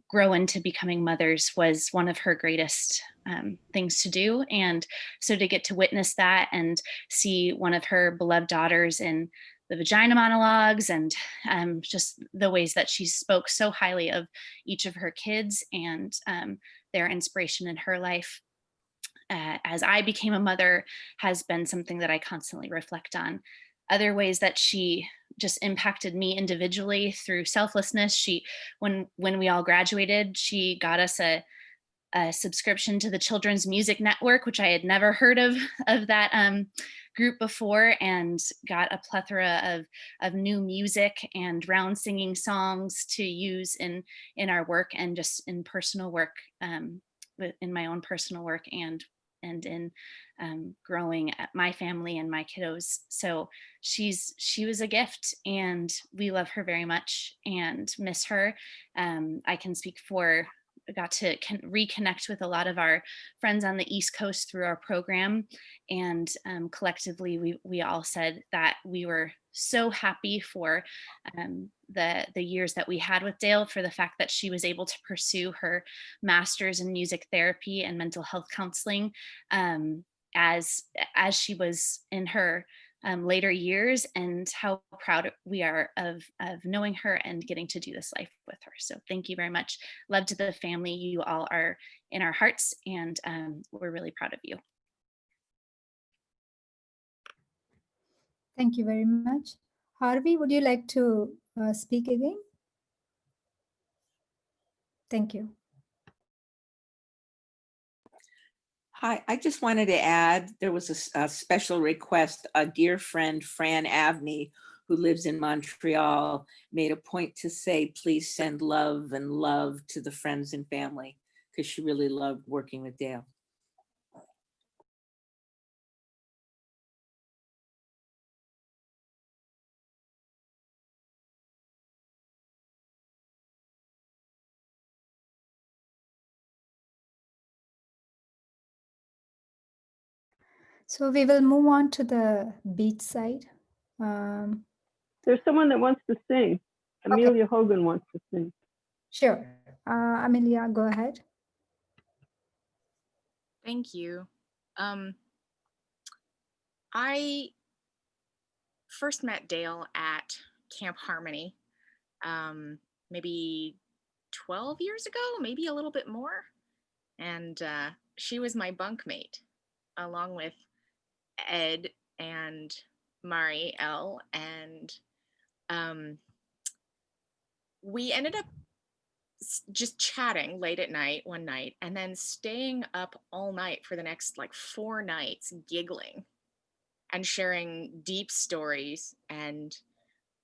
Speaker 9: grow into becoming mothers was one of her greatest things to do. And so to get to witness that and see one of her beloved daughters in the vagina monologues, and just the ways that she spoke so highly of each of her kids and their inspiration in her life as I became a mother, has been something that I constantly reflect on. Other ways that she just impacted me individually through selflessness. When we all graduated, she got us a subscription to the Children's Music Network, which I had never heard of that group before, and got a plethora of new music and round singing songs to use in our work, and just in personal work, in my own personal work, and in growing my family and my kiddos. So she was a gift, and we love her very much and miss her. I can speak for got to reconnect with a lot of our friends on the East Coast through our program. And collectively, we all said that we were so happy for the years that we had with Dale, for the fact that she was able to pursue her master's in music therapy and mental health counseling as she was in her later years, and how proud we are of knowing her and getting to do this life with her. So thank you very much. Love to the family. You all are in our hearts, and we're really proud of you.
Speaker 23: Thank you very much. Harvey, would you like to speak again? Thank you.
Speaker 8: Hi, I just wanted to add, there was a special request. A dear friend, Fran Avney, who lives in Montreal, made a point to say, please send love and love to the friends and family, because she really loved working with Dale.
Speaker 23: So we will move on to the beach side.
Speaker 11: There's someone that wants to sing. Amelia Hogan wants to sing.
Speaker 23: Sure. Amelia, go ahead.
Speaker 12: Thank you. I first met Dale at Camp Harmony, maybe 12 years ago, maybe a little bit more. And she was my bunkmate, along with Ed and Mari L. And we ended up just chatting late at night one night, and then staying up all night for the next like 4 nights, giggling and sharing deep stories and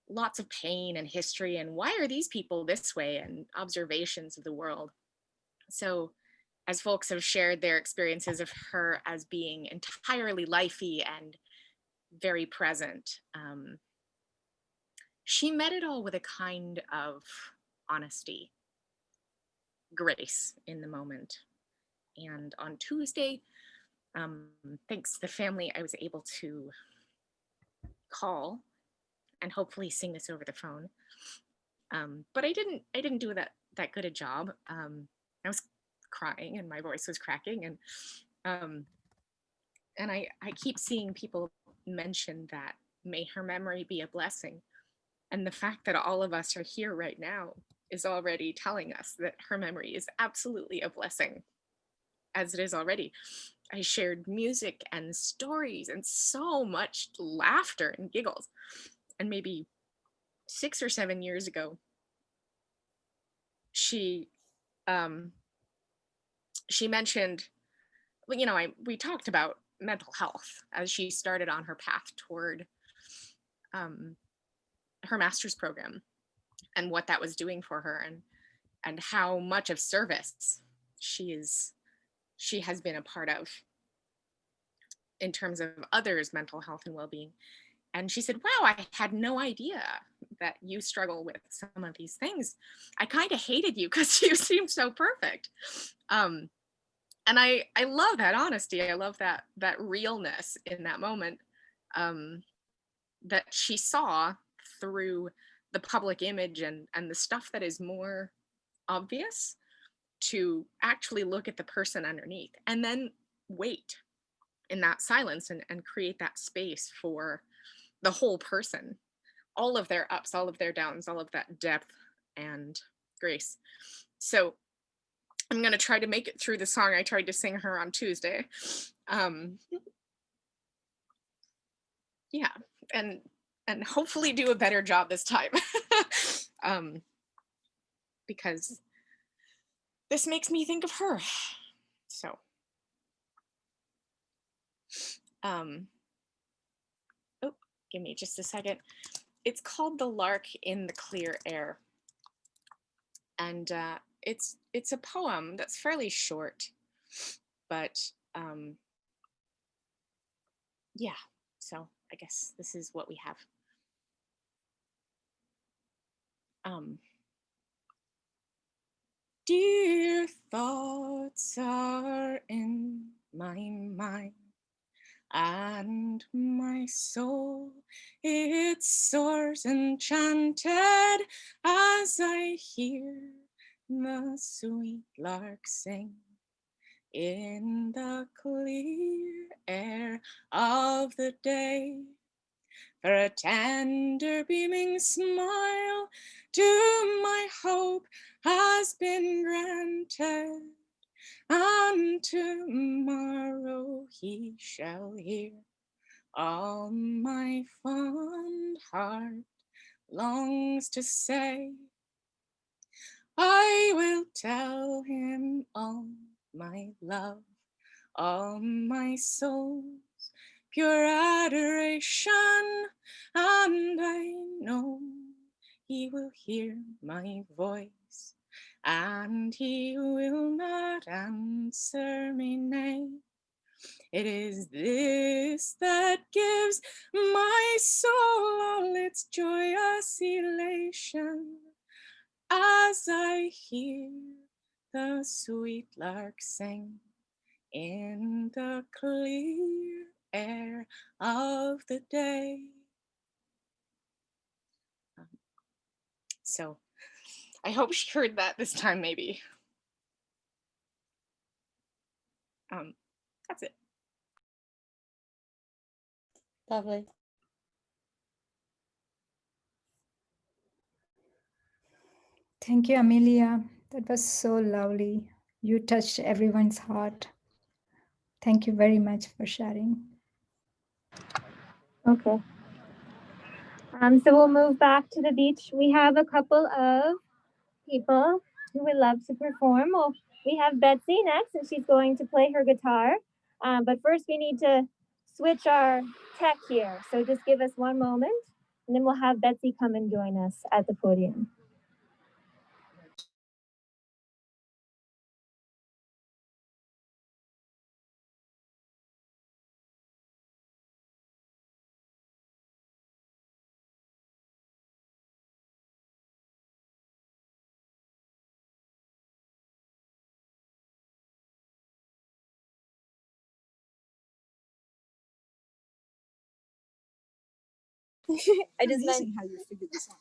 Speaker 12: lots of pain and history and why are these people this way, and observations of the world. So as folks have shared their experiences of her as being entirely lifey and very present, she met it all with a kind of honesty, grace in the moment. And on Tuesday, thanks to the family, I was able to call and hopefully sing this over the phone. But I didn't do that good a job. I was crying and my voice was cracking, and I keep seeing people mention that may her memory be a blessing. And the fact that all of us are here right now is already telling us that her memory is absolutely a blessing, as it is already. I shared music and stories and so much laughter and giggles. And maybe 6 or 7 years ago, she mentioned, well, you know, we talked about mental health as she started on her path toward her master's program, and what that was doing for her, and how much of service she has been a part of in terms of others' mental health and well-being. And she said, wow, I had no idea that you struggle with some of these things. I kind of hated you because you seemed so perfect. And I love that honesty. I love that realness in that moment, that she saw through the public image and the stuff that is more obvious, to actually look at the person underneath and then wait in that silence and create that space for the whole person, all of their ups, all of their downs, all of that depth and grace. So I'm going to try to make it through the song I tried to sing her on Tuesday. Yeah, and hopefully do a better job this time. Because this makes me think of her. So, oh, give me just a second. It's called The Lark in the Clear Air. And it's a poem that's fairly short, but yeah, so I guess this is what we have. Dear thoughts are in my mind, and my soul, it soars enchanted as I hear the sweet lark sing in the clear air of the day. For a tender beaming smile to my hope has been granted, and tomorrow he shall hear all my fond heart longs to say. I will tell him all my love, all my soul's pure adoration, and I know he will hear my voice, and he will not answer me nay. It is this that gives my soul all its joyous elation, as I hear the sweet lark sing in the clear air of the day. So I hope she heard that this time, maybe. That's it.
Speaker 2: Lovely. Thank you, Amelia. That was so lovely. You touched everyone's heart. Thank you very much for sharing.
Speaker 14: Okay. So we'll move back to the beach. We have a couple of people who would love to perform. Well, we have Betsy next, and she's going to play her guitar. But first, we need to switch our tech here. So just give us one moment, and then we'll have Betsy come and join us at the podium. I just meant
Speaker 16: how you figured this out.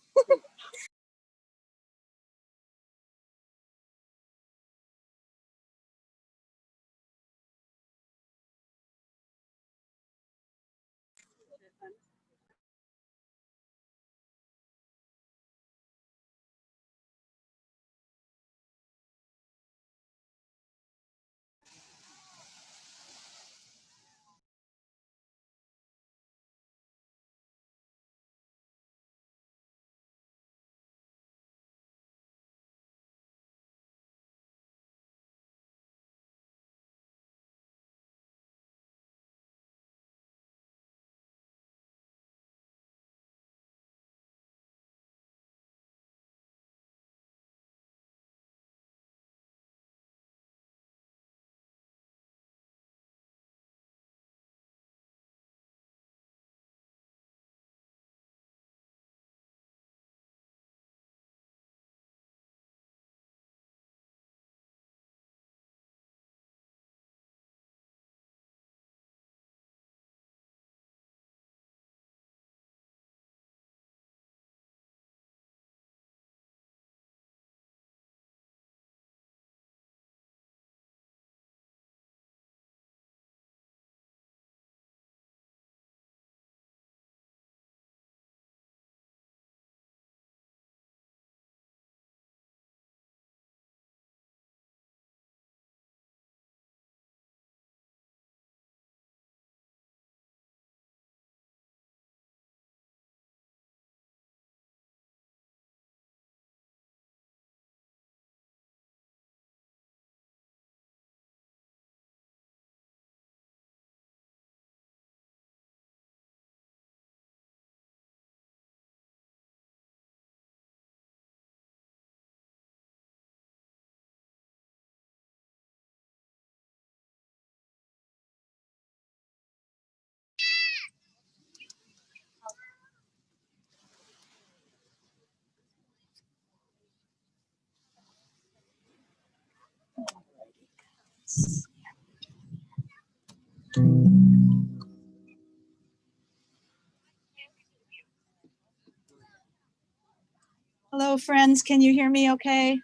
Speaker 16: Hello, friends. Can you hear me okay?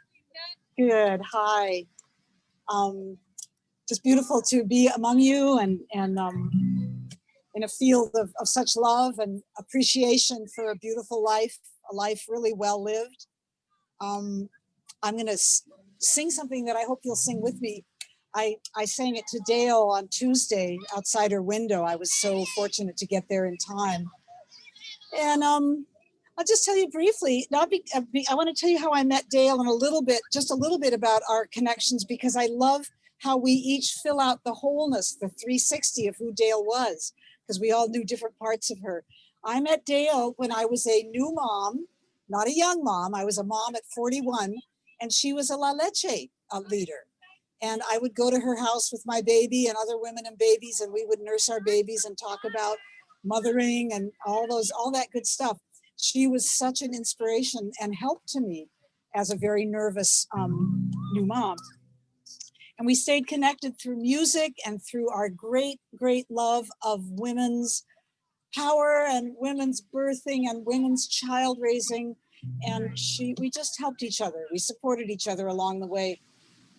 Speaker 16: Good. Hi. Just beautiful to be among you and in a field of such love and appreciation for a beautiful life, a life really well lived. I'm going to sing something that I hope you'll sing with me. I sang it to Dale on Tuesday outside her window. I was so fortunate to get there in time. And I'll just tell you briefly, I want to tell you how I met Dale in a little bit, just a little bit about our connections, because I love how we each fill out the wholeness, the 360 of who Dale was, because we all knew different parts of her. I met Dale when I was a new mom, not a young mom. I was a mom at 41, and she was a La Leche leader. And I would go to her house with my baby and other women and babies, and we would nurse our babies and talk about mothering and all that good stuff. She was such an inspiration and help to me as a very nervous new mom. And we stayed connected through music and through our great, great love of women's power and women's birthing and women's child raising. And we just helped each other. We supported each other along the way.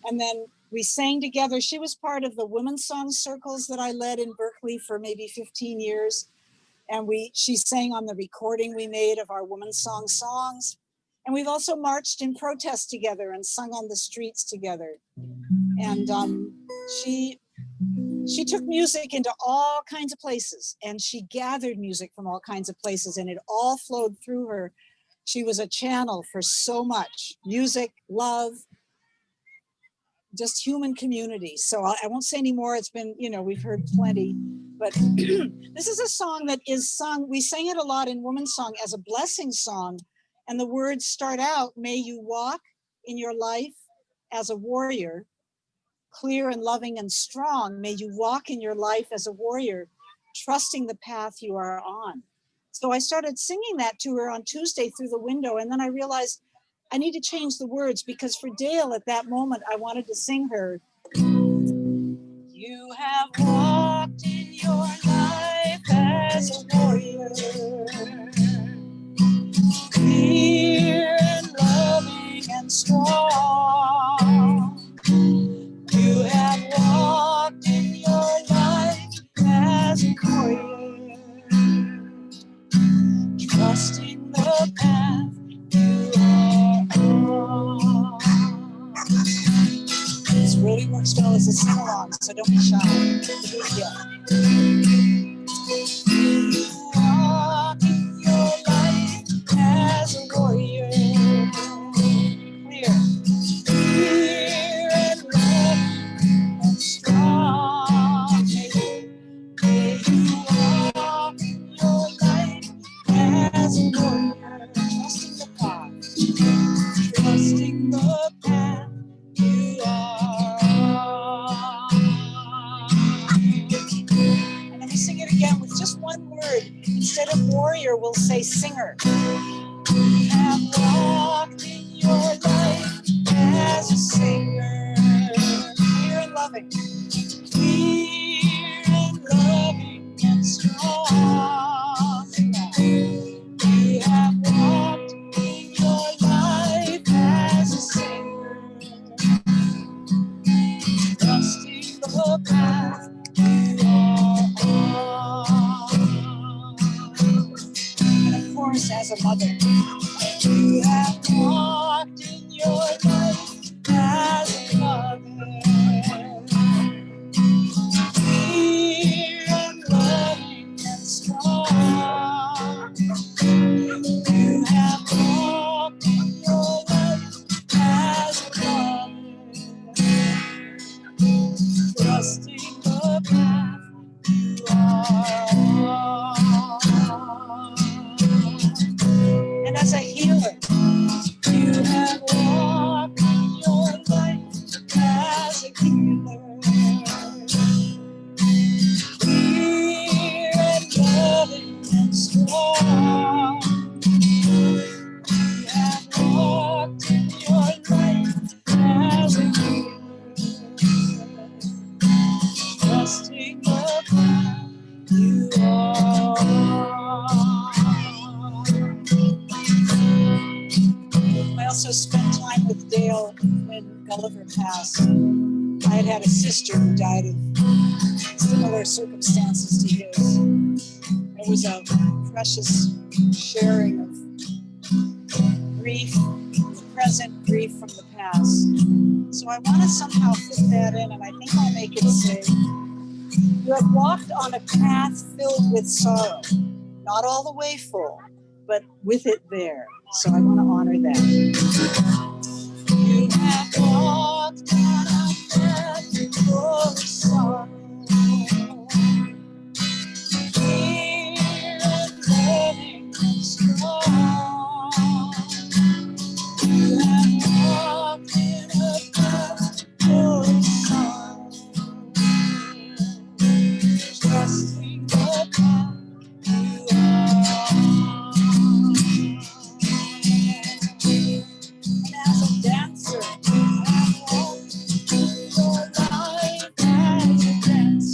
Speaker 16: And then we sang together. She was part of the women's song circles that I led in Berkeley for maybe 15 years. And she sang on the recording we made of our women's song songs. And we've also marched in protest together and sung on the streets together. And she took music into all kinds of places, and she gathered music from all kinds of places, and it all flowed through her. She was a channel for so much music, love, just human community. So I won't say any more. It's been, we've heard plenty, but this is a song that is sung. We sang it a lot in Woman's Song as a blessing song. And the words start out, may you walk in your life as a warrior, clear and loving and strong. May you walk in your life as a warrior, trusting the path you are on. So I started singing that to her on Tuesday through the window. And then I realized I need to change the words, because for Dale at that moment, I wanted to sing her. You have walked in your life as a warrior, clear and loving and strong. You have walked in your life as a warrior, trusting the path you are on. This really works well as a sing-along, so don't be shy. Do it again. You walk in your life as a warrior, clear and loving and strong. May you walk in your life as a warrior, trusting the path you are on. And then we sing it again with just one word. Instead of warrior, we'll say singer. You have walked in your life as a singer, clear and loving, and strong. You have walked in your life as a singer, trusting the path you are on. And of course, as a mother, you have walked in your life as a mother, clear and loving and strong. You have walked in your life as a mother, trusting the path you are on. And as a healer, you have walked Gulliver passed, I had had a sister who died of similar circumstances to his. It was a precious sharing of grief, the present, grief from the past. So I want to somehow fit that in, and I think I'll make it say, you have walked on a path filled with sorrow, not all the way full, but with it there. So I want to honor that. You have walked on a path full of sorrow. Fear and loving and strong. You have walked in a path full of sorrow. Trusting the path you are. And as a dancer, I walked your life as a dance.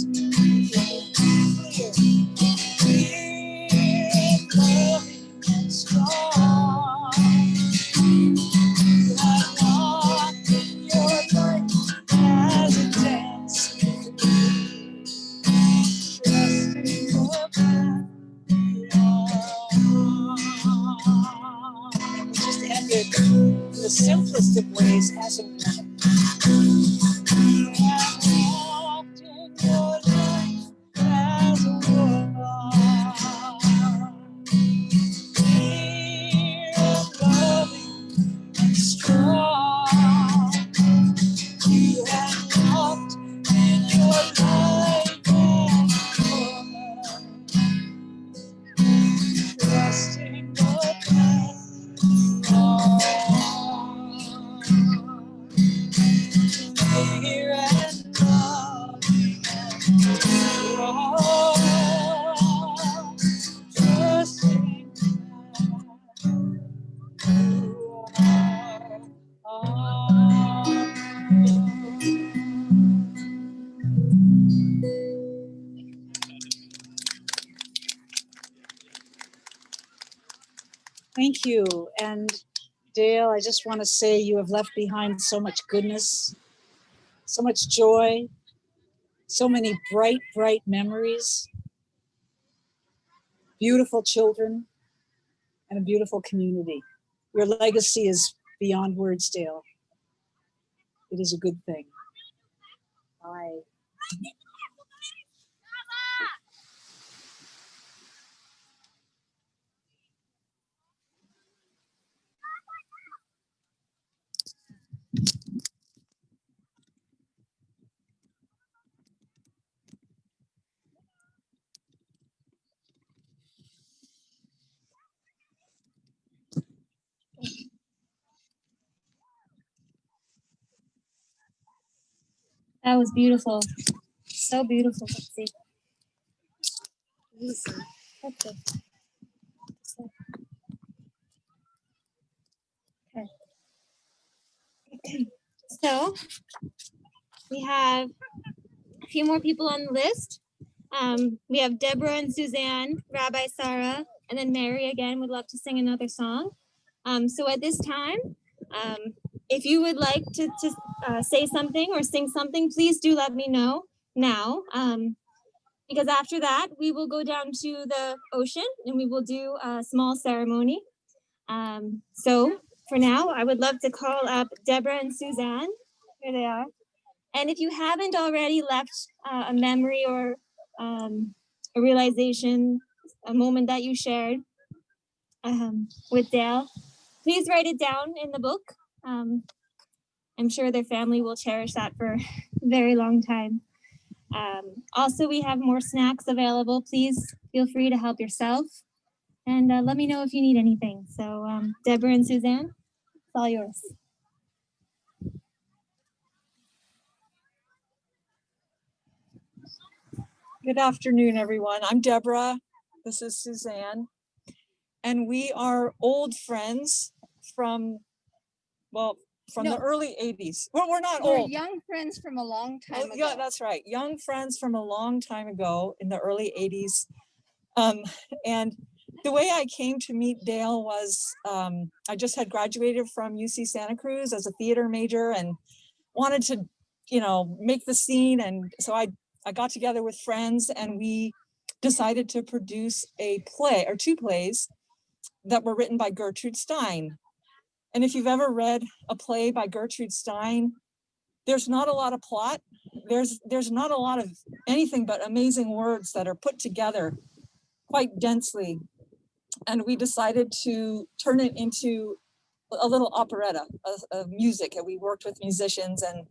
Speaker 16: Clear, loving and strong. You have walked your life as a dance. Trusting the path you are. And we just ended in the simplest of ways as a woman. You have walked in your life as a woman. Clear and loving and strong. You have walked in your life as a woman. Trusting the path you are. Clear and loving and strong. Trusting the path you Thank you. And Dale, I just want to say you have left behind so much goodness, so much joy, so many bright, bright memories, beautiful children, and a beautiful community. Your legacy is beyond words, Dale. It is a good thing. Bye.
Speaker 14: That was beautiful. So beautiful. Let's see. Easy. That's it. Okay. So we have a few more people on the list. We have Deborah and Suzanne, Rabbi Sarah, and then Mary again would love to sing another song. So at this time, if you would like to say something or sing something, please do let me know now. Because after that, we will go down to the ocean and we will do a small ceremony. So for now, I would love to call up Deborah and Suzanne. Here they are. And if you haven't already left a memory or a realization, a moment that you shared with Dale, please write it down in the book. I'm sure their family will cherish that for a very long time. Also, we have more snacks available. Please feel free to help yourself. And let me know if you need anything. So Deborah and Suzanne, it's all yours.
Speaker 17: Good afternoon, everyone. I'm Deborah. This is Suzanne. And we are old friends from the early 80s. Well, we're not
Speaker 18: We're
Speaker 17: old.
Speaker 18: young friends from a long time ago.
Speaker 17: Yeah, that's right. Young friends from a long time ago in the early 80s. And the way I came to meet Dale was I just had graduated from UC Santa Cruz as a theater major, and wanted to, you know, make the scene. And so I got together with friends and we decided to produce a play or two plays that were written by Gertrude Stein. And if you've ever read a play by Gertrude Stein, there's not a lot of plot. There's not a lot of anything but amazing words that are put together quite densely. And we decided to turn it into a little operetta of music. And we worked with musicians, and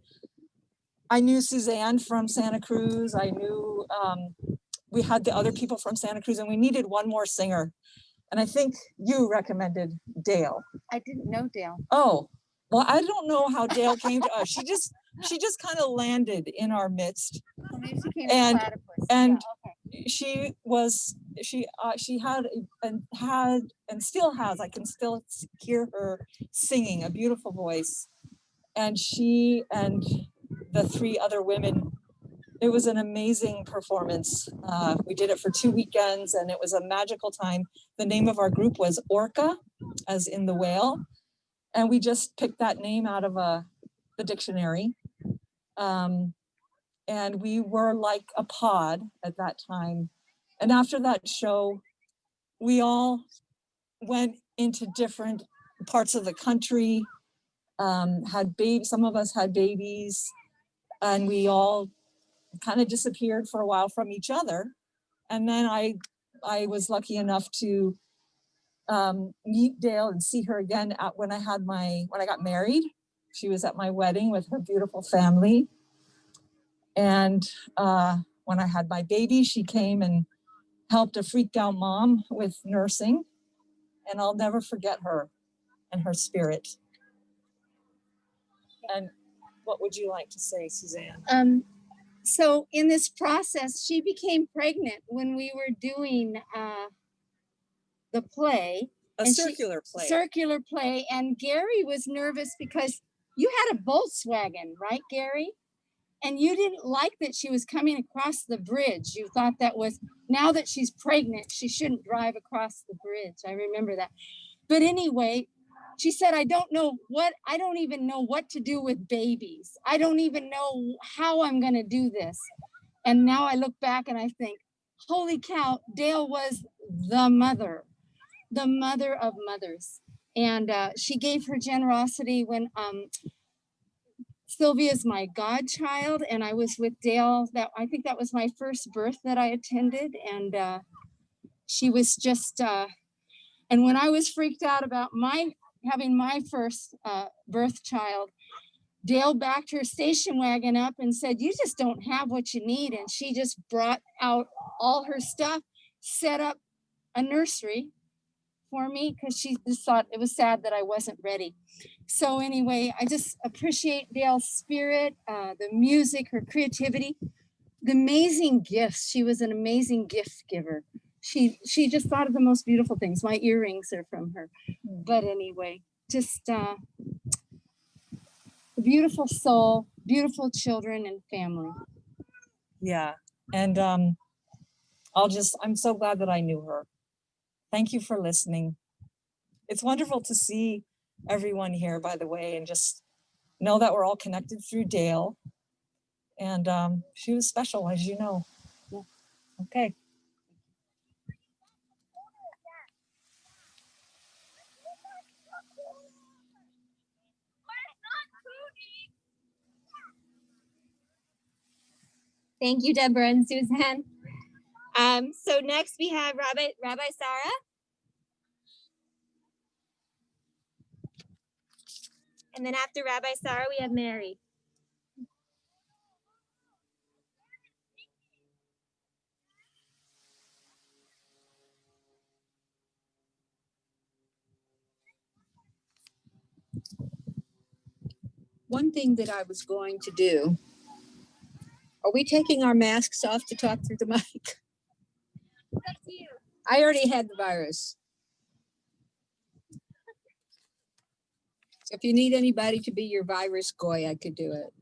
Speaker 17: I knew Suzanne from Santa Cruz. I knew we had the other people from Santa Cruz, and we needed one more singer. And I think you recommended Dale.
Speaker 18: I didn't know Dale.
Speaker 17: Oh, well, I don't know how Dale came to us. She just kind of landed in our midst.
Speaker 18: Well, maybe she came
Speaker 17: And-
Speaker 18: to Platypus.
Speaker 17: and
Speaker 18: Yeah, okay.
Speaker 17: she had and still has, I can still hear her singing, a beautiful voice. And she and the three other women, it was an amazing performance. We did it for 2 weekends and it was a magical time. The name of our group was Orca, as in the whale. And we just picked that name out of the dictionary. And we were like a pod at that time. And after that show, we all went into different parts of the country, had babies, some of us had babies, and we all kind of disappeared for a while from each other. And then I was lucky enough to meet Dale and see her again when I got married. She was at my wedding with her beautiful family. And when I had my baby, she came and helped a freaked out mom with nursing. And I'll never forget her and her spirit. And what would you like to say, Suzanne?
Speaker 18: So in this process, she became pregnant when we were doing the play.
Speaker 17: Circular play.
Speaker 18: Circular play. And Gary was nervous because you had a Volkswagen, right, Gary? And you didn't like that she was coming across the bridge. You thought that was, now that she's pregnant, she shouldn't drive across the bridge. I remember that. But anyway, she said, I don't even know what to do with babies. I don't even know how I'm going to do this. And now I look back and I think, holy cow, Dale was the mother of mothers. And she gave her generosity when Sylvia's my godchild, and I was with Dale. I think that was my first birth that I attended, and she was just. And when I was freaked out about having my first birth child, Dale backed her station wagon up and said, "You just don't have what you need," and she just brought out all her stuff, set up a nursery for me because she just thought it was sad that I wasn't ready. So anyway, I just appreciate Dale's spirit, the music, her creativity, the amazing gifts. She was an amazing gift giver. She just thought of the most beautiful things. My earrings are from her. But anyway, just a beautiful soul, beautiful children and family.
Speaker 17: Yeah. And I'm so glad that I knew her. Thank you for listening. It's wonderful to see everyone here, by the way, and just know that we're all connected through Dale. And she was special, as you know. Yeah. Okay.
Speaker 14: Thank you, Deborah and Suzanne. So next we have Rabbi Sarah. And then after Rabbi Sarah, we have Mary.
Speaker 13: One thing that I was going to do, are we taking our masks off to talk through the mic?
Speaker 14: It's up to you.
Speaker 13: I already had the virus. So if you need anybody to be your virus goy, I could do it.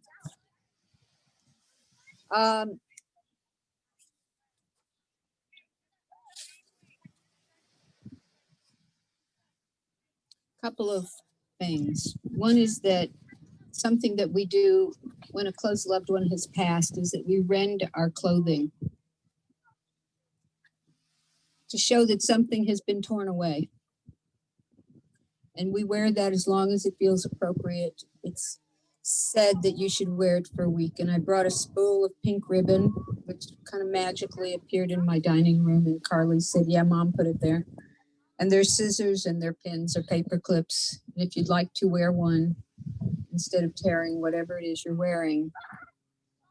Speaker 13: Couple of things. One is that something that we do when a close loved one has passed is that we rend our clothing to show that something has been torn away. And we wear that as long as it feels appropriate. It's said that you should wear it for a week. And I brought a spool of pink ribbon, which kind of magically appeared in my dining room. And Carly said, yeah, Mom put it there. And there's scissors and their pins or paper clips. And if you'd like to wear one, instead of tearing whatever it is you're wearing,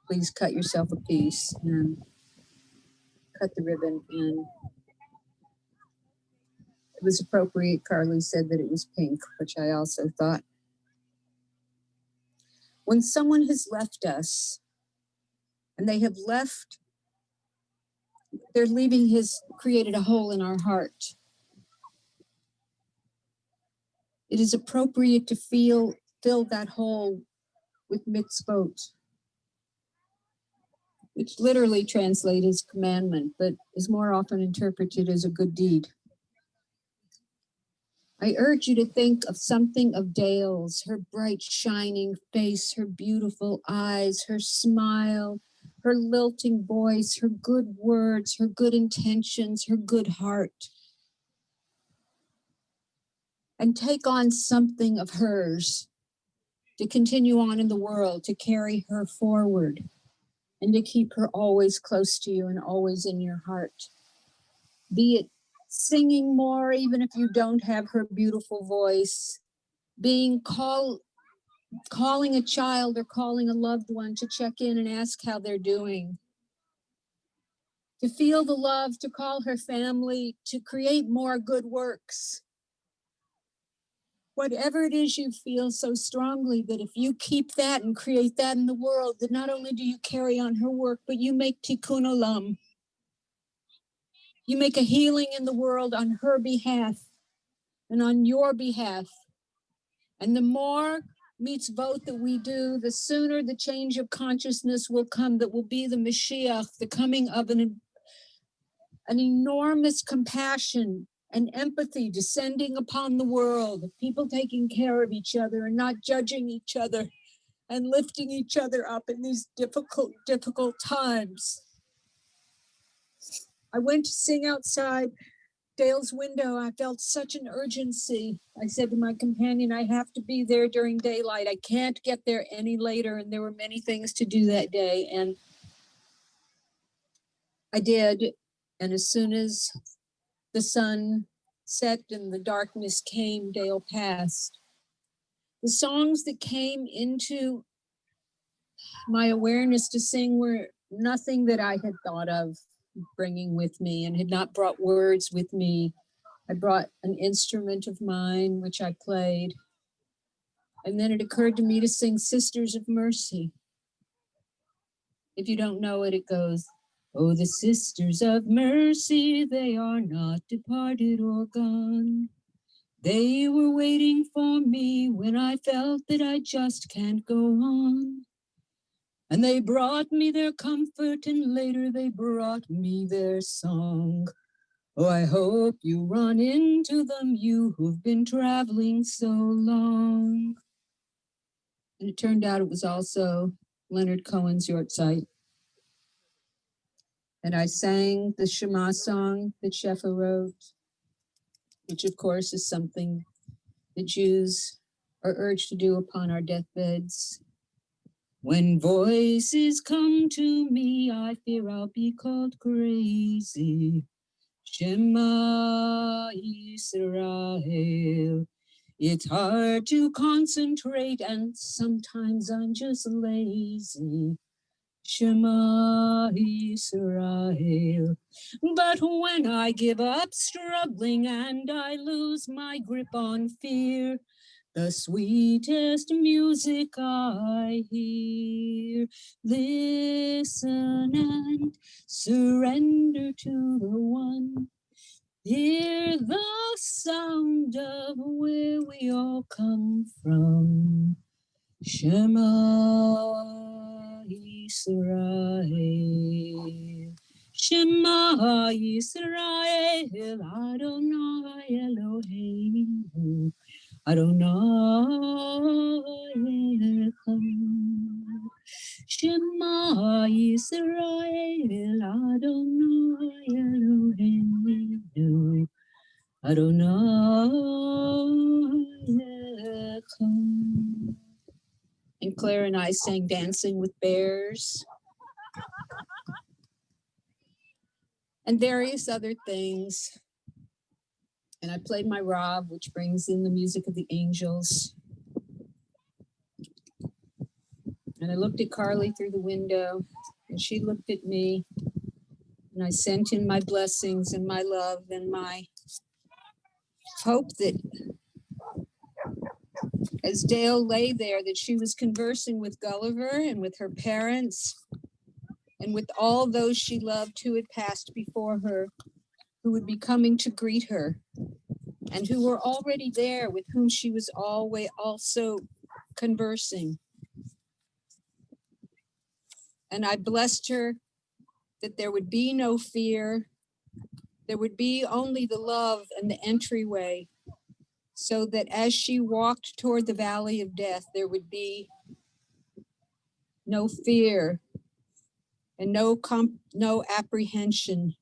Speaker 13: please cut yourself a piece and cut the ribbon. And it was appropriate. Carly said that it was pink, which I also thought. When someone has left us, and they have left, their leaving has created a hole in our heart. It is appropriate to fill that hole with mitzvot, which literally translates as commandment, but is more often interpreted as a good deed. I urge you to think of something of Dale's, her bright, shining face, her beautiful eyes, her smile, her lilting voice, her good words, her good intentions, her good heart. And take on something of hers to continue on in the world, to carry her forward, and to keep her always close to you and always in your heart. Be it singing more, even if you don't have her beautiful voice, calling a child or calling a loved one to check in and ask how they're doing, to feel the love, to call her family, to create more good works. Whatever it is you feel so strongly that if you keep that and create that in the world, that not only do you carry on her work, but you make tikkun olam. You make a healing in the world on her behalf and on your behalf. And the more mitzvot that we do, the sooner the change of consciousness will come that will be the Mashiach, the coming of an enormous compassion and empathy descending upon the world, people taking care of each other and not judging each other and lifting each other up in these difficult times. I went to sing outside Dale's window. I felt such an urgency. I said to my companion, I have to be there during daylight. I can't get there any later. And there were many things to do that day. And I did. And as soon as the sun set and the darkness came, Dale passed. The songs that came into my awareness to sing were nothing that I had thought of bringing with me and had not brought words with me. I brought an instrument of mine, which I played. And then it occurred to me to sing Sisters of Mercy. If you don't know it, it goes, oh, the Sisters of Mercy, they are not departed or gone. They were waiting for me when I felt that I just can't go on. And they brought me their comfort, and later they brought me their song. Oh, I hope you run into them, you who've been traveling so long. And it turned out it was also Leonard Cohen's Yortzeit. And I sang the Shema song that Shefa wrote, which of course is something that Jews are urged to do upon our deathbeds. When voices come to me, I fear I'll be called crazy. Shema Yisrael. It's hard to concentrate and sometimes I'm just lazy. Shema Yisrael. But when I give up struggling and I lose my grip on fear, the sweetest music I hear. Listen and surrender to the one. Hear the sound of where we all come from. Shema Yisrael. Shema Yisrael. Adonai Eloheinu. Adonai Shema Yisrael Adonai Eloheinu Adonai Echad. And Claire and I sang Dancing with Bears and various other things. And I played my Rav, which brings in the music of the angels. And I looked at Carly through the window, and she looked at me. And I sent in my blessings and my love and my hope that as Dale lay there, that she was conversing with Gulliver and with her parents and with all those she loved who had passed before her, who would be coming to greet her, and who were already there, with whom she was always also conversing. And I blessed her that there would be no fear. There would be only the love and the entryway, so that as she walked toward the valley of death, there would be no fear and no apprehension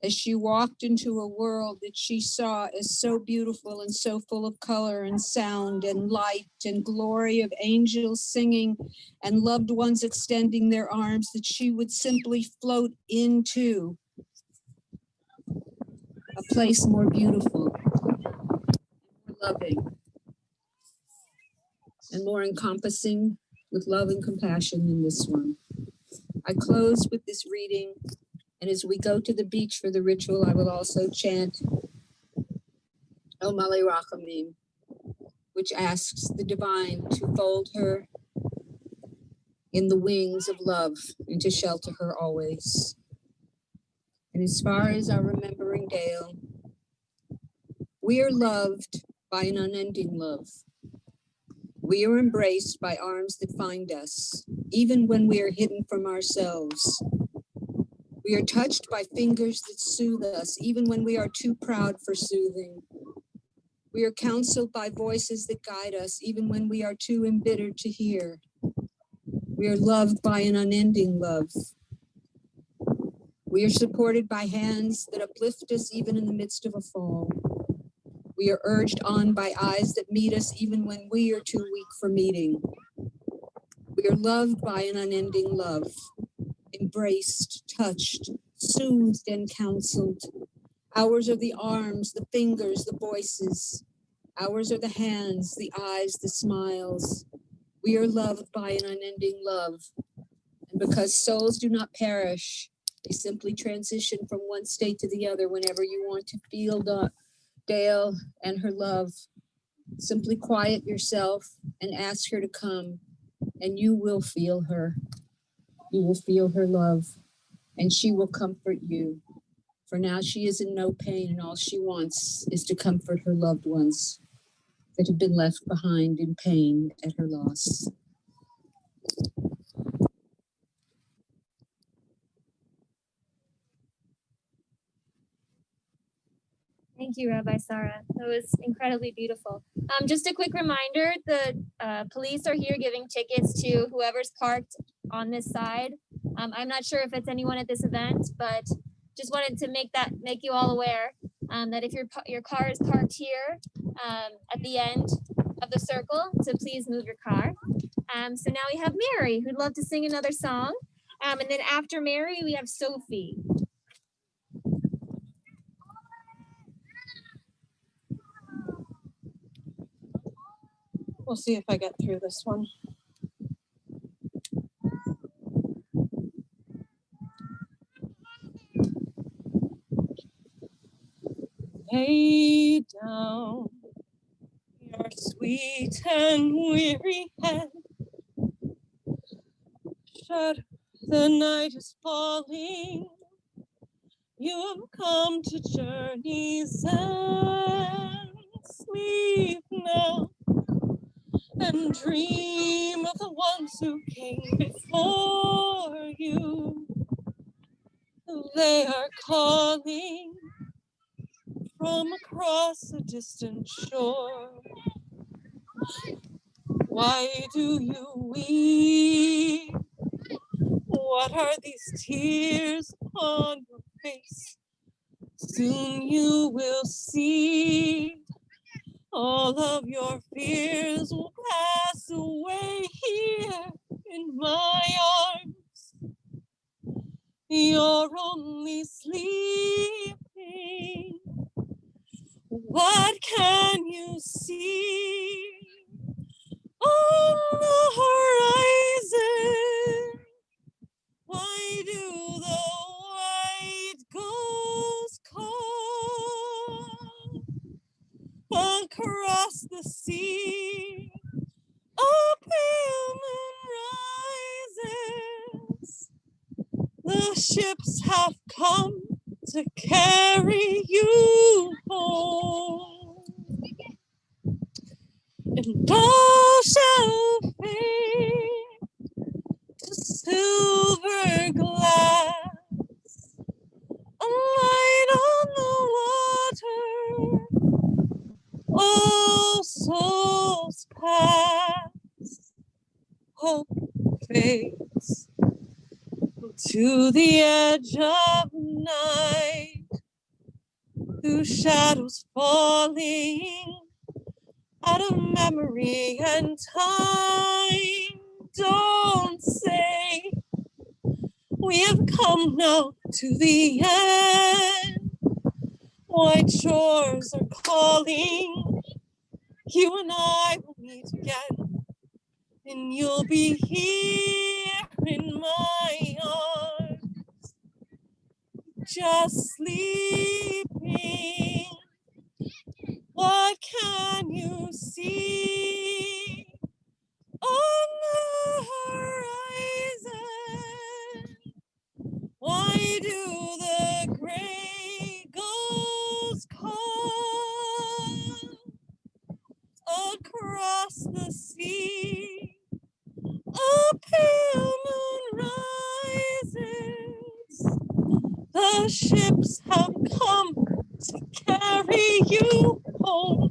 Speaker 13: as she walked into a world that she saw as so beautiful and so full of color and sound and light and glory of angels singing and loved ones extending their arms, that she would simply float into a place more beautiful, more loving, and more encompassing with love and compassion than this one. I close with this reading, and as we go to the beach for the ritual, I will also chant O Malay Rachamim, which asks the divine to fold her in the wings of love and to shelter her always. And as far as our remembering Dale, we are loved by an unending love. We are embraced by arms that find us, even when we are hidden from ourselves. We are touched by fingers that soothe us, even when we are too proud for soothing. We are counseled by voices that guide us, even when we are too embittered to hear. We are loved by an unending love. We are supported by hands that uplift us, even in the midst of a fall. We are urged on by eyes that meet us, even when we are too weak for meeting. We are loved by an unending love, embraced, touched, soothed, and counseled. Ours are the arms, the fingers, the voices. Ours are the hands, the eyes, the smiles. We are loved by an unending love. And because souls do not perish, they simply transition from one state to the other. Whenever you want to feel Dale and her love, simply quiet yourself and ask her to come, and you will feel her. You will feel her love, and she will comfort you. For now she is in no pain, and all she wants is to comfort her loved ones that have been left behind in pain at her loss.
Speaker 14: Thank you, Rabbi Sarah. That was incredibly beautiful. Just a quick reminder, the police are here giving tickets to whoever's parked on this side. I'm not sure if it's anyone at this event, but just wanted to make you all aware that if your car is parked here at the end of the circle, so please move your car. So now we have Mary, who'd love to sing another song. And then after Mary, we have Sophie.
Speaker 17: We'll see if I get through this one. Lay down your sweet and weary head. Shut, the night is falling. You have come to journey's end. Sleep now and dream of the ones who came before you. They are calling from across a distant shore. Why do you weep? What are these tears upon your face? Soon you will see all of your fears will pass away here in my arms. You're only sleeping. What can you see on the horizon? Why do the white ghosts call across the sea? A pale moon rises. The ships have come to carry you home. And all shall fade to silver glass, a light on the water. All souls pass, hope fades to the edge of night, through shadows falling out of memory and time. Don't say we have come now to the end. White shores are calling. You and I will meet again, and you'll be here in my arms, just sleeping. What can you see on the horizon? Why do the gray ghosts call across the sea? A pale moon rises. The ships have come to carry you home,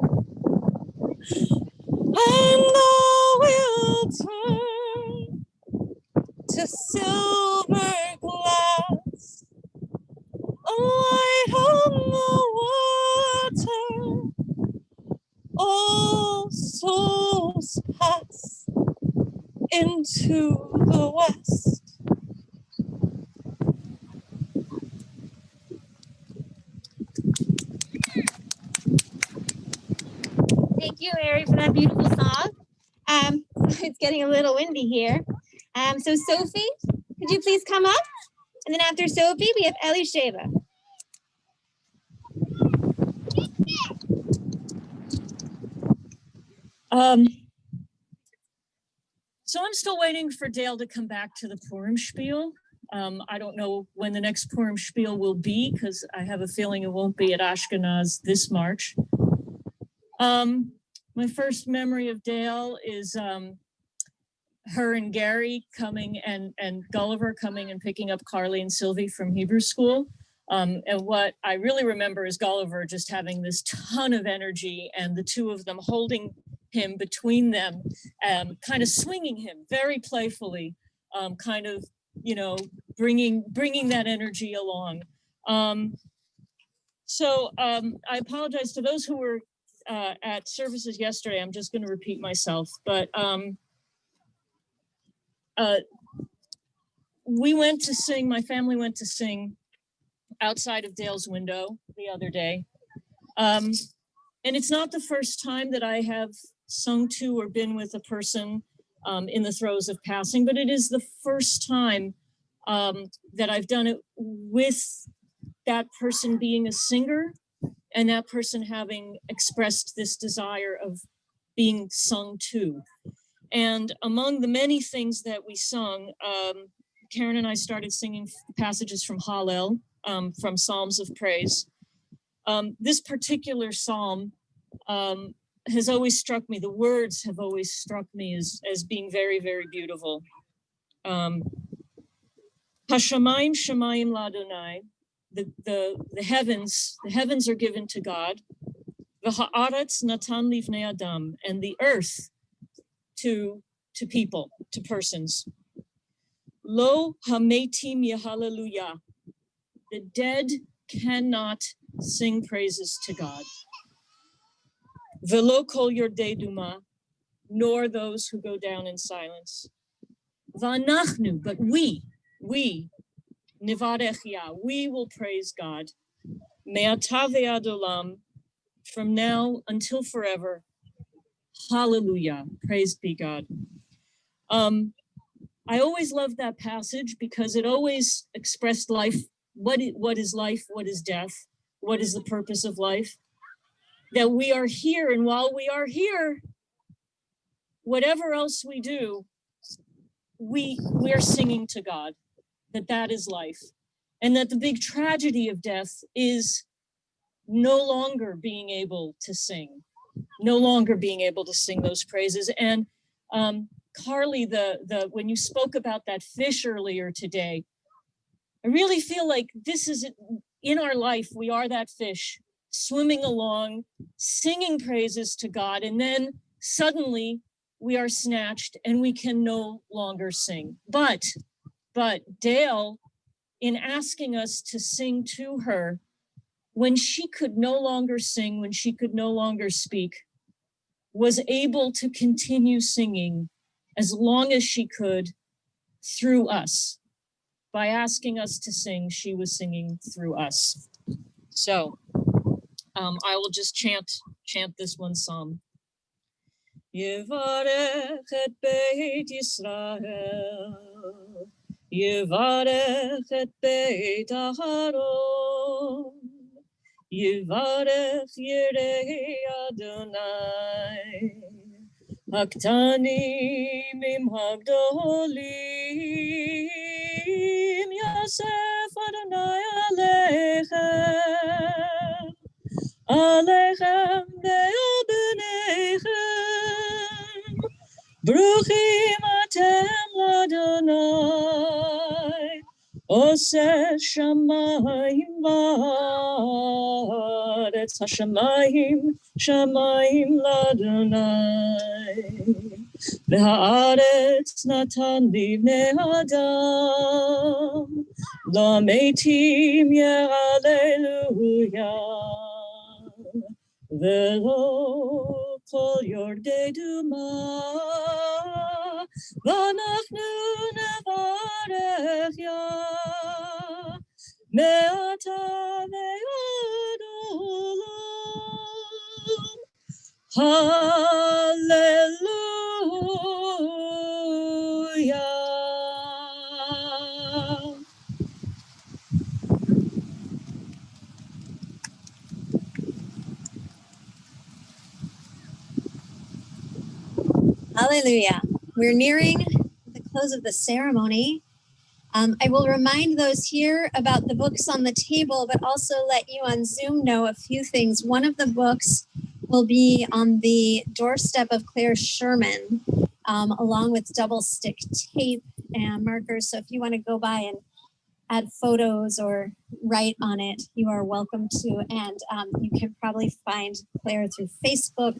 Speaker 17: and all will turn to silver glass, a light on the water. All souls pass into the west.
Speaker 14: Thank you, Mary, for that beautiful song. It's getting a little windy here. So Sophie, could you please come up? And then after Sophie, we have Elisheva.
Speaker 15: So I'm still waiting for Dale to come back to the Purim spiel. I don't know when the next Purim spiel will be, because I have a feeling it won't be at Ashkenaz this March. My first memory of Dale is her and Gary coming and Gulliver coming and picking up Carly and Sylvie from Hebrew school. And what I really remember is Gulliver just having this ton of energy, and the two of them holding him between them, kind of swinging him very playfully, kind of, you know, bringing that energy along. So I apologize to those who were at services yesterday. I'm just going to repeat myself, but we went to sing, my family went to sing outside of Dale's window the other day. And it's not the first time that I have sung to or been with a person in the throes of passing, but it is the first time that I've done it with that person being a singer and that person having expressed this desire of being sung to. And among the many things that we sung, Karen and I started singing passages from Hallel, from Psalms of Praise. This particular psalm has always struck me, the words have always struck me as being very, very beautiful. Hashamayim Shamayim Ladonai, the heavens are given to God. V'ha'aretz natan livnei adam, and the earth to people, to persons. Lo hametim yehallelujah. The dead cannot sing praises to God. Velo kol yordei duma, nor those who go down in silence. V'anachnu, but we, nivarech, we will praise God. Me'ata ve'ad olam, from now until forever. Hallelujah, praised be God. I always loved that passage because it always expressed life. What is life? What is death? What is the purpose of life? That we are here, and while we are here, whatever else we do, we are singing to God, that is life. And that the big tragedy of death is no longer being able to sing those praises. And Carly, when you spoke about that fish earlier today, I really feel like this is in our life. We are that fish swimming along, singing praises to God, and then suddenly we are snatched and we can no longer sing. But Dale, in asking us to sing to her, when she could no longer sing, when she could no longer speak, was able to continue singing as long as she could through us. By asking us to sing, she was singing through us. So I will just chant this one psalm. Yevarech et Beit Yisrael, Yevarech et Beit Aharon, Yevarech Yirei Adonai, Haktanim im Hagdolim, Yosef Adonai Aleichem, Aleichem ve'al b'neichem, Bruchim atem l'Adonai, Oseh shamayim va'aretz, hashamayim shamayim l'Adonai, v'ha'aretz natan livnei adam, l'metim ye'aleluyah, velo kol yordei duma, v'anachnu nevarech Yah, me'ata ve'ad olam. Hallelujah.
Speaker 1: Hallelujah. We're nearing the close of the ceremony. I will remind those here about the books on the table, but also let you on Zoom know a few things. One of the books will be on the doorstep of Claire Sherman, along with double stick tape and markers. So if you want to go by and add photos or write on it, you are welcome to. And you can probably find Claire through Facebook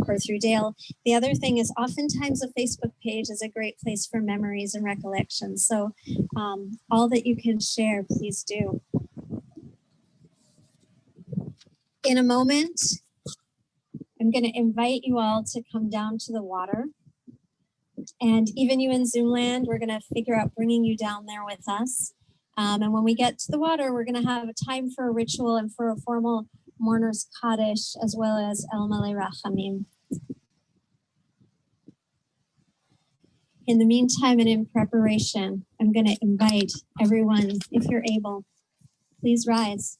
Speaker 1: or through Dale. The other thing is oftentimes a Facebook page is a great place for memories and recollections. So all that you can share, please do. In a moment, I'm going to invite you all to come down to the water. And even you in Zoom land, we're going to figure out bringing you down there with us. And when we get to the water, we're going to have a time for a ritual and for a formal mourner's Kaddish, as well as El Malei Rachamim. In the meantime and in preparation, I'm going to invite everyone, if you're able, please rise.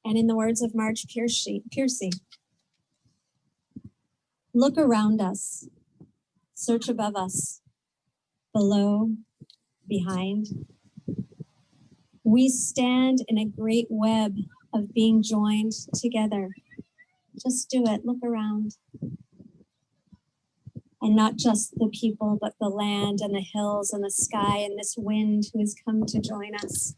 Speaker 1: And in the words of Marge Piercy, look around us, search above us, below, behind. We stand in a great web of being joined together. Just do it, look around. And not just the people, but the land and the hills and the sky and this wind who has come to join us.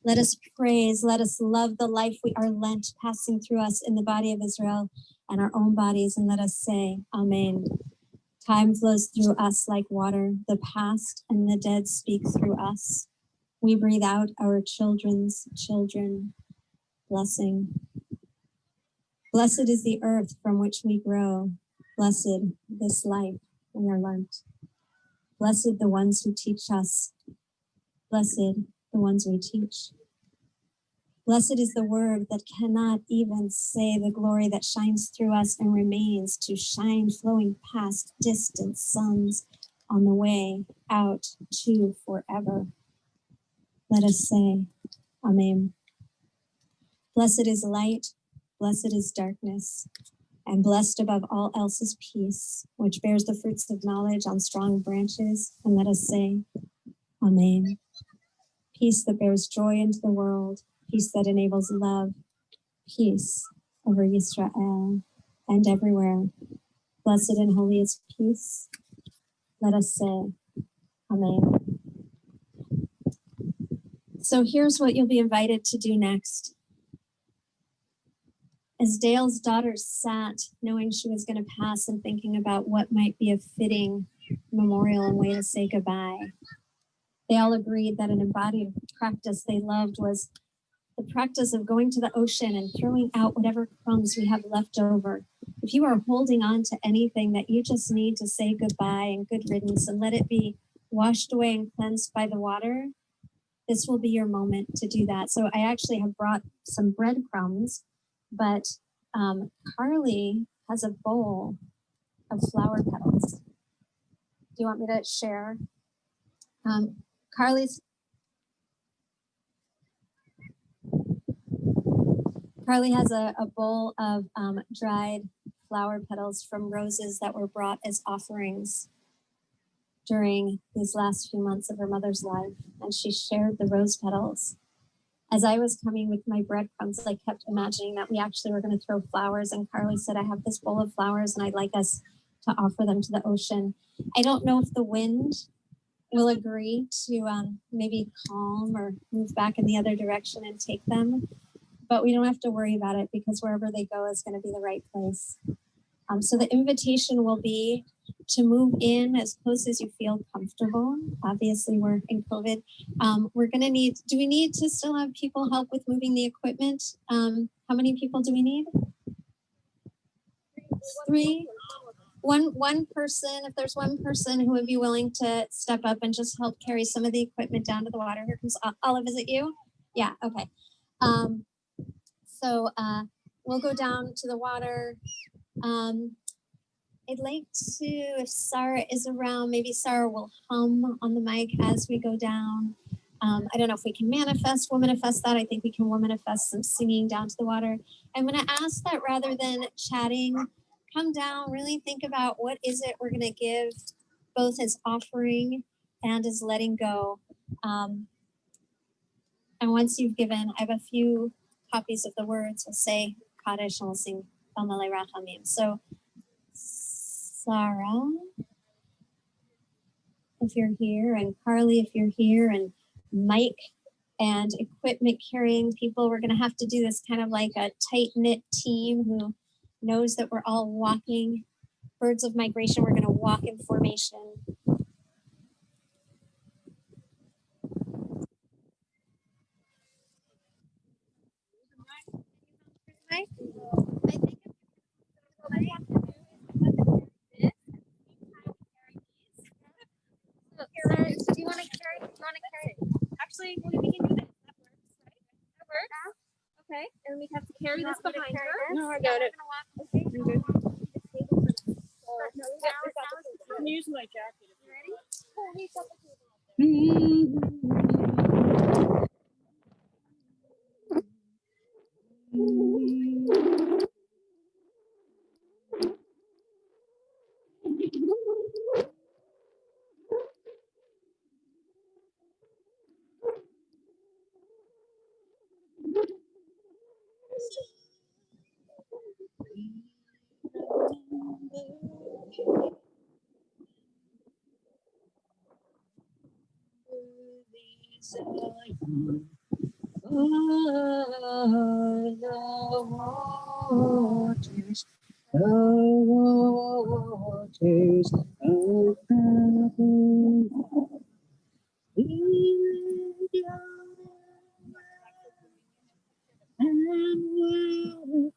Speaker 1: Let us praise, let us love the life we are lent, passing through us in the body of Israel and our own bodies, and let us say, Amen. Time flows through us like water. The past and the dead speak through us. We breathe out our children's children. Blessing. Blessed is the earth from which we grow. Blessed this life we are lent. Blessed the ones who teach us. Blessed the ones we teach. Blessed is the word that cannot even say the glory that shines through us and remains to shine, flowing past distant suns on the way out to forever. Let us say, Amen. Blessed is light, blessed is darkness, and blessed above all else is peace, which bears the fruits of knowledge on strong branches. And let us say, Amen. Peace that bears joy into the world, peace that enables love, peace over Yisrael and everywhere. Blessed and holy is peace. Let us say, Amen. So here's what you'll be invited to do next. As Dale's daughters sat, knowing she was going to pass and thinking about what might be a fitting memorial and way to say goodbye, they all agreed that an embodied practice they loved was the practice of going to the ocean and throwing out whatever crumbs we have left over. If you are holding on to anything that you just need to say goodbye and good riddance and let it be washed away and cleansed by the water, this will be your moment to do that. So I actually have brought some breadcrumbs, but Carly has a bowl of flower petals. Do you want me to share? Carly has a bowl of dried flower petals from roses that were brought as offerings during these last few months of her mother's life. And she shared the rose petals. As I was coming with my breadcrumbs, I kept imagining that we actually were going to throw flowers. And Carly said, I have this bowl of flowers and I'd like us to offer them to the ocean. I don't know if the wind will agree to maybe calm or move back in the other direction and take them. But we don't have to worry about it because wherever they go is going to be the right place. So the invitation will be to move in as close as you feel comfortable. Obviously, we're in COVID. We're going to need, do we need to still have people help with moving the equipment? How many people do we need? Three? One person, if there's one person who would be willing to step up and just help carry some of the equipment down to the water. Here comes Olive, is it you? Yeah, okay. So we'll go down to the water. I'd like to, if Sarah is around, maybe Sarah will hum on the mic as we go down. I don't know if we can womanifest that. I think we can womanifest some singing down to the water. I'm going to ask that rather than chatting, come down, really think about what is it we're going to give both as offering and as letting go. And once you've given, I have a few copies of the words. We'll say Kaddish and we'll sing Bamalei Rachamim. So Sarah, if you're here, and Carly, if you're here, and Mike, and equipment carrying people, we're going to have to do this kind of like a tight-knit team who knows that we're all walking. Birds of migration, we're going to walk in formation. Mike? I think what we have to do is Sarah, do you want to carry? Actually, we can do this. That works, right? That works. Okay, and we have to carry this behind her.
Speaker 5: No, I got it.
Speaker 1: Okay.
Speaker 5: I'm good.
Speaker 1: So,
Speaker 5: I'm using my jacket.
Speaker 1: You ready?
Speaker 6: the waters of heaven. We lay down and wept,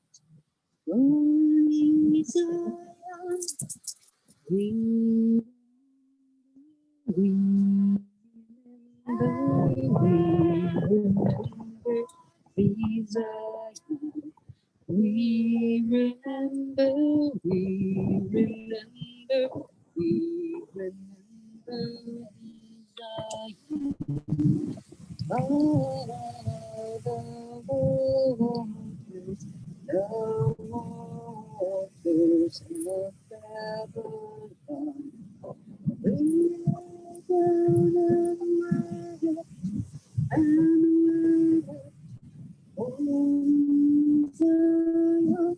Speaker 6: only Zion. We remember these Zion. We remember, we remember, we remember these Zion. Oh, the waters of Babylon. We lay down and wept, on Zion.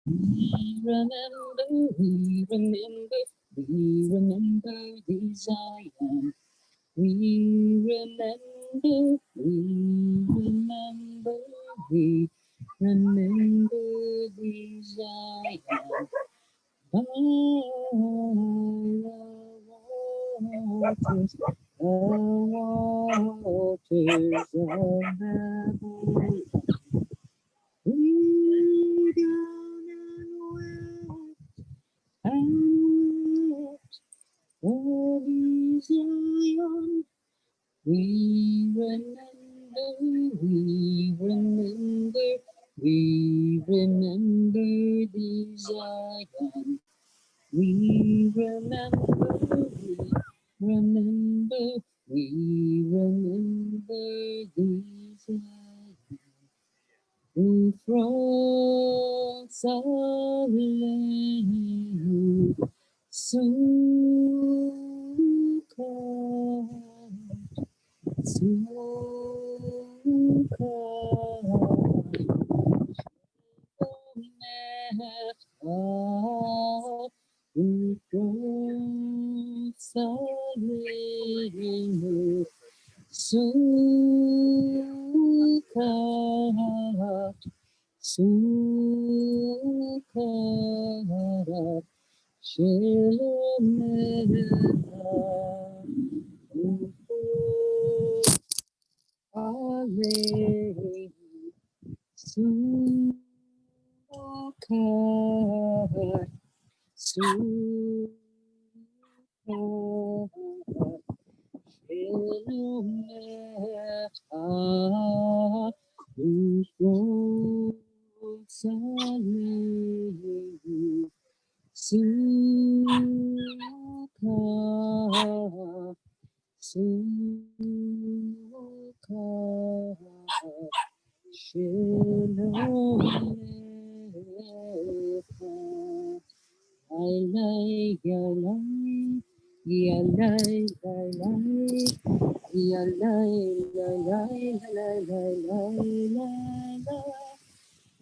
Speaker 6: We remember, we remember, we remember the Zion. We remember, we remember, we remember the Zion. By the waters of Babylon. We down and wept, holy Zion. We remember, we remember, we remember the Zion. We remember, we remember, we remember the Zion. Who frogs are laying so cold, so cold. Who frogs are laying so cold, so cold. Shalom, Alleluia. So cold, so cold. Shalom, whose rose Alleluia. So cold, so cold. Shalom, Yalai, yalai, yalai, yalai, yalai, yalai, yalai,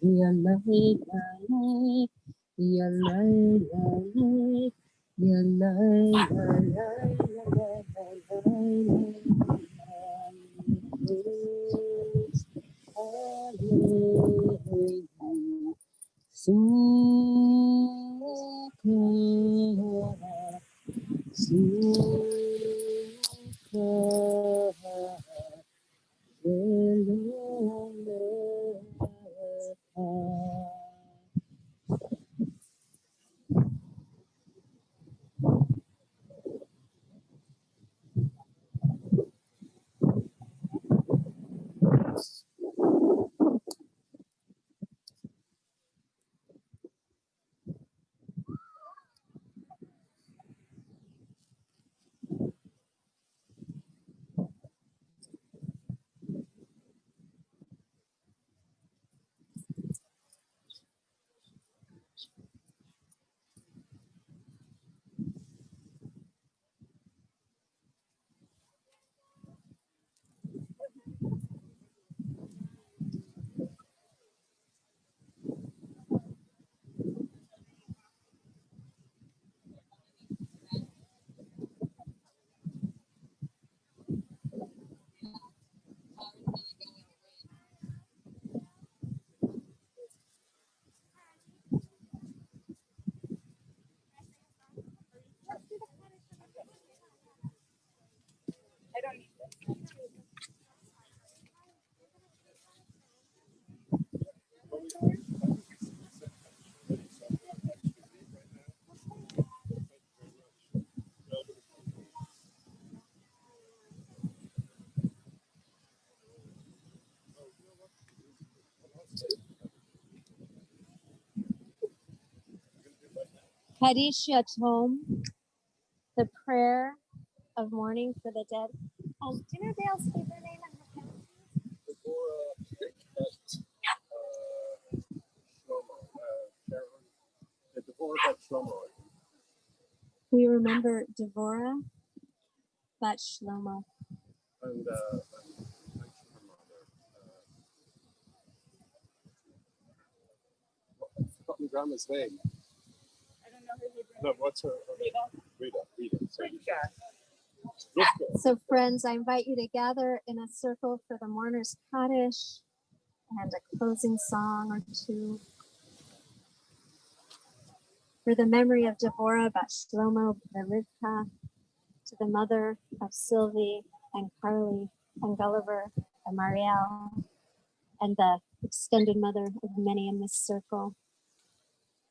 Speaker 6: yalai, yalai, yalai, so
Speaker 1: Kadish Yatom, the prayer of mourning for the dead. Do you know Dale's favorite name in her family? We remember Devorah Bat Shlomo.
Speaker 19: And I've forgotten Grandma's name.
Speaker 18: I don't know her Hebrew
Speaker 19: No,
Speaker 18: name.
Speaker 19: what's her? Rita.
Speaker 1: So friends, I invite you to gather in a circle for the mourner's Kaddish and a closing song or two. For the memory of Devorah Bat Shlomo Rivka, to the mother of Sylvie and Carly and Gulliver and Marielle, and the extended mother of many in this circle.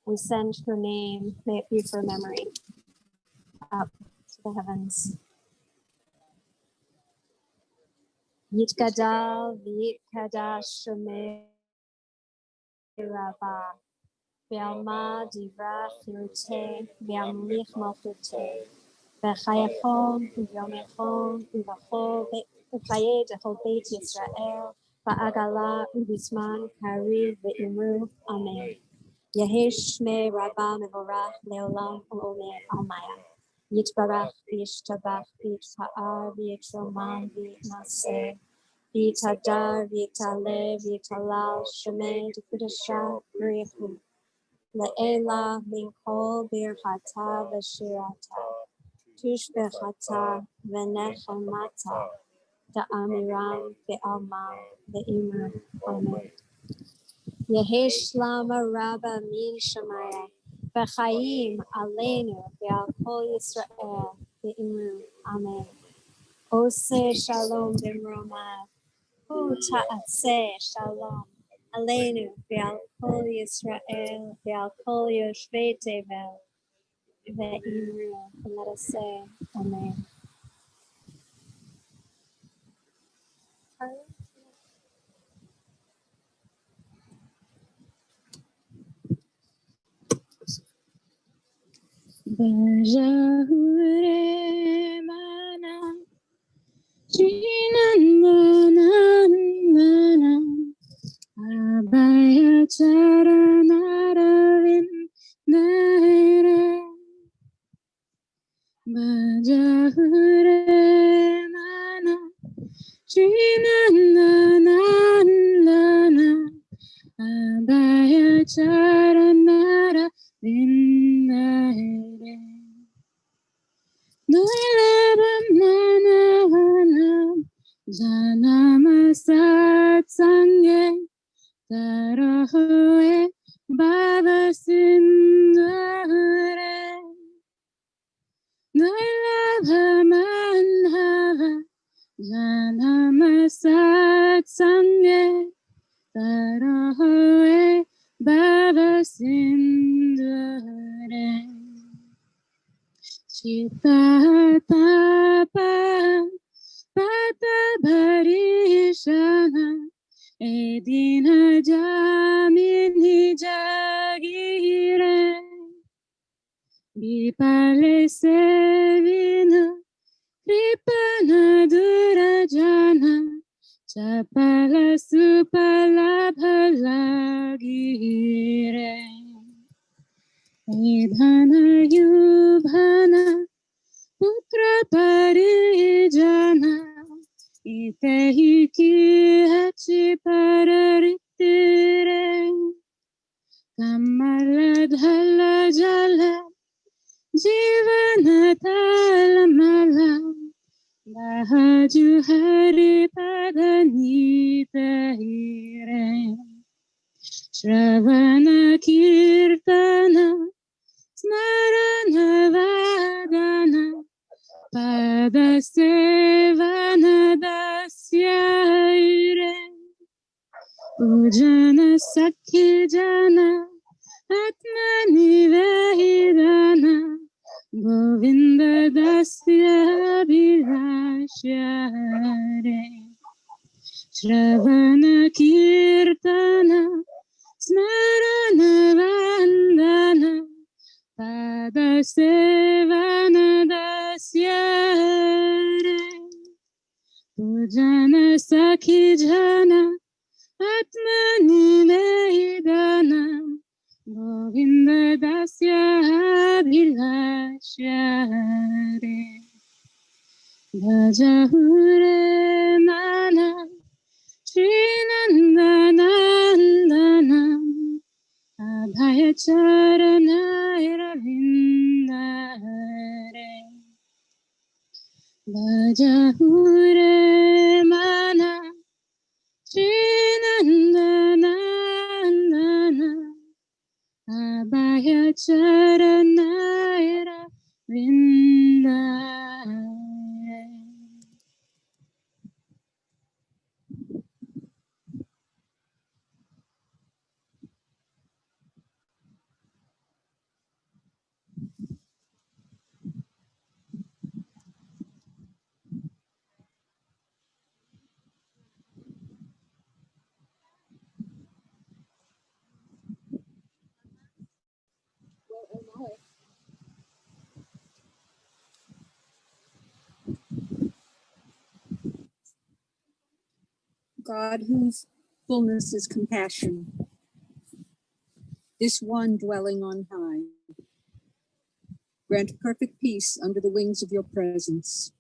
Speaker 1: We send her name, may it be for memory, up to the heavens. Yitkadal v'yitkadash shomei rabah, v'alma divra chirutei, v'amlich malchutei, v'chayachon v'yomechon v'chol v'chayei dechol beit Yisrael, v'agala u'bizman kariv v'imru, amen. Yehesh shmei rabah mevorach leolam u'oleh almaya. Yitbarach v'yishtabach v'yitzha'ar v'yitzroman v'yitnaseh. V'yitadar v'yitaleh v'yitalal shemei d'kudashah v'richu. Le'ela minkol birchata v'shirata. Tushbechata v'nechemata. Da'amiram v'alma v'imra. Amen. Yehesh lama rabba min shamaya. V'chaim aleinu v'al kol Yisrael v'imru. Amen. Ose shalom b'mromav. Hu ta'aseh shalom aleinu v'al kol Yisrael v'al kol yoshvei tevel ve'imru. And let us say amen.
Speaker 20: Bajahure mana chinanana abaya charanaravind naire Bajahure mana chinanana abaya charanaravind naire Duilabam Janamasat Sange Tarahoe Baba Sindare Duilabam Janamasat Sange Tarahoe Baba Sindare Chita Tapa Pata Barishana Edina Jamini Jagire Bipale Sevina Kripana Durajana Chapala Supala Bhalagire Edhana Yubhana Putra Parijana Itehi ki hachi pararitire Kamaladhala jala Jivana talamala Bahaju hari padanita hire Shravana kirtana Smarana vadana Pada sevana dasyaire Ujana sakhijana Atmani vahidana Govinda dasya abhilashyare Shravana kirtana Smarana vandana sakhi jhana atmani vedana Govinda dasya bhilashare Bhajahure mana Srinandanandana Abhayacharana Ravindare Bhajahure mana Srinandanandana Abhayacharana Ravindare
Speaker 7: God, whose fullness is compassion, this one dwelling on high, grant perfect peace under the wings of your presence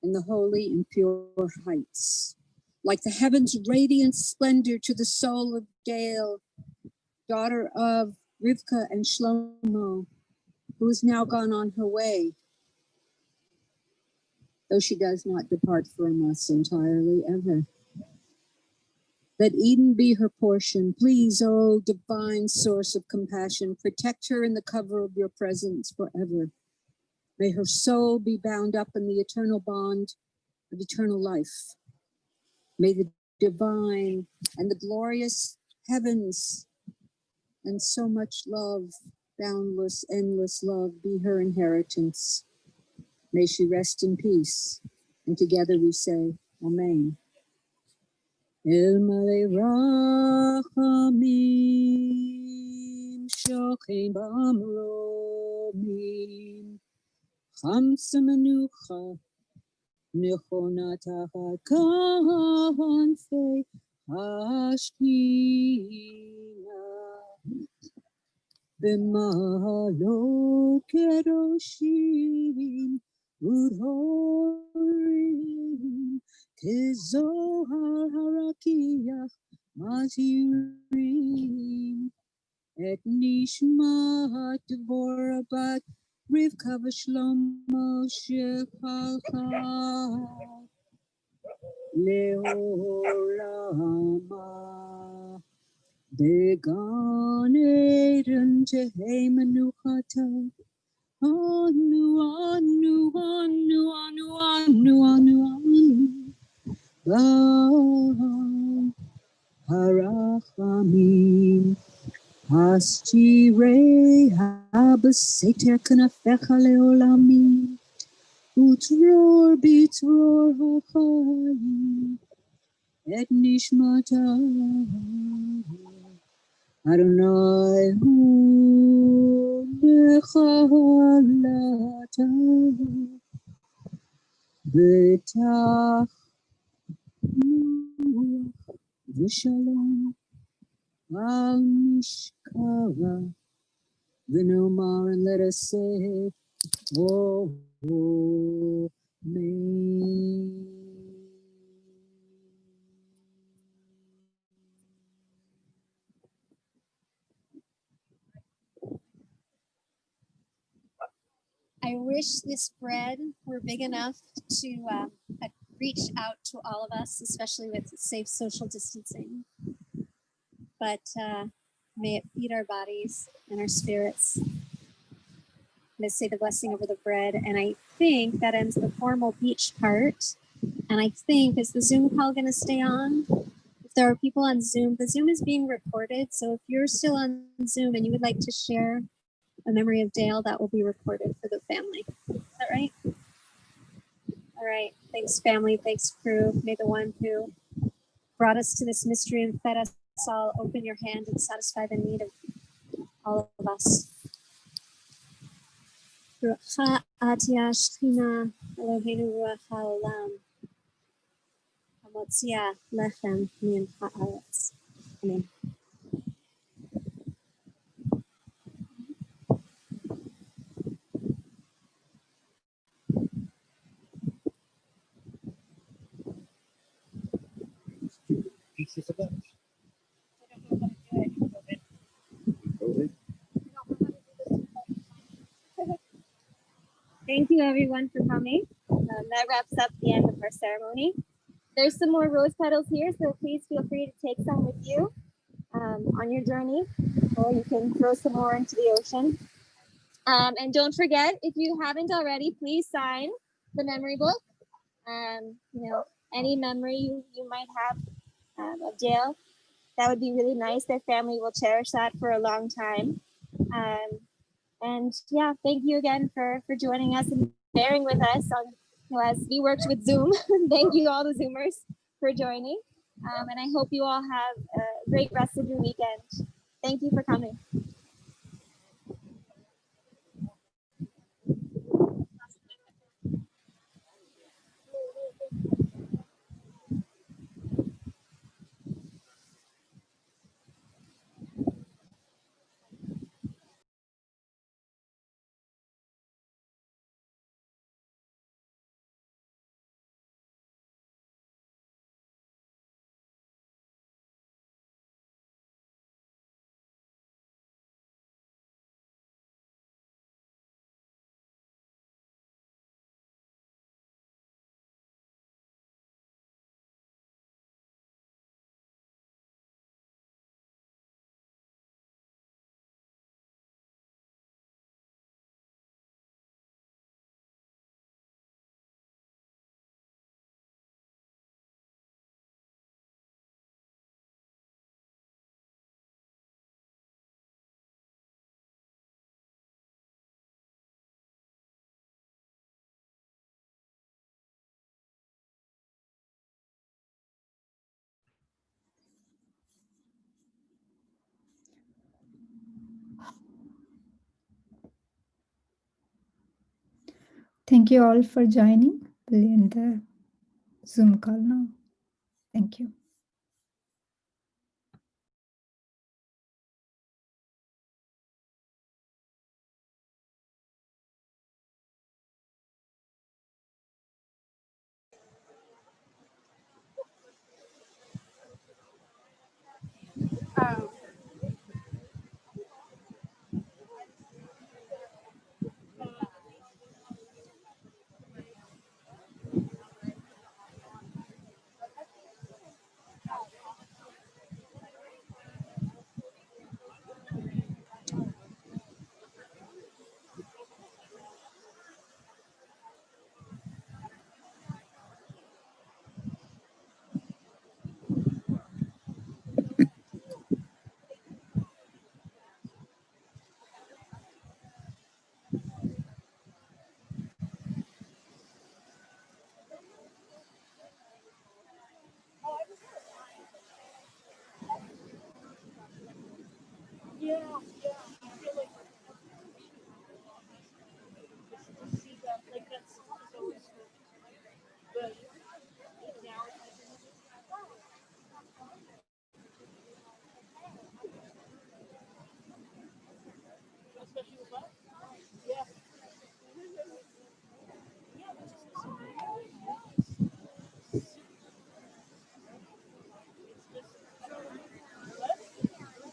Speaker 7: in the holy and pure heights. Like the heavens' radiant splendor to the soul of Dale, daughter of Rivka and Shlomo, who is now gone on her way, though she does not depart from us entirely ever. Let Eden be her portion. Please, O divine source of compassion, protect her in the cover of your presence forever. May her soul be bound up in the eternal bond of eternal life. May the divine and the glorious heavens and so much love, boundless, endless love, be her inheritance. May she rest in peace. And together we say, Amen. El Male Rachamim Shochim Bamromim Chamsa Menucha Nechona Tachat Kanfei Hashkina B'malo Kedoshim Udhorim Kezohar Harakiach Mazirim Et Nishmat Dvorah Bat Rivka V'Shlomo Shechalcha Leolama Began Eden Tehei Menuchata Anu, anu, anu, anu, anu, anu, anu, harachamim, hastirei habeseter kanafecha leolamim, utror bitror hachayim, et nishmata. Adonai hu nechalata b'tach v'shalom al mishkava v'nomar, and let us say, Amen.
Speaker 1: I wish this bread were big enough to reach out to all of us, especially with safe social distancing. But may it feed our bodies and our spirits. I'm going to say the blessing over the bread, and I think that ends the formal beach part. And I think, is the Zoom call going to stay on? If there are people on Zoom, the Zoom is being recorded. So if you're still on Zoom and you would like to share a memory of Dale, that will be recorded for the family. Is that right? All right. Thanks, family. Thanks, crew. May the one who brought us to this mystery and fed us all open your hand and satisfy the need of all of us. Ruach Atiyah Shechina Eloheinu Ruach Haolam Motzia lechem min haaretz. Amen.
Speaker 19: Pieces of that.
Speaker 14: Thank you everyone for coming. That wraps up the end of our ceremony. There's some more rose petals here, so please feel free to take some with you on your journey, or you can throw some more into the ocean. And don't forget, if you haven't already, please sign the memory book. You know, any memory you might have of Dale, that would be really nice. Their family will cherish that for a long time. And yeah, thank you again for joining us and bearing with us on, you know, as we worked with Zoom. Thank you all the Zoomers for joining. And I hope you all have a great rest of your weekend. Thank you for coming.
Speaker 23: Thank you all for joining. We'll end the Zoom call now. Thank you.